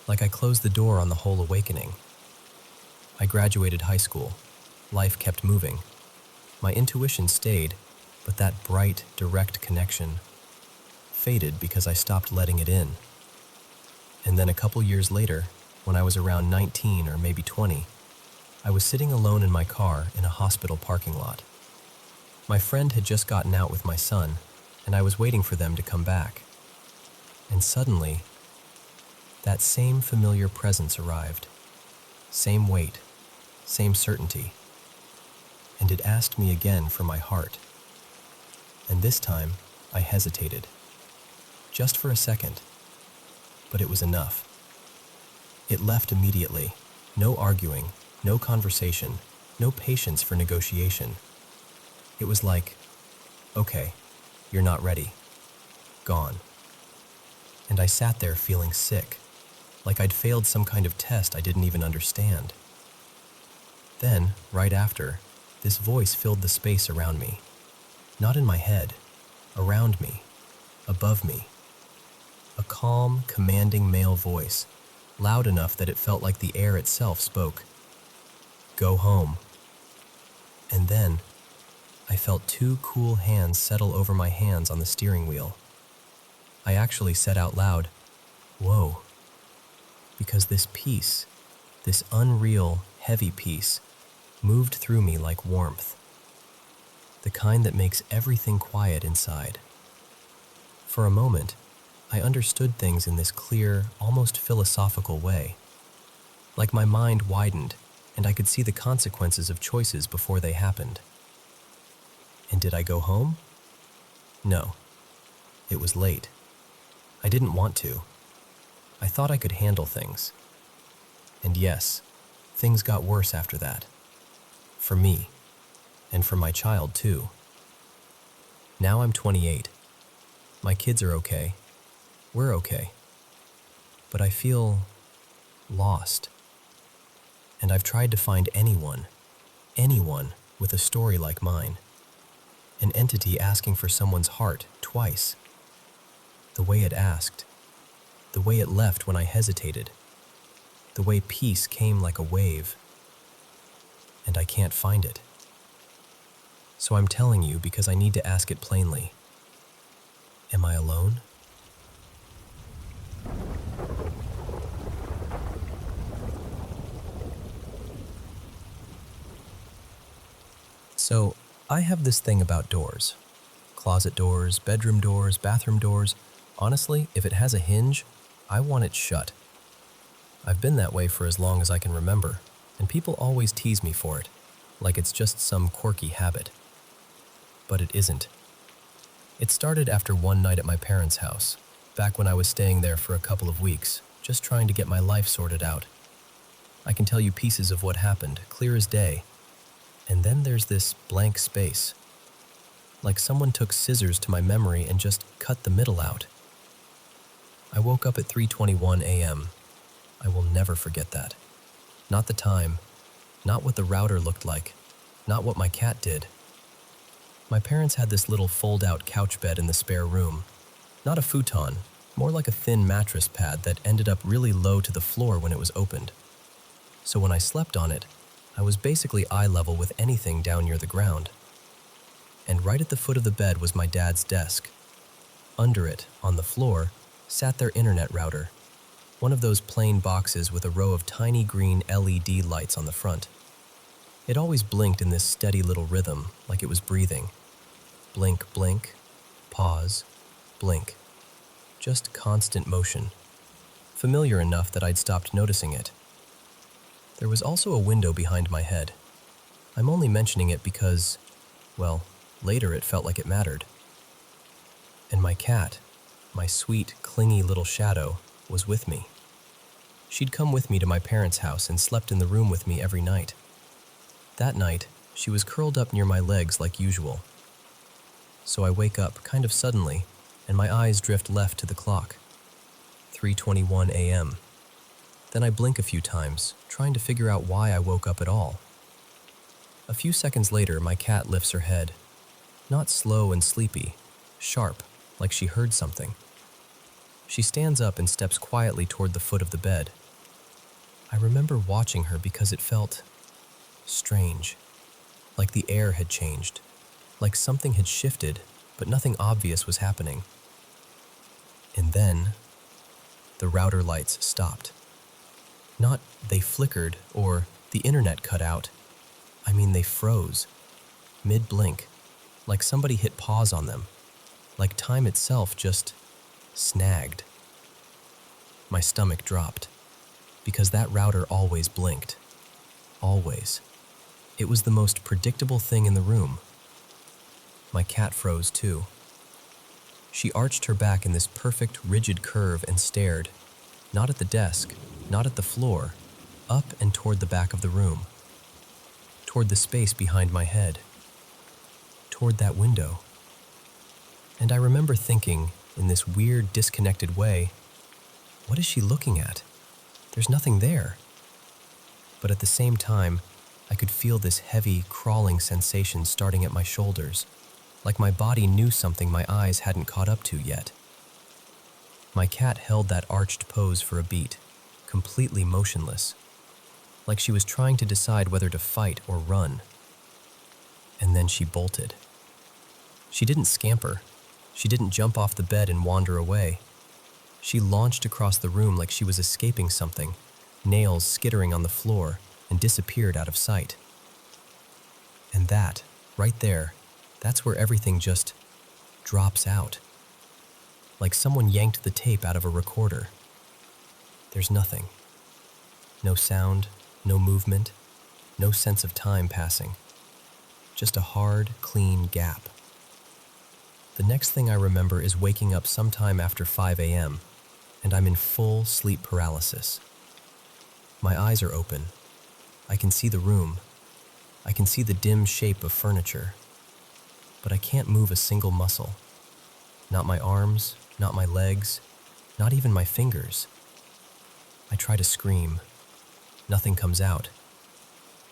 Like I closed the door on the whole awakening. I graduated high school. Life kept moving. My intuition stayed, but that bright, direct connection faded because I stopped letting it in. And then a couple years later, when I was around 19 or maybe 20, I was sitting alone in my car in a hospital parking lot. My friend had just gotten out with my son, and I was waiting for them to come back. And suddenly, that same familiar presence arrived. Same weight, same certainty. And it asked me again for my heart. And this time, I hesitated. Just for a second. But it was enough. It left immediately. No arguing, no conversation, no patience for negotiation. It was like, okay, you're not ready. Gone. And I sat there feeling sick, like I'd failed some kind of test I didn't even understand. Then, right after, this voice filled the space around me. Not in my head, around me, above me. A calm, commanding male voice, loud enough that it felt like the air itself spoke. Go home. And then, I felt two cool hands settle over my hands on the steering wheel. I actually said out loud, whoa, because this peace, this unreal, heavy peace, moved through me like warmth. The kind that makes everything quiet inside. For a moment, I understood things in this clear, almost philosophical way. Like my mind widened, and I could see the consequences of choices before they happened. And did I go home? No. It was late. I didn't want to. I thought I could handle things. And yes, things got worse after that. For me. And for my child, too. Now I'm 28. My kids are okay. We're okay. But I feel lost. And I've tried to find anyone with a story like mine. An entity asking for someone's heart twice. The way it asked. The way it left when I hesitated. The way peace came like a wave. And I can't find it. So I'm telling you because I need to ask it plainly. Am I alone? So, I have this thing about doors. Closet doors, bedroom doors, bathroom doors. Honestly, if it has a hinge, I want it shut. I've been that way for as long as I can remember, and people always tease me for it, like it's just some quirky habit. But it isn't. It started after one night at my parents' house, back when I was staying there for a couple of weeks, just trying to get my life sorted out. I can tell you pieces of what happened, clear as day. And then there's this blank space. Like someone took scissors to my memory and just cut the middle out. I woke up at 3:21 a.m. I will never forget that. Not the time, not what the router looked like, not what my cat did. My parents had this little fold-out couch bed in the spare room. Not a futon, more like a thin mattress pad that ended up really low to the floor when it was opened. So when I slept on it, I was basically eye level with anything down near the ground. And right at the foot of the bed was my dad's desk. Under it, on the floor, sat their internet router, one of those plain boxes with a row of tiny green LED lights on the front. It always blinked in this steady little rhythm, like it was breathing. Blink, blink, pause, blink. Just constant motion. Familiar enough that I'd stopped noticing it. There was also a window behind my head. I'm only mentioning it because, well, later it felt like it mattered. And my cat, my sweet, clingy little shadow, was with me. She'd come with me to my parents' house and slept in the room with me every night. That night, she was curled up near my legs like usual. So I wake up kind of suddenly, and my eyes drift left to the clock. 3:21 a.m. Then I blink a few times, trying to figure out why I woke up at all. A few seconds later, my cat lifts her head. Not slow and sleepy, sharp, like she heard something. She stands up and steps quietly toward the foot of the bed. I remember watching her because it felt strange, like the air had changed, like something had shifted, but nothing obvious was happening. And then, the router lights stopped. Not they flickered or the internet cut out. I mean, they froze, mid-blink, like somebody hit pause on them, like time itself just snagged. My stomach dropped, because that router always blinked. Always. It was the most predictable thing in the room. My cat froze too. She arched her back in this perfect, rigid curve and stared, not at the desk, not at the floor, up and toward the back of the room, toward the space behind my head, toward that window. And I remember thinking, in this weird, disconnected way, what is she looking at? There's nothing there. But at the same time, I could feel this heavy, crawling sensation starting at my shoulders, like my body knew something my eyes hadn't caught up to yet. My cat held that arched pose for a beat, completely motionless, like she was trying to decide whether to fight or run. And then she bolted. She didn't scamper. She didn't jump off the bed and wander away. She launched across the room like she was escaping something, nails skittering on the floor, and disappeared out of sight. And that, right there, that's where everything just drops out. Like someone yanked the tape out of a recorder. There's nothing. No sound, no movement, no sense of time passing. Just a hard, clean gap. The next thing I remember is waking up sometime after 5 a.m., and I'm in full sleep paralysis. My eyes are open. I can see the room. I can see the dim shape of furniture. But I can't move a single muscle. Not my arms, not my legs, not even my fingers. I try to scream. Nothing comes out.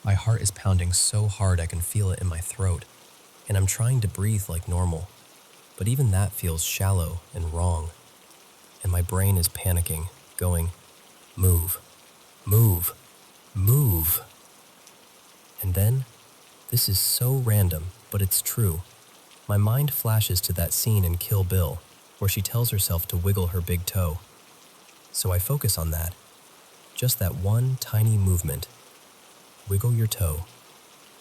My heart is pounding so hard I can feel it in my throat, and I'm trying to breathe like normal. But even that feels shallow and wrong. And my brain is panicking, going, move, move, move. And then, this is so random, but it's true. My mind flashes to that scene in Kill Bill, where she tells herself to wiggle her big toe. So I focus on that. Just that one tiny movement. Wiggle your toe.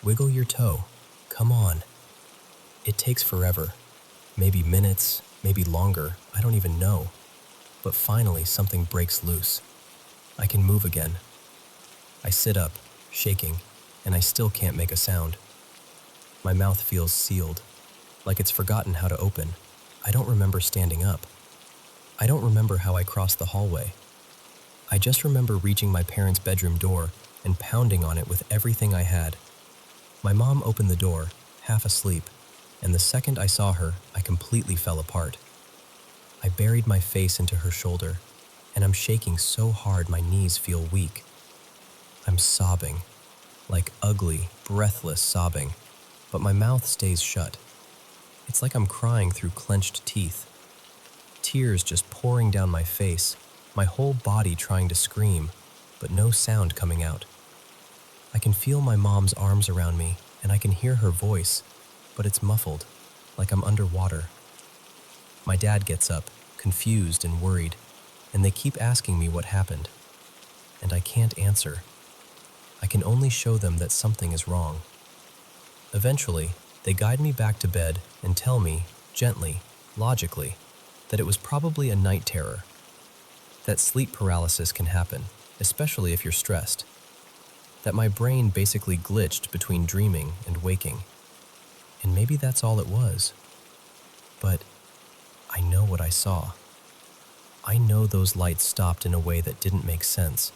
Wiggle your toe. Come on. It takes forever. Maybe minutes, maybe longer, I don't even know. But finally, something breaks loose. I can move again. I sit up, shaking, and I still can't make a sound. My mouth feels sealed, like it's forgotten how to open. I don't remember standing up. I don't remember how I crossed the hallway. I just remember reaching my parents' bedroom door and pounding on it with everything I had. My mom opened the door, half asleep, and the second I saw her, I completely fell apart. I buried my face into her shoulder, and I'm shaking so hard my knees feel weak. I'm sobbing, like ugly, breathless sobbing, but my mouth stays shut. It's like I'm crying through clenched teeth. Tears just pouring down my face, my whole body trying to scream, but no sound coming out. I can feel my mom's arms around me, and I can hear her voice, but it's muffled, like I'm underwater. My dad gets up, confused and worried, and they keep asking me what happened. And I can't answer. I can only show them that something is wrong. Eventually, they guide me back to bed and tell me, gently, logically, that it was probably a night terror. That sleep paralysis can happen, especially if you're stressed. That my brain basically glitched between dreaming and waking. And maybe that's all it was. But I know what I saw. I know those lights stopped in a way that didn't make sense.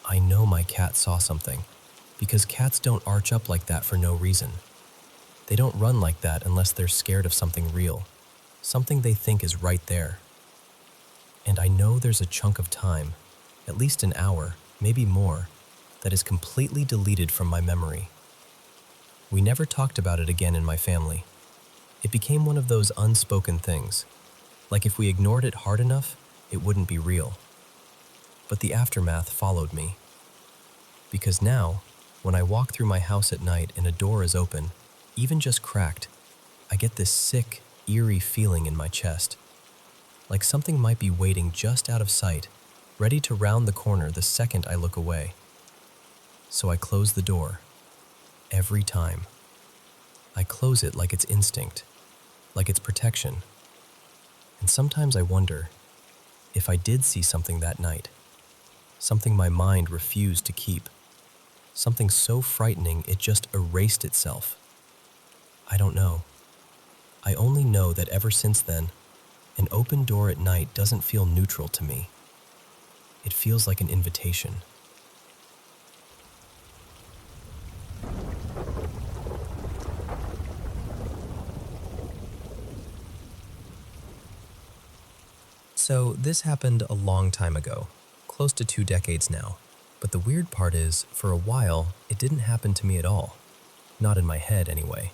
I know my cat saw something, because cats don't arch up like that for no reason. They don't run like that unless they're scared of something real, something they think is right there. And I know there's a chunk of time, at least an hour, maybe more, that is completely deleted from my memory. We never talked about it again in my family. It became one of those unspoken things, like if we ignored it hard enough, it wouldn't be real. But the aftermath followed me. Because now, when I walk through my house at night and a door is open, even just cracked, I get this sick, eerie feeling in my chest. Like something might be waiting just out of sight, ready to round the corner the second I look away. So I close the door. Every time. I close it like it's instinct, like it's protection. And sometimes I wonder if I did see something that night, something my mind refused to keep, something so frightening it just erased itself. I don't know. I only know that ever since then, an open door at night doesn't feel neutral to me. It feels like an invitation. So this happened a long time ago, close to 2 decades now. But the weird part is, for a while, it didn't happen to me at all. Not in my head, anyway.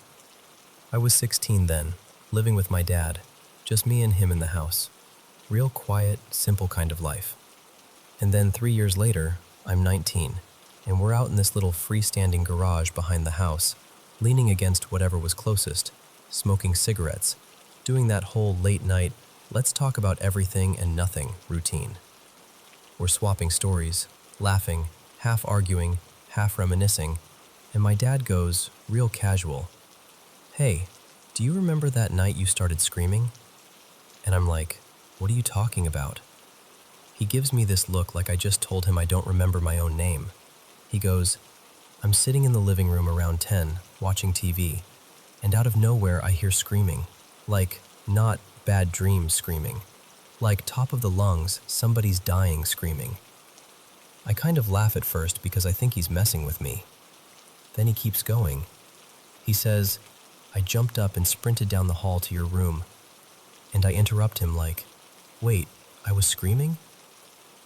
I was 16 then, living with my dad, just me and him in the house. Real quiet, simple kind of life. And then 3 years later, I'm 19, and we're out in this little freestanding garage behind the house, leaning against whatever was closest, smoking cigarettes, doing that whole late night, let's talk about everything and nothing routine. We're swapping stories, laughing, half arguing, half reminiscing, and my dad goes, real casual, "Hey, do you remember that night you started screaming?" And I'm like, "What are you talking about?" He gives me this look like I just told him I don't remember my own name. He goes, "I'm sitting in the living room around 10, watching TV, and out of nowhere I hear screaming, like, not bad dreams screaming, like top of the lungs, somebody's dying screaming." I kind of laugh at first because I think he's messing with me. Then he keeps going. He says, "I jumped up and sprinted down the hall to your room." And I interrupt him like, "Wait, I was screaming?"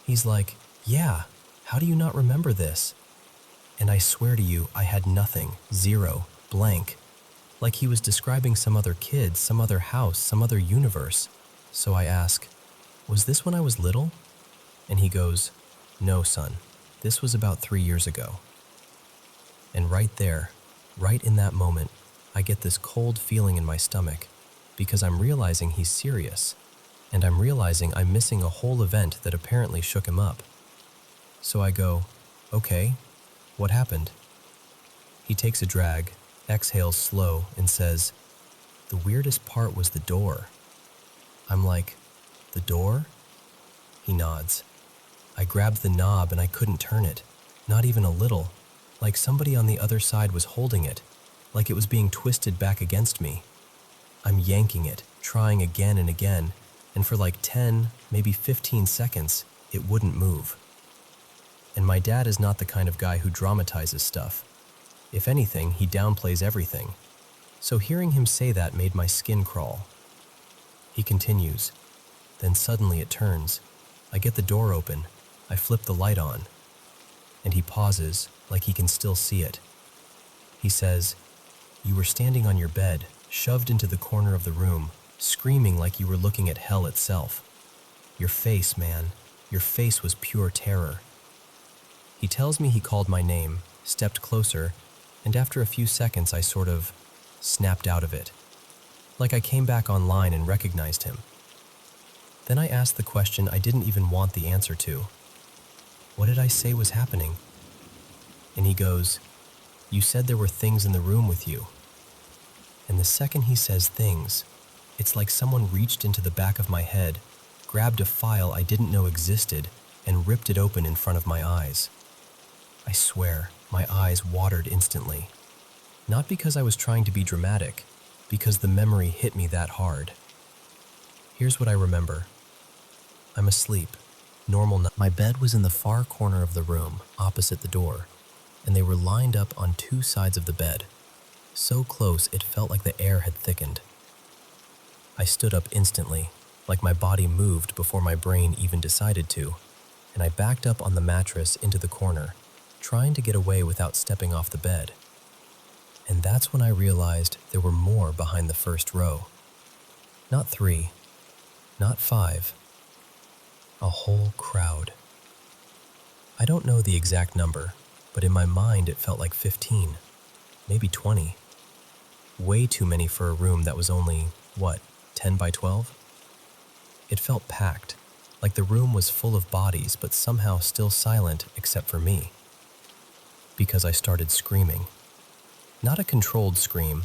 He's like, "Yeah, how do you not remember this?" And I swear to you, I had nothing, zero, blank. Like he was describing some other kid, some other house, some other universe. So I ask, "Was this when I was little?" And he goes, "No, son, this was about 3 years ago." And right there, right in that moment, I get this cold feeling in my stomach because I'm realizing he's serious, and I'm realizing I'm missing a whole event that apparently shook him up. So I go, "Okay, what happened?" He takes a drag, exhales slow, and says, The weirdest part was the door. I'm like, the door? He nods. I grabbed the knob and I couldn't turn it, not even a little, like somebody on the other side was holding it, like it was being twisted back against me. I'm yanking it, trying again and again, and for like 10, maybe 15 seconds, it wouldn't move. And my dad is not the kind of guy who dramatizes stuff. If anything, he downplays everything. So hearing him say that made my skin crawl. He continues. Then suddenly it turns. I get the door open. I flip the light on. And he pauses, like he can still see it. He says, "You were standing on your bed, shoved into the corner of the room, screaming like you were looking at hell itself. Your face, man, your face was pure terror." He tells me he called my name, stepped closer, and after a few seconds I sort of snapped out of it. Like I came back online and recognized him. Then I asked the question I didn't even want the answer to. What did I say was happening? And he goes, "You said there were things in the room with you." And the second he says things, it's like someone reached into the back of my head, grabbed a file I didn't know existed, and ripped it open in front of my eyes. I swear, my eyes watered instantly. Not because I was trying to be dramatic, because the memory hit me that hard. Here's what I remember. I'm asleep. My bed was in the far corner of the room, opposite the door, and they were lined up on two sides of the bed. So close it felt like the air had thickened. I stood up instantly, like my body moved before my brain even decided to, and I backed up on the mattress into the corner, trying to get away without stepping off the bed. And that's when I realized there were more behind the first row. Not 3, not 5, a whole crowd. I don't know the exact number, but in my mind it felt like 15, maybe 20. Way too many for a room that was only, 10 by 12? It felt packed, like the room was full of bodies but somehow still silent except for me. Because I started screaming. Not a controlled scream,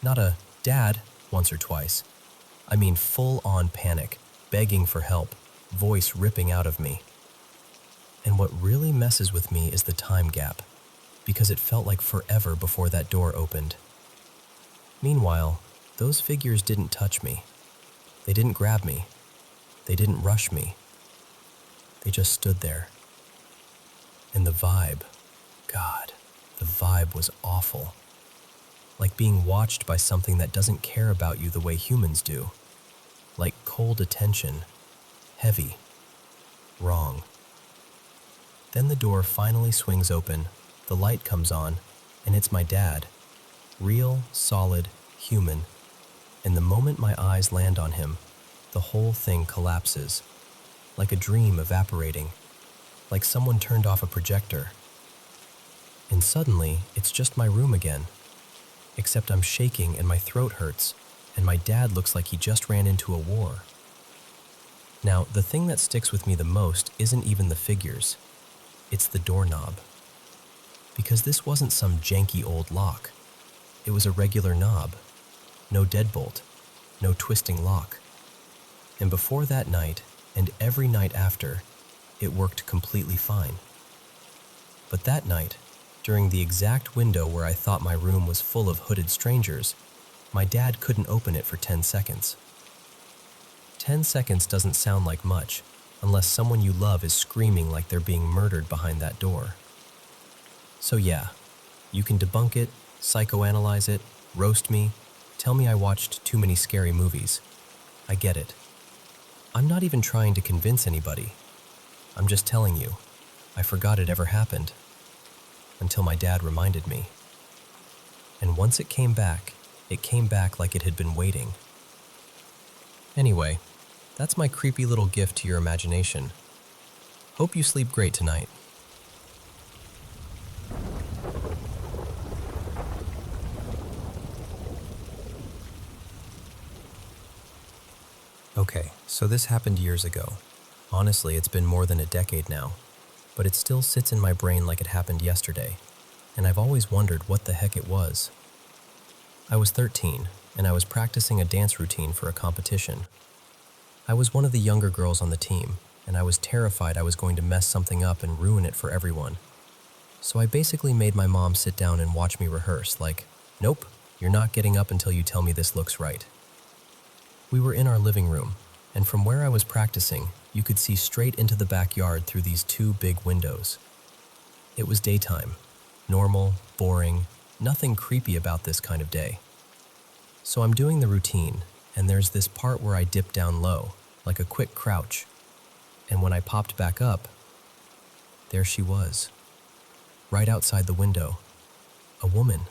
not a "Dad" once or twice. I mean full-on panic, begging for help, voice ripping out of me. And what really messes with me is the time gap, because it felt like forever before that door opened. Meanwhile, those figures didn't touch me. They didn't grab me. They didn't rush me. They just stood there. And the vibe, God, the vibe was awful. Like being watched by something that doesn't care about you the way humans do. Like cold attention, heavy, wrong. Then the door finally swings open, the light comes on, and it's my dad. Real, solid, human. And the moment my eyes land on him, the whole thing collapses. Like a dream evaporating. Like someone turned off a projector. And suddenly, it's just my room again. Except I'm shaking and my throat hurts, and my dad looks like he just ran into a war. Now, the thing that sticks with me the most isn't even the figures. It's the doorknob. Because this wasn't some janky old lock. It was a regular knob. No deadbolt. No twisting lock. And before that night, and every night after, it worked completely fine. But that night, during the exact window where I thought my room was full of hooded strangers, my dad couldn't open it for 10 seconds. 10 seconds doesn't sound like much, unless someone you love is screaming like they're being murdered behind that door. So yeah, you can debunk it, psychoanalyze it, roast me, tell me I watched too many scary movies. I get it. I'm not even trying to convince anybody. I'm just telling you, I forgot it ever happened. Until my dad reminded me. And once it came back like it had been waiting. Anyway, that's my creepy little gift to your imagination. Hope you sleep great tonight. Okay, so this happened years ago. Honestly, it's been more than a decade now, but it still sits in my brain like it happened yesterday, and I've always wondered what the heck it was. I was 13, and I was practicing a dance routine for a competition. I was one of the younger girls on the team, and I was terrified I was going to mess something up and ruin it for everyone. So I basically made my mom sit down and watch me rehearse, like, nope, you're not getting up until you tell me this looks right. We were in our living room, and from where I was practicing, you could see straight into the backyard through these two big windows. It was daytime, normal, boring, nothing creepy about this kind of day. So I'm doing the routine, and there's this part where I dip down low, like a quick crouch, and when I popped back up, there she was, right outside the window, a woman,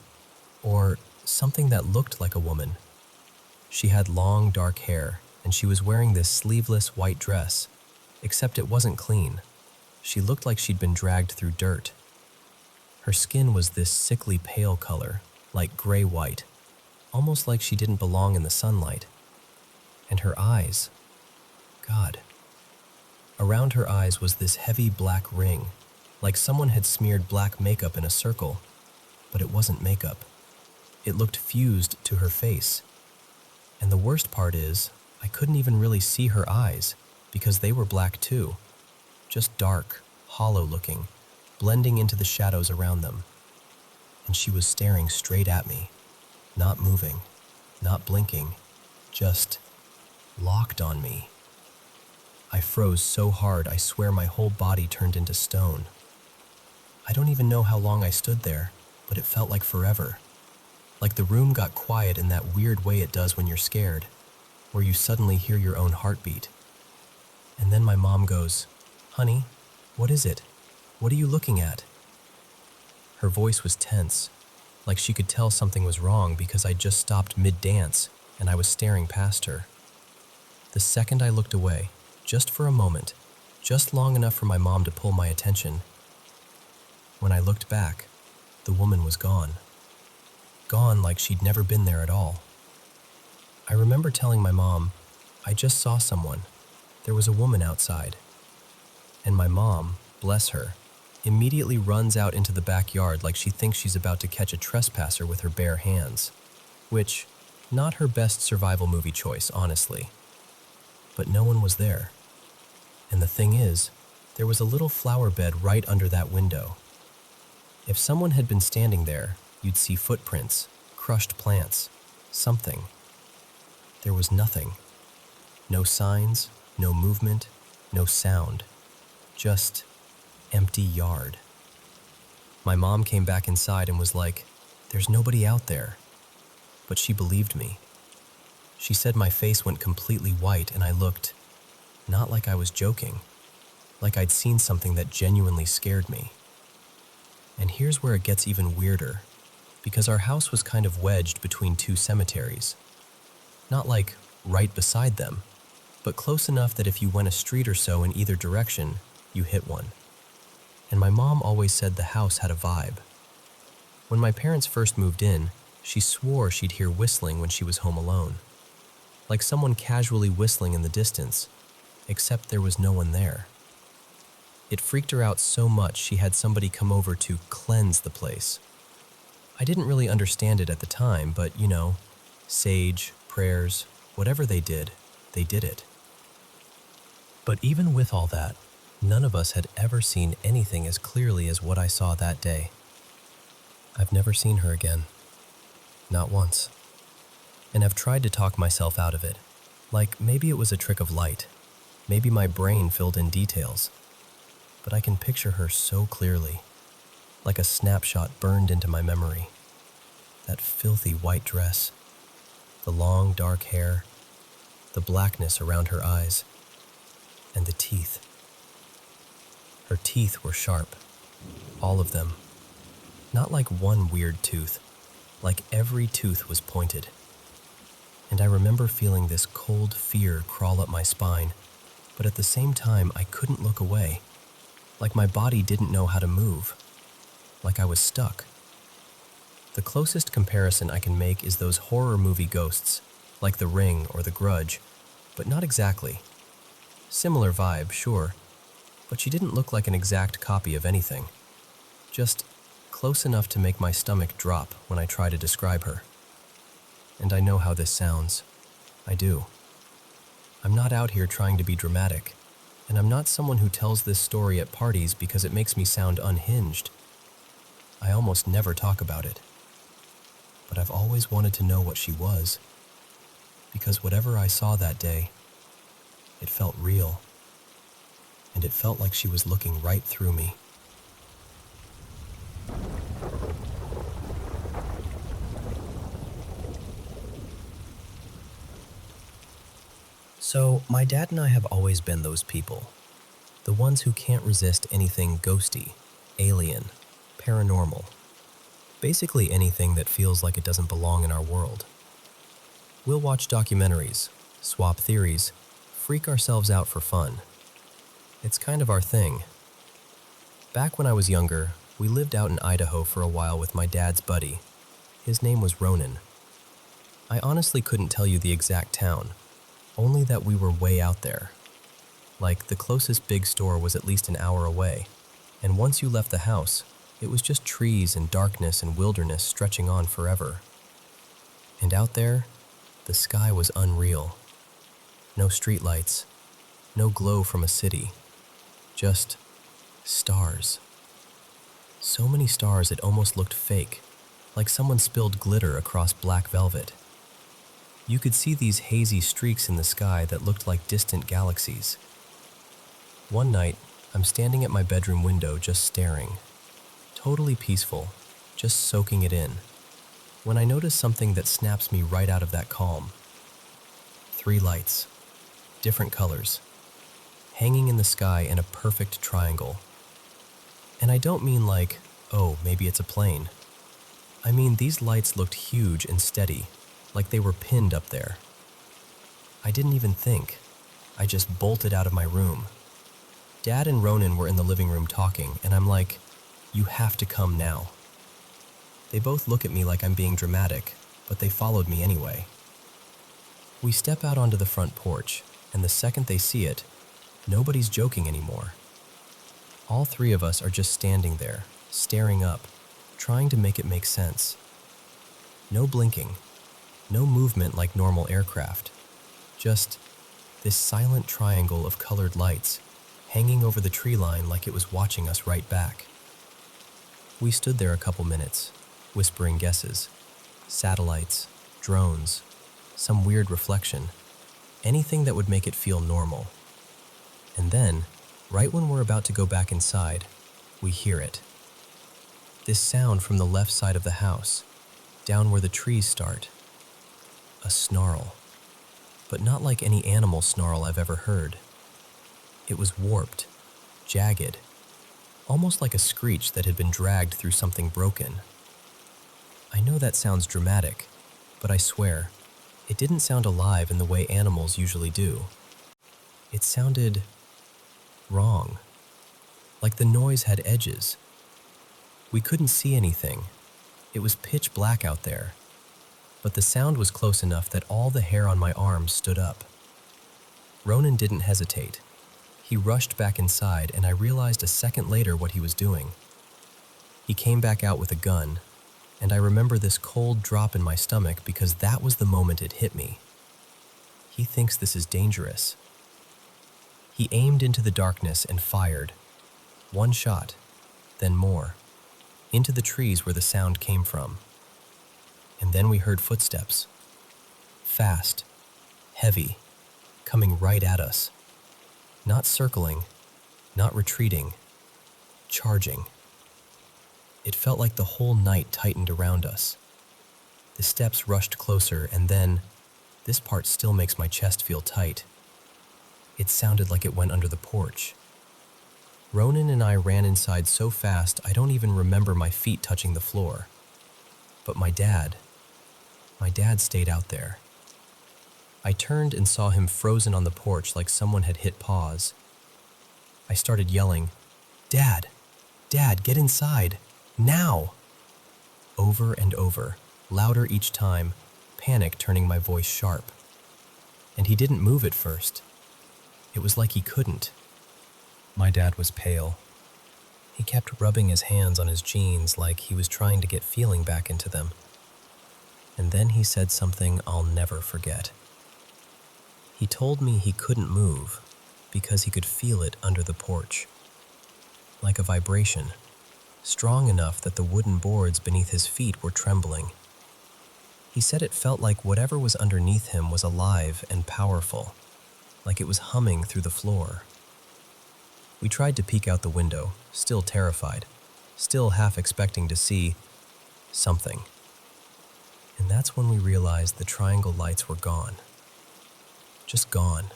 or something that looked like a woman. She had long, dark hair, and she was wearing this sleeveless white dress, except it wasn't clean. She looked like she'd been dragged through dirt. Her skin was this sickly pale color, like gray-white, almost like she didn't belong in the sunlight. And her eyes, God. Around her eyes was this heavy black ring, like someone had smeared black makeup in a circle, but it wasn't makeup. It looked fused to her face. And the worst part is, I couldn't even really see her eyes, because they were black too. Just dark, hollow-looking, blending into the shadows around them. And she was staring straight at me, not moving, not blinking, just locked on me. I froze so hard I swear my whole body turned into stone. I don't even know how long I stood there, but it felt like forever. Like the room got quiet in that weird way it does when you're scared, where you suddenly hear your own heartbeat. And then my mom goes, "Honey, what is it? What are you looking at?" Her voice was tense, like she could tell something was wrong because I'd just stopped mid-dance and I was staring past her. The second I looked away, just for a moment, just long enough for my mom to pull my attention, when I looked back, the woman was gone. Gone like she'd never been there at all. I remember telling my mom, I just saw someone. There was a woman outside. And my mom, bless her, immediately runs out into the backyard like she thinks she's about to catch a trespasser with her bare hands. Which, not her best survival movie choice, honestly. But no one was there. And the thing is, there was a little flower bed right under that window. If someone had been standing there, you'd see footprints, crushed plants, something. There was nothing. No signs, no movement, no sound. Just empty yard. My mom came back inside and was like, "There's nobody out there." But she believed me. She said my face went completely white and I looked, not like I was joking, like I'd seen something that genuinely scared me. And here's where it gets even weirder, because our house was kind of wedged between two cemeteries. Not like right beside them, but close enough that if you went a street or so in either direction, you hit one. And my mom always said the house had a vibe. When my parents first moved in, she swore she'd hear whistling when she was home alone. Like someone casually whistling in the distance, except there was no one there. It freaked her out so much she had somebody come over to cleanse the place. I didn't really understand it at the time, but you know, sage, prayers, whatever they did it. But even with all that, none of us had ever seen anything as clearly as what I saw that day. I've never seen her again. Not once. And I've tried to talk myself out of it. Like maybe it was a trick of light. Maybe my brain filled in details. But I can picture her so clearly. Like a snapshot burned into my memory. That filthy white dress. The long dark hair. The blackness around her eyes. And the teeth. Her teeth were sharp. All of them. Not like one weird tooth. Like every tooth was pointed. And I remember feeling this cold fear crawl up my spine, but at the same time I couldn't look away. Like my body didn't know how to move. Like I was stuck. The closest comparison I can make is those horror movie ghosts, like The Ring or The Grudge, but not exactly. Similar vibe, sure, but she didn't look like an exact copy of anything. Just close enough to make my stomach drop when I try to describe her. and I know how this sounds. I do. I'm not out here trying to be dramatic, and I'm not someone who tells this story at parties because it makes me sound unhinged. I almost never talk about it. But I've always wanted to know what she was, because whatever I saw that day, it felt real, and it felt like she was looking right through me. So, my dad and I have always been those people. The ones who can't resist anything ghosty, alien, paranormal. Basically anything that feels like it doesn't belong in our world. We'll watch documentaries, swap theories, freak ourselves out for fun. It's kind of our thing. Back when I was younger, we lived out in Idaho for a while with my dad's buddy. His name was Ronan. I honestly couldn't tell you the exact town, only that we were way out there. Like, the closest big store was at least an hour away, and once you left the house, it was just trees and darkness and wilderness stretching on forever. And out there, the sky was unreal. No streetlights, no glow from a city, just stars. So many stars it almost looked fake, like someone spilled glitter across black velvet. You could see these hazy streaks in the sky that looked like distant galaxies. One night, I'm standing at my bedroom window just staring. Totally peaceful, just soaking it in, when I notice something that snaps me right out of that calm. 3 lights, different colors, hanging in the sky in a perfect triangle. And I don't mean like, oh, maybe it's a plane. I mean, these lights looked huge and steady, like they were pinned up there. I didn't even think. I just bolted out of my room. Dad and Ronan were in the living room talking, and I'm like, you have to come now. They both look at me like I'm being dramatic, but they followed me anyway. We step out onto the front porch, and the second they see it, nobody's joking anymore. All 3 of us are just standing there, staring up, trying to make it make sense. No blinking, no movement like normal aircraft, just this silent triangle of colored lights hanging over the tree line like it was watching us right back. We stood there a couple minutes, whispering guesses. Satellites, drones, some weird reflection, anything that would make it feel normal. And then, right when we're about to go back inside, we hear it. This sound from the left side of the house, down where the trees start. A snarl, but not like any animal snarl I've ever heard. It was warped, jagged, almost like a screech that had been dragged through something broken. I know that sounds dramatic, but I swear, it didn't sound alive in the way animals usually do. It sounded wrong, like the noise had edges. We couldn't see anything. It was pitch black out there, but the sound was close enough that all the hair on my arms stood up. Ronan didn't hesitate. He rushed back inside, and I realized a second later what he was doing. He came back out with a gun, and I remember this cold drop in my stomach because that was the moment it hit me. He thinks this is dangerous. He aimed into the darkness and fired. 1 shot, then more, into the trees where the sound came from. And then we heard footsteps. Fast, heavy, coming right at us. Not circling, not retreating, charging. It felt like the whole night tightened around us. The steps rushed closer, and then, this part still makes my chest feel tight. It sounded like it went under the porch. Ronan and I ran inside so fast I don't even remember my feet touching the floor. But my dad stayed out there. I turned and saw him frozen on the porch like someone had hit pause. I started yelling, "Dad! Dad, get inside! Now!" Over and over, louder each time, panic turning my voice sharp. And he didn't move at first. It was like he couldn't. My dad was pale. He kept rubbing his hands on his jeans like he was trying to get feeling back into them. And then he said something I'll never forget. He told me he couldn't move because he could feel it under the porch, like a vibration, strong enough that the wooden boards beneath his feet were trembling. He said it felt like whatever was underneath him was alive and powerful, like it was humming through the floor. We tried to peek out the window, still terrified, still half expecting to see something. And that's when we realized the triangle lights were gone. Just gone.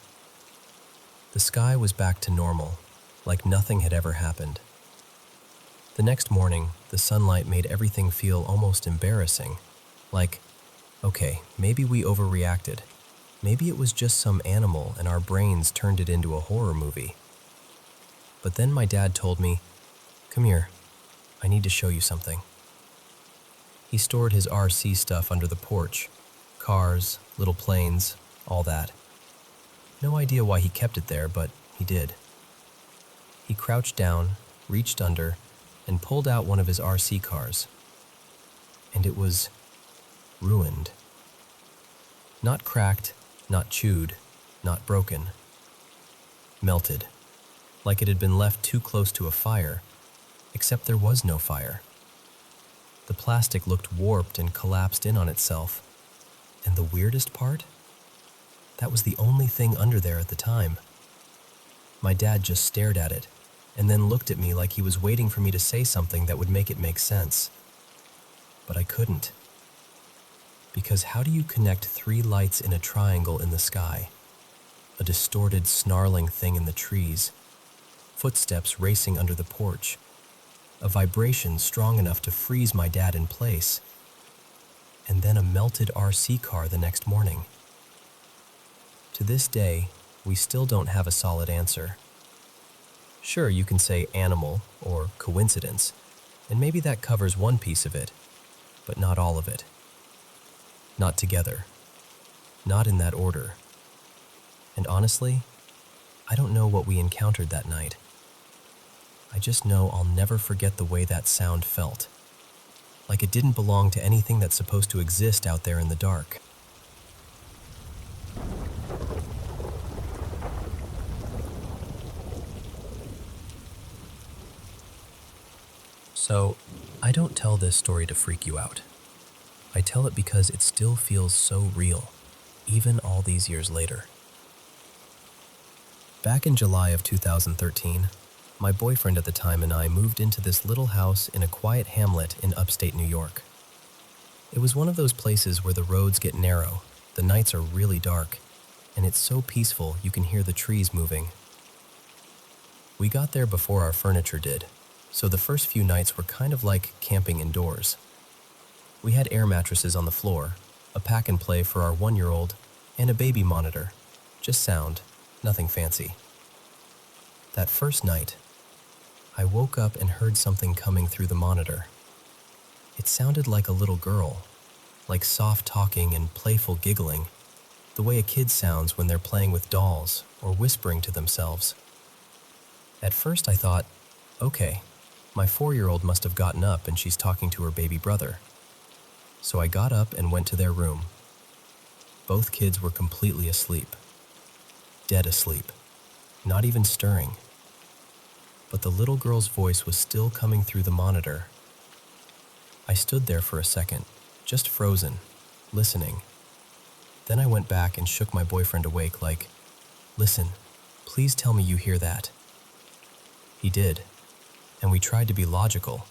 The sky was back to normal, like nothing had ever happened. The next morning, the sunlight made everything feel almost embarrassing, like, okay, maybe we overreacted. Maybe it was just some animal and our brains turned it into a horror movie. But then my dad told me, "Come here, I need to show you something." He stored his RC stuff under the porch, cars, little planes, all that. No idea why he kept it there, but he did. He crouched down, reached under, and pulled out one of his RC cars. And it was ruined. Not cracked, not chewed, not broken. Melted, like it had been left too close to a fire, except there was no fire. The plastic looked warped and collapsed in on itself. And the weirdest part? That was the only thing under there at the time. My dad just stared at it, and then looked at me like he was waiting for me to say something that would make it make sense. But I couldn't. Because how do you connect 3 lights in a triangle in the sky? A distorted, snarling thing in the trees, footsteps racing under the porch, a vibration strong enough to freeze my dad in place, and then a melted RC car the next morning. To this day, we still don't have a solid answer. Sure, you can say animal or coincidence, and maybe that covers one piece of it, but not all of it. Not together. Not in that order. And honestly, I don't know what we encountered that night. I just know I'll never forget the way that sound felt. Like it didn't belong to anything that's supposed to exist out there in the dark. So, I don't tell this story to freak you out. I tell it because it still feels so real, even all these years later. Back in July of 2013, my boyfriend at the time and I moved into this little house in a quiet hamlet in upstate New York. It was one of those places where the roads get narrow, the nights are really dark, and it's so peaceful you can hear the trees moving. We got there before our furniture did, so the first few nights were kind of like camping indoors. We had air mattresses on the floor, a pack-and-play for our 1-year-old, and a baby monitor. Just sound, nothing fancy. That first night, I woke up and heard something coming through the monitor. It sounded like a little girl, like soft talking and playful giggling, the way a kid sounds when they're playing with dolls or whispering to themselves. At first I thought, okay, my 4-year-old must have gotten up and she's talking to her baby brother. So I got up and went to their room. Both kids were completely asleep. Dead asleep. Not even stirring. But the little girl's voice was still coming through the monitor. I stood there for a second, just frozen, listening. Then I went back and shook my boyfriend awake like, "Listen, please tell me you hear that." He did, and we tried to be logical.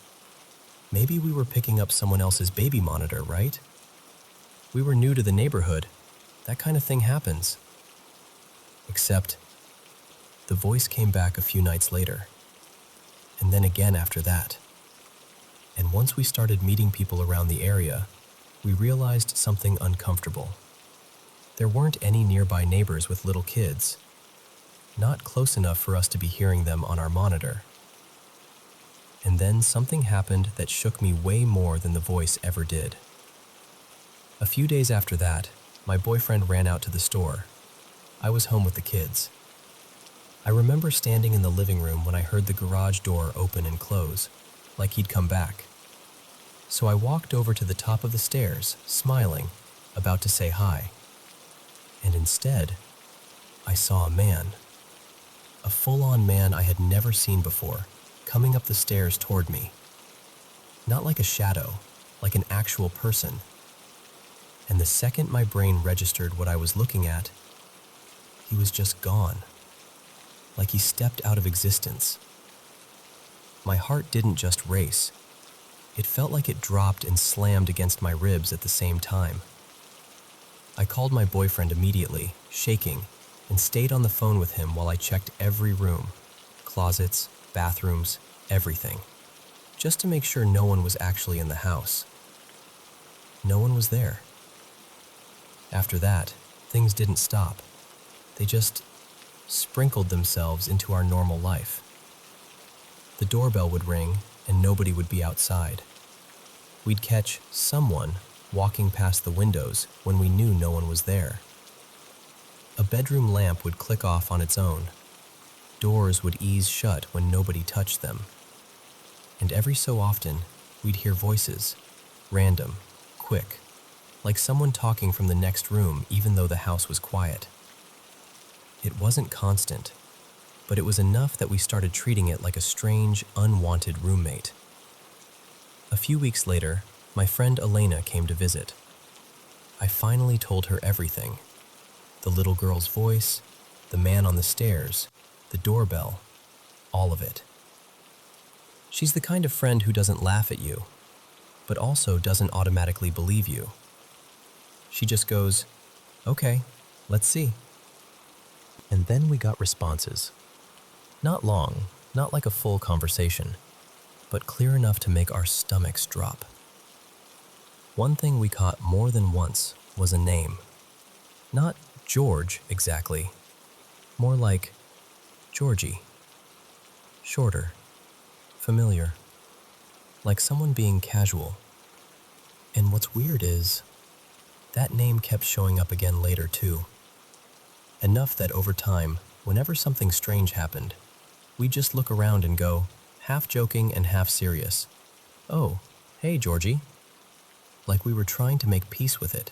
Maybe we were picking up someone else's baby monitor, right? We were new to the neighborhood. That kind of thing happens. Except, the voice came back a few nights later, and then again after that. And once we started meeting people around the area, we realized something uncomfortable. There weren't any nearby neighbors with little kids, not close enough for us to be hearing them on our monitor. And then something happened that shook me way more than the voice ever did. A few days after that, my boyfriend ran out to the store. I was home with the kids. I remember standing in the living room when I heard the garage door open and close, like he'd come back. So I walked over to the top of the stairs, smiling, about to say hi. And instead, I saw a man. A full-on man I had never seen before, coming up the stairs toward me. Not like a shadow, like an actual person. And the second my brain registered what I was looking at, he was just gone. Like he stepped out of existence. My heart didn't just race. It felt like it dropped and slammed against my ribs at the same time. I called my boyfriend immediately, shaking, and stayed on the phone with him while I checked every room, closets, bathrooms, everything, just to make sure no one was actually in the house. No one was there. After that, things didn't stop. They just sprinkled themselves into our normal life. The doorbell would ring and nobody would be outside. We'd catch someone walking past the windows when we knew no one was there. A bedroom lamp would click off on its own. Doors would ease shut when nobody touched them. And every so often, we'd hear voices, random, quick, like someone talking from the next room even though the house was quiet. It wasn't constant, but it was enough that we started treating it like a strange, unwanted roommate. A few weeks later, my friend Elena came to visit. I finally told her everything. The little girl's voice, the man on the stairs, the doorbell, all of it. She's the kind of friend who doesn't laugh at you, but also doesn't automatically believe you. She just goes, "Okay, let's see." And then we got responses. Not long, not like a full conversation, but clear enough to make our stomachs drop. One thing we caught more than once was a name. Not George exactly, more like Georgie. Shorter, familiar, like someone being casual. And what's weird is, that name kept showing up again later too. Enough that over time, whenever something strange happened, we'd just look around and go, half joking and half serious, "Oh, hey Georgie," like we were trying to make peace with it.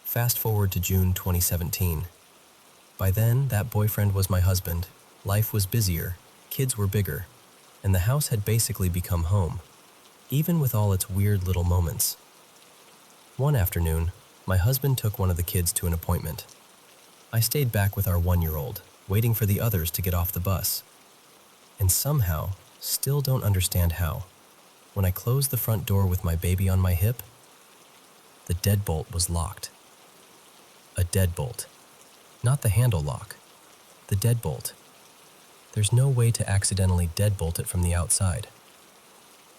Fast forward to June 2017. By then, that boyfriend was my husband, life was busier, kids were bigger, and the house had basically become home, even with all its weird little moments. One afternoon, my husband took one of the kids to an appointment. I stayed back with our 1-year-old, waiting for the others to get off the bus. And somehow, still don't understand how, when I closed the front door with my baby on my hip, the deadbolt was locked. A deadbolt. Not the handle lock. The deadbolt. There's no way to accidentally deadbolt it from the outside.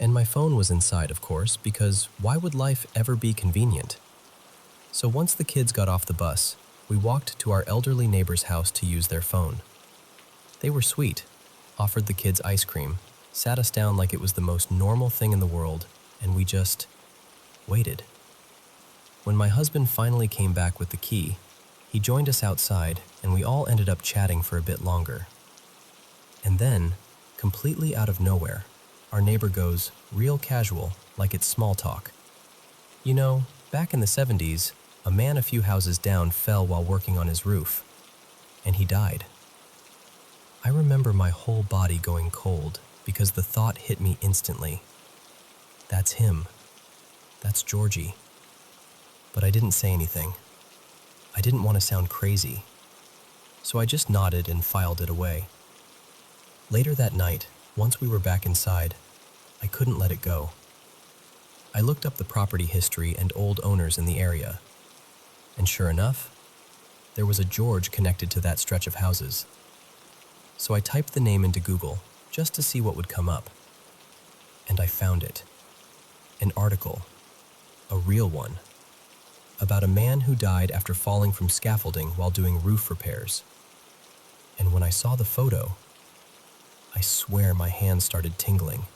And my phone was inside, of course, because why would life ever be convenient? So once the kids got off the bus, we walked to our elderly neighbor's house to use their phone. They were sweet, offered the kids ice cream, sat us down like it was the most normal thing in the world, and we just waited. When my husband finally came back with the key, he joined us outside, and we all ended up chatting for a bit longer. And then, completely out of nowhere, our neighbor goes, real casual, like it's small talk. "You know, back in the 70s, a man a few houses down fell while working on his roof, and he died." I remember my whole body going cold because the thought hit me instantly. That's him. That's Georgie. But I didn't say anything. I didn't want to sound crazy, so I just nodded and filed it away. Later that night, once we were back inside, I couldn't let it go. I looked up the property history and old owners in the area, and sure enough, there was a George connected to that stretch of houses. So I typed the name into Google just to see what would come up. And I found it. An article, a real one, about a man who died after falling from scaffolding while doing roof repairs. And when I saw the photo, I swear my hands started tingling,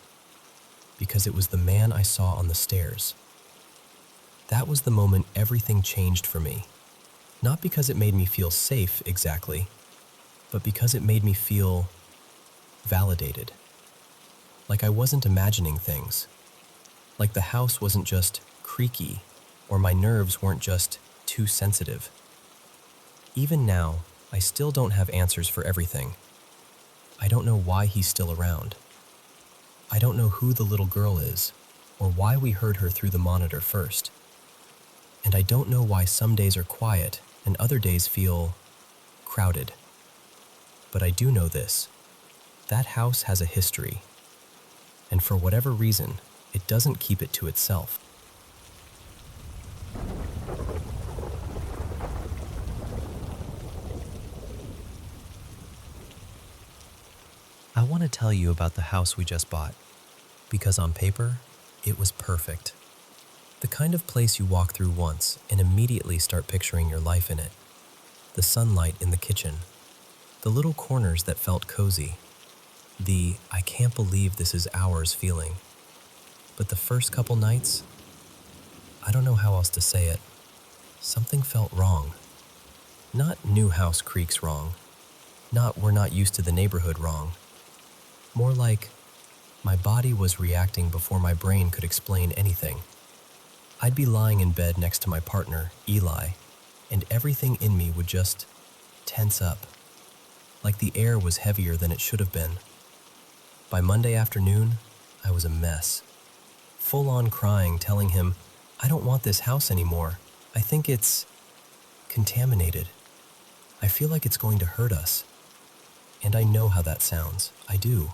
because it was the man I saw on the stairs. That was the moment everything changed for me. Not because it made me feel safe exactly, but because it made me feel validated. Like I wasn't imagining things. Like the house wasn't just creaky, or my nerves weren't just too sensitive. Even now, I still don't have answers for everything. I don't know why he's still around. I don't know who the little girl is, or why we heard her through the monitor first. And I don't know why some days are quiet and other days feel crowded. But I do know this: that house has a history. And for whatever reason, it doesn't keep it to itself. I want to tell you about the house we just bought, because on paper, it was perfect. The kind of place you walk through once and immediately start picturing your life in it. The sunlight in the kitchen, the little corners that felt cozy, the "I can't believe this is ours" feeling. But the first couple nights, I don't know how else to say it, something felt wrong. Not new house creaks wrong, not we're not used to the neighborhood wrong. More like my body was reacting before my brain could explain anything. I'd be lying in bed next to my partner, Eli, and everything in me would just tense up, like the air was heavier than it should have been. By Monday afternoon, I was a mess. Full on crying, telling him, "I don't want this house anymore. I think it's contaminated. I feel like it's going to hurt us." And I know how that sounds. I do.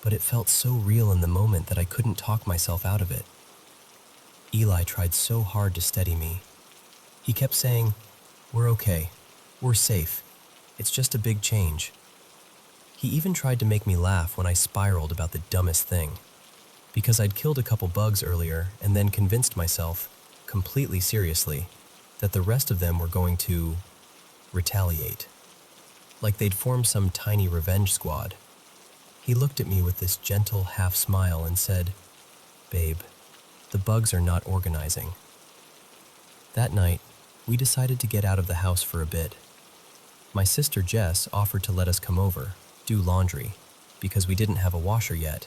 But it felt so real in the moment that I couldn't talk myself out of it. Eli tried so hard to steady me. He kept saying, "We're okay. We're safe. It's just a big change." He even tried to make me laugh when I spiraled about the dumbest thing, because I'd killed a couple bugs earlier and then convinced myself, completely seriously, that the rest of them were going to retaliate. Like they'd form some tiny revenge squad. He looked at me with this gentle half smile and said, "Babe, the bugs are not organizing." That night, we decided to get out of the house for a bit. My sister Jess offered to let us come over, do laundry, because we didn't have a washer yet,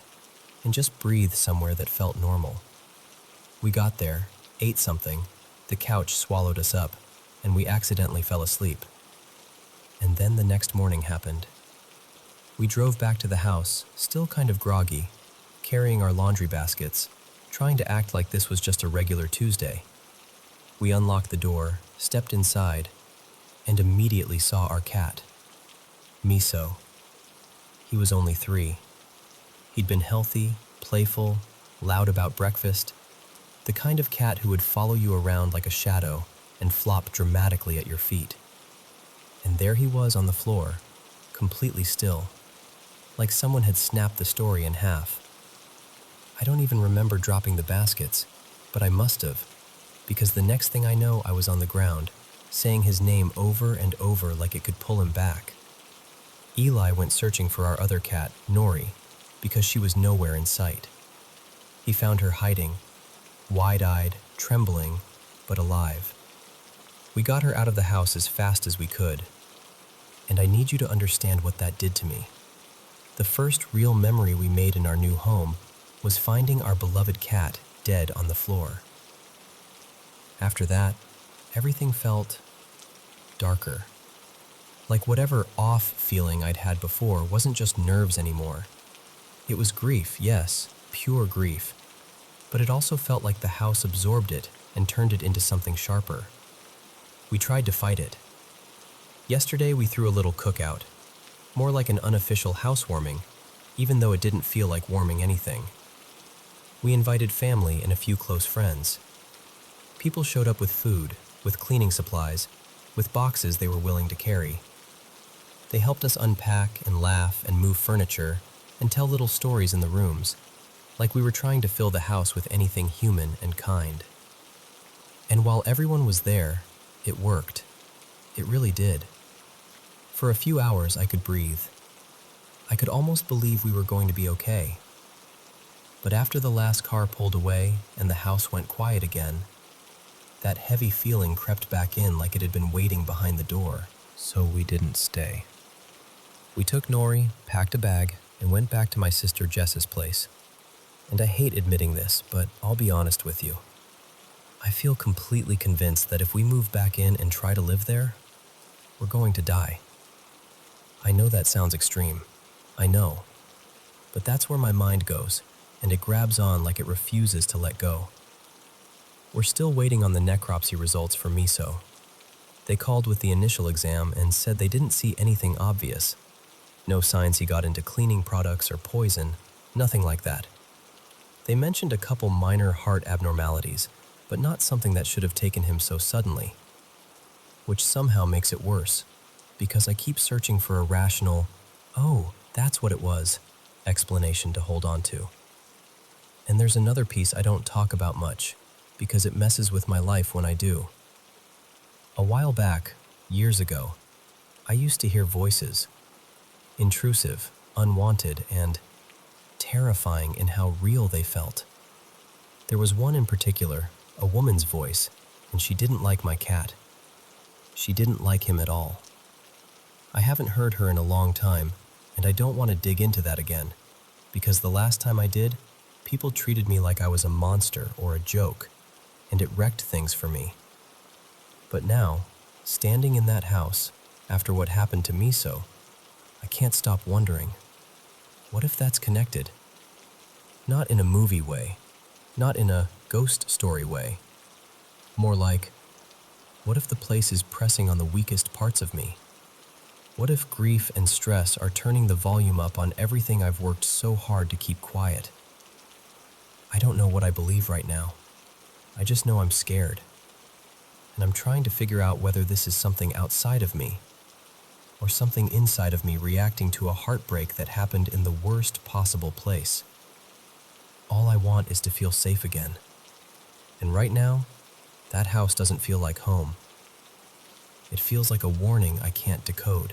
and just breathe somewhere that felt normal. We got there, ate something, the couch swallowed us up, and we accidentally fell asleep. And then the next morning happened. We drove back to the house, still kind of groggy, carrying our laundry baskets, trying to act like this was just a regular Tuesday. We unlocked the door, stepped inside, and immediately saw our cat, Miso. He was only 3. He'd been healthy, playful, loud about breakfast, the kind of cat who would follow you around like a shadow and flop dramatically at your feet. And there he was on the floor, completely still, like someone had snapped the story in half. I don't even remember dropping the baskets, but I must have, because the next thing I know I was on the ground, saying his name over and over like it could pull him back. Eli went searching for our other cat, Nori, because she was nowhere in sight. He found her hiding, wide-eyed, trembling, but alive. We got her out of the house as fast as we could, and I need you to understand what that did to me. The first real memory we made in our new home was finding our beloved cat dead on the floor. After that, everything felt darker. Like whatever off feeling I'd had before wasn't just nerves anymore. It was grief, yes, pure grief, but it also felt like the house absorbed it and turned it into something sharper. We tried to fight it. Yesterday we threw a little cookout, more like an unofficial housewarming, even though it didn't feel like warming anything. We invited family and a few close friends. People showed up with food, with cleaning supplies, with boxes they were willing to carry. They helped us unpack and laugh and move furniture and tell little stories in the rooms, like we were trying to fill the house with anything human and kind. And while everyone was there, it worked. It really did. For a few hours, I could breathe. I could almost believe we were going to be okay. But after the last car pulled away and the house went quiet again, that heavy feeling crept back in like it had been waiting behind the door. So we didn't stay. We took Nori, packed a bag, and went back to my sister Jess's place. And I hate admitting this, but I'll be honest with you. I feel completely convinced that if we move back in and try to live there, we're going to die. I know that sounds extreme. I know. But that's where my mind goes, and it grabs on like it refuses to let go. We're still waiting on the necropsy results for Miso. They called with the initial exam and said they didn't see anything obvious. No signs he got into cleaning products or poison, nothing like that. They mentioned a couple minor heart abnormalities, but not something that should have taken him so suddenly. Which somehow makes it worse, because I keep searching for a rational, "Oh, that's what it was," explanation to hold on to. And there's another piece I don't talk about much, because it messes with my life when I do. A while back, years ago, I used to hear voices. Intrusive, unwanted, and terrifying in how real they felt. There was one in particular, a woman's voice, and she didn't like my cat. She didn't like him at all. I haven't heard her in a long time, and I don't want to dig into that again, because the last time I did, people treated me like I was a monster or a joke, and it wrecked things for me. But now, standing in that house, after what happened to Miso, I can't stop wondering, what if that's connected? Not in a movie way, not in a ghost story way. More like, what if the place is pressing on the weakest parts of me? What if grief and stress are turning the volume up on everything I've worked so hard to keep quiet? I don't know what I believe right now. I just know I'm scared. And I'm trying to figure out whether this is something outside of me or something inside of me reacting to a heartbreak that happened in the worst possible place. All I want is to feel safe again. And right now, that house doesn't feel like home. It feels like a warning I can't decode.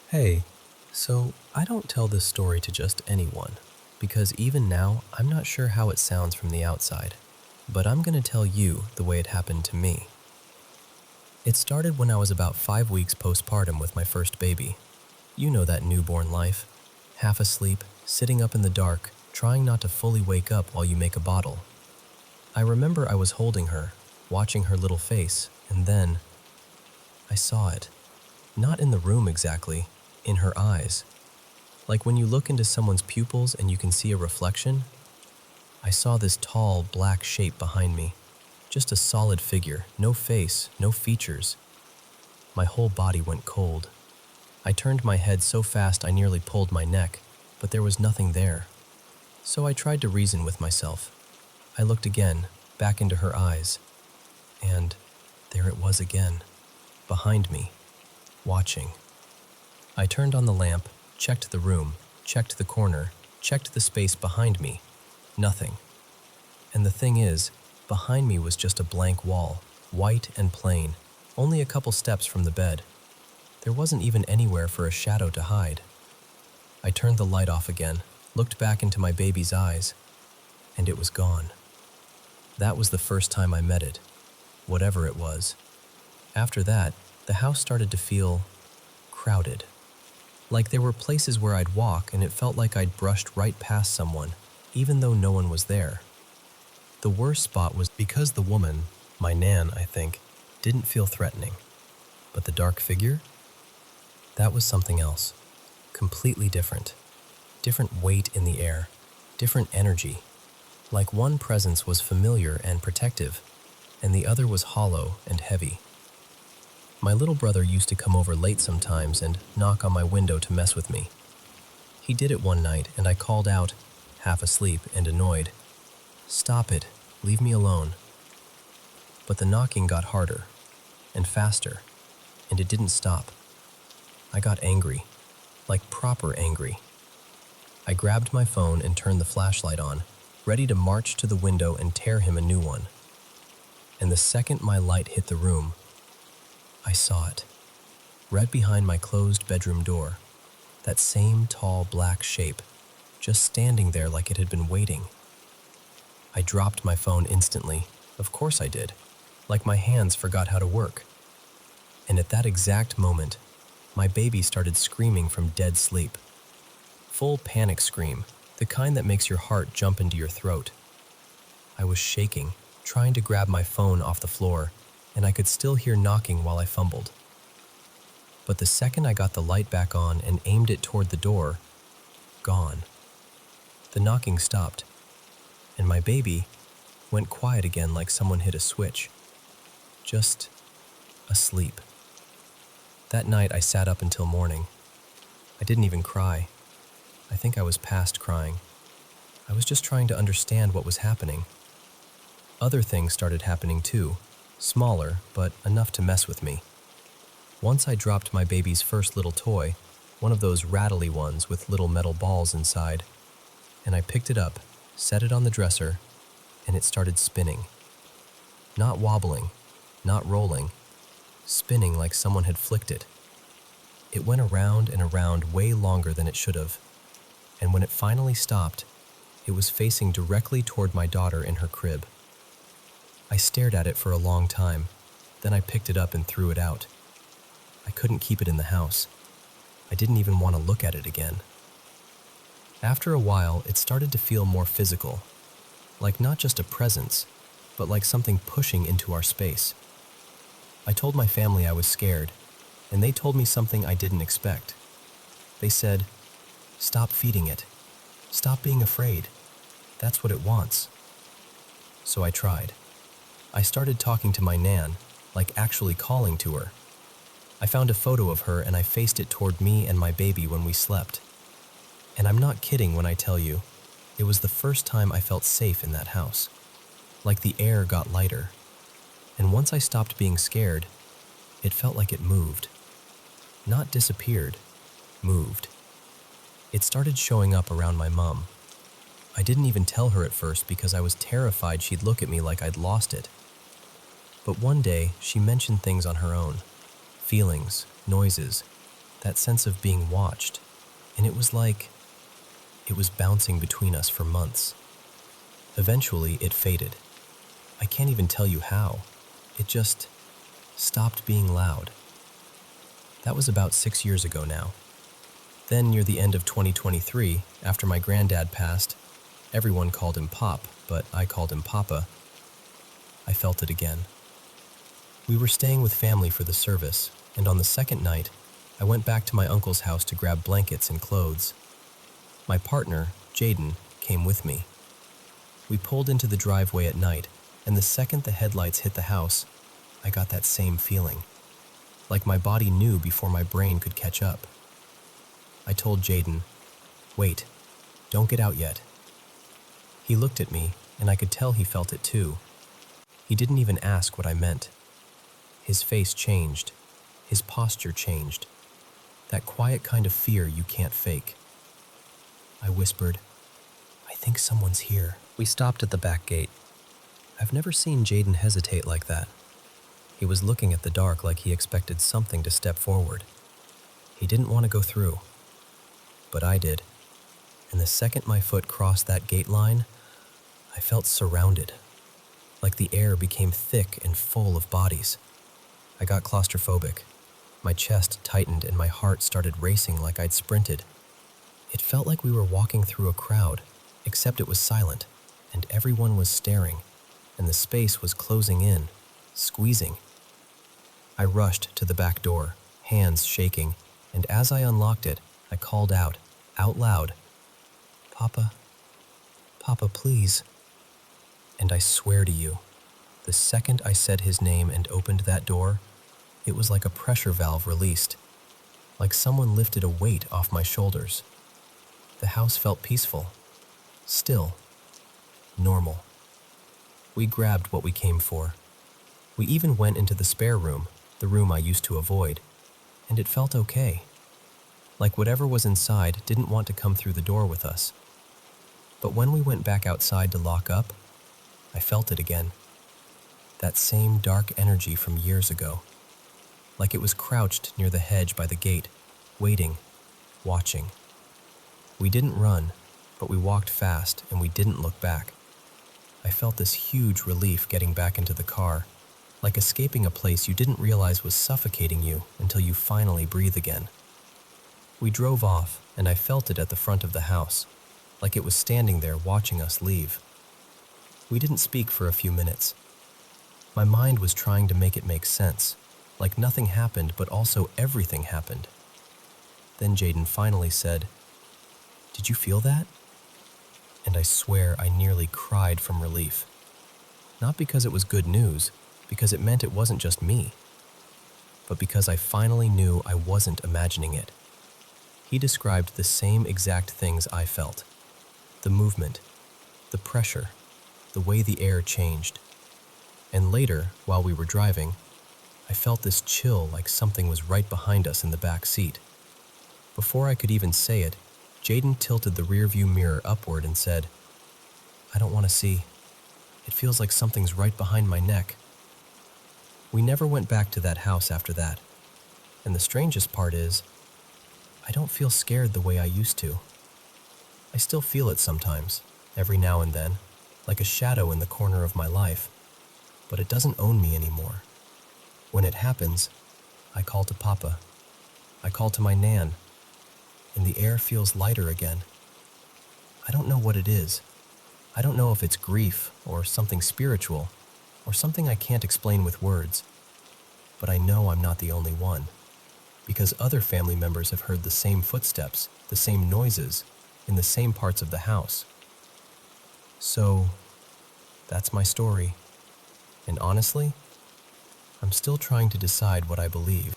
Hey, so I don't tell this story to just anyone, because even now, I'm not sure how it sounds from the outside, but I'm going to tell you the way it happened to me. It started when I was about 5 weeks postpartum with my first baby. You know that newborn life. Half asleep, sitting up in the dark, trying not to fully wake up while you make a bottle. I remember I was holding her, watching her little face, and then I saw it. Not in the room exactly, in her eyes. Like when you look into someone's pupils and you can see a reflection. I saw this tall, black shape behind me. Just a solid figure, no face, no features. My whole body went cold. I turned my head so fast I nearly pulled my neck, but there was nothing there. So I tried to reason with myself. I looked again, back into her eyes, and there it was again, behind me, watching. I turned on the lamp, checked the room, checked the corner, checked the space behind me. Nothing. And the thing is, behind me was just a blank wall, white and plain, only a couple steps from the bed. There wasn't even anywhere for a shadow to hide. I turned the light off again, looked back into my baby's eyes, and it was gone. That was the first time I met it, whatever it was. After that, the house started to feel crowded. Like there were places where I'd walk and it felt like I'd brushed right past someone, even though no one was there. The worst spot was because the woman, my Nan, I think, didn't feel threatening. But the dark figure? That was something else. Completely different. Different weight in the air. Different energy. Like one presence was familiar and protective, and the other was hollow and heavy. My little brother used to come over late sometimes and knock on my window to mess with me. He did it one night, and I called out, half asleep and annoyed, "Stop it, leave me alone." But the knocking got harder and faster, and it didn't stop. I got angry, like proper angry. I grabbed my phone and turned the flashlight on, ready to march to the window and tear him a new one. And the second my light hit the room, I saw it, right behind my closed bedroom door, that same tall black shape, just standing there like it had been waiting. I dropped my phone instantly. Of course I did, like my hands forgot how to work. And at that exact moment, my baby started screaming from dead sleep. Full panic scream, the kind that makes your heart jump into your throat. I was shaking, trying to grab my phone off the floor, and I could still hear knocking while I fumbled. But the second I got the light back on and aimed it toward the door, gone. The knocking stopped, and my baby went quiet again like someone hit a switch. Just asleep. That night I sat up until morning. I didn't even cry. I think I was past crying. I was just trying to understand what was happening. Other things started happening too, smaller, but enough to mess with me. Once I dropped my baby's first little toy, one of those rattly ones with little metal balls inside, and I picked it up, set it on the dresser, and it started spinning. Not wobbling, not rolling, spinning like someone had flicked it. It went around and around way longer than it should have, and when it finally stopped, it was facing directly toward my daughter in her crib. I stared at it for a long time, then I picked it up and threw it out. I couldn't keep it in the house. I didn't even want to look at it again. After a while, it started to feel more physical, like not just a presence, but like something pushing into our space. I told my family I was scared, and they told me something I didn't expect. They said, "Stop feeding it. Stop being afraid. That's what it wants." So I tried. I started talking to my nan, like actually calling to her. I found a photo of her and I faced it toward me and my baby when we slept. And I'm not kidding when I tell you, it was the first time I felt safe in that house. Like the air got lighter. And once I stopped being scared, it felt like it moved. Not disappeared, moved. It started showing up around my mom. I didn't even tell her at first because I was terrified she'd look at me like I'd lost it. But one day, she mentioned things on her own. Feelings, noises, that sense of being watched. And it was like it was bouncing between us for months. Eventually, it faded. I can't even tell you how. It just stopped being loud. That was about 6 years ago now. Then, near the end of 2023, after my granddad passed, everyone called him Pop, but I called him Papa. I felt it again. We were staying with family for the service, and on the second night, I went back to my uncle's house to grab blankets and clothes. My partner, Jaden, came with me. We pulled into the driveway at night, and the second the headlights hit the house, I got that same feeling. Like my body knew before my brain could catch up. I told Jaden, "Wait, don't get out yet." He looked at me, and I could tell he felt it too. He didn't even ask what I meant. His face changed. His posture changed. That quiet kind of fear you can't fake. I whispered, "I think someone's here." We stopped at the back gate. I've never seen Jaden hesitate like that. He was looking at the dark like he expected something to step forward. He didn't want to go through. But I did. And the second my foot crossed that gate line, I felt surrounded. Like the air became thick and full of bodies. I got claustrophobic. My chest tightened and my heart started racing like I'd sprinted. It felt like we were walking through a crowd, except it was silent, and everyone was staring, and the space was closing in, squeezing. I rushed to the back door, hands shaking, and as I unlocked it, I called out loud, "Papa, Papa, please." And I swear to you, the second I said his name and opened that door, it was like a pressure valve released, like someone lifted a weight off my shoulders. The house felt peaceful, still, normal. We grabbed what we came for. We even went into the spare room, the room I used to avoid, and it felt okay. Like whatever was inside didn't want to come through the door with us. But when we went back outside to lock up, I felt it again. That same dark energy from years ago. Like it was crouched near the hedge by the gate, waiting, watching. We didn't run, but we walked fast and we didn't look back. I felt this huge relief getting back into the car, like escaping a place you didn't realize was suffocating you until you finally breathe again. We drove off, and I felt it at the front of the house, like it was standing there watching us leave. We didn't speak for a few minutes. My mind was trying to make it make sense, like nothing happened but also everything happened. Then Jaden finally said, "Did you feel that?" And I swear I nearly cried from relief. Not because it was good news, because it meant it wasn't just me, but because I finally knew I wasn't imagining it. He described the same exact things I felt. The movement, the pressure, the way the air changed. And later, while we were driving, I felt this chill like something was right behind us in the back seat. Before I could even say it, Jaden tilted the rearview mirror upward and said, "I don't want to see. It feels like something's right behind my neck." We never went back to that house after that. And the strangest part is, I don't feel scared the way I used to. I still feel it sometimes, every now and then, like a shadow in the corner of my life, but it doesn't own me anymore. When it happens, I call to Papa. I call to my Nan, and the air feels lighter again. I don't know what it is. I don't know if it's grief or something spiritual or something I can't explain with words, but I know I'm not the only one, because other family members have heard the same footsteps, the same noises, in the same parts of the house. So, that's my story. And honestly, I'm still trying to decide what I believe.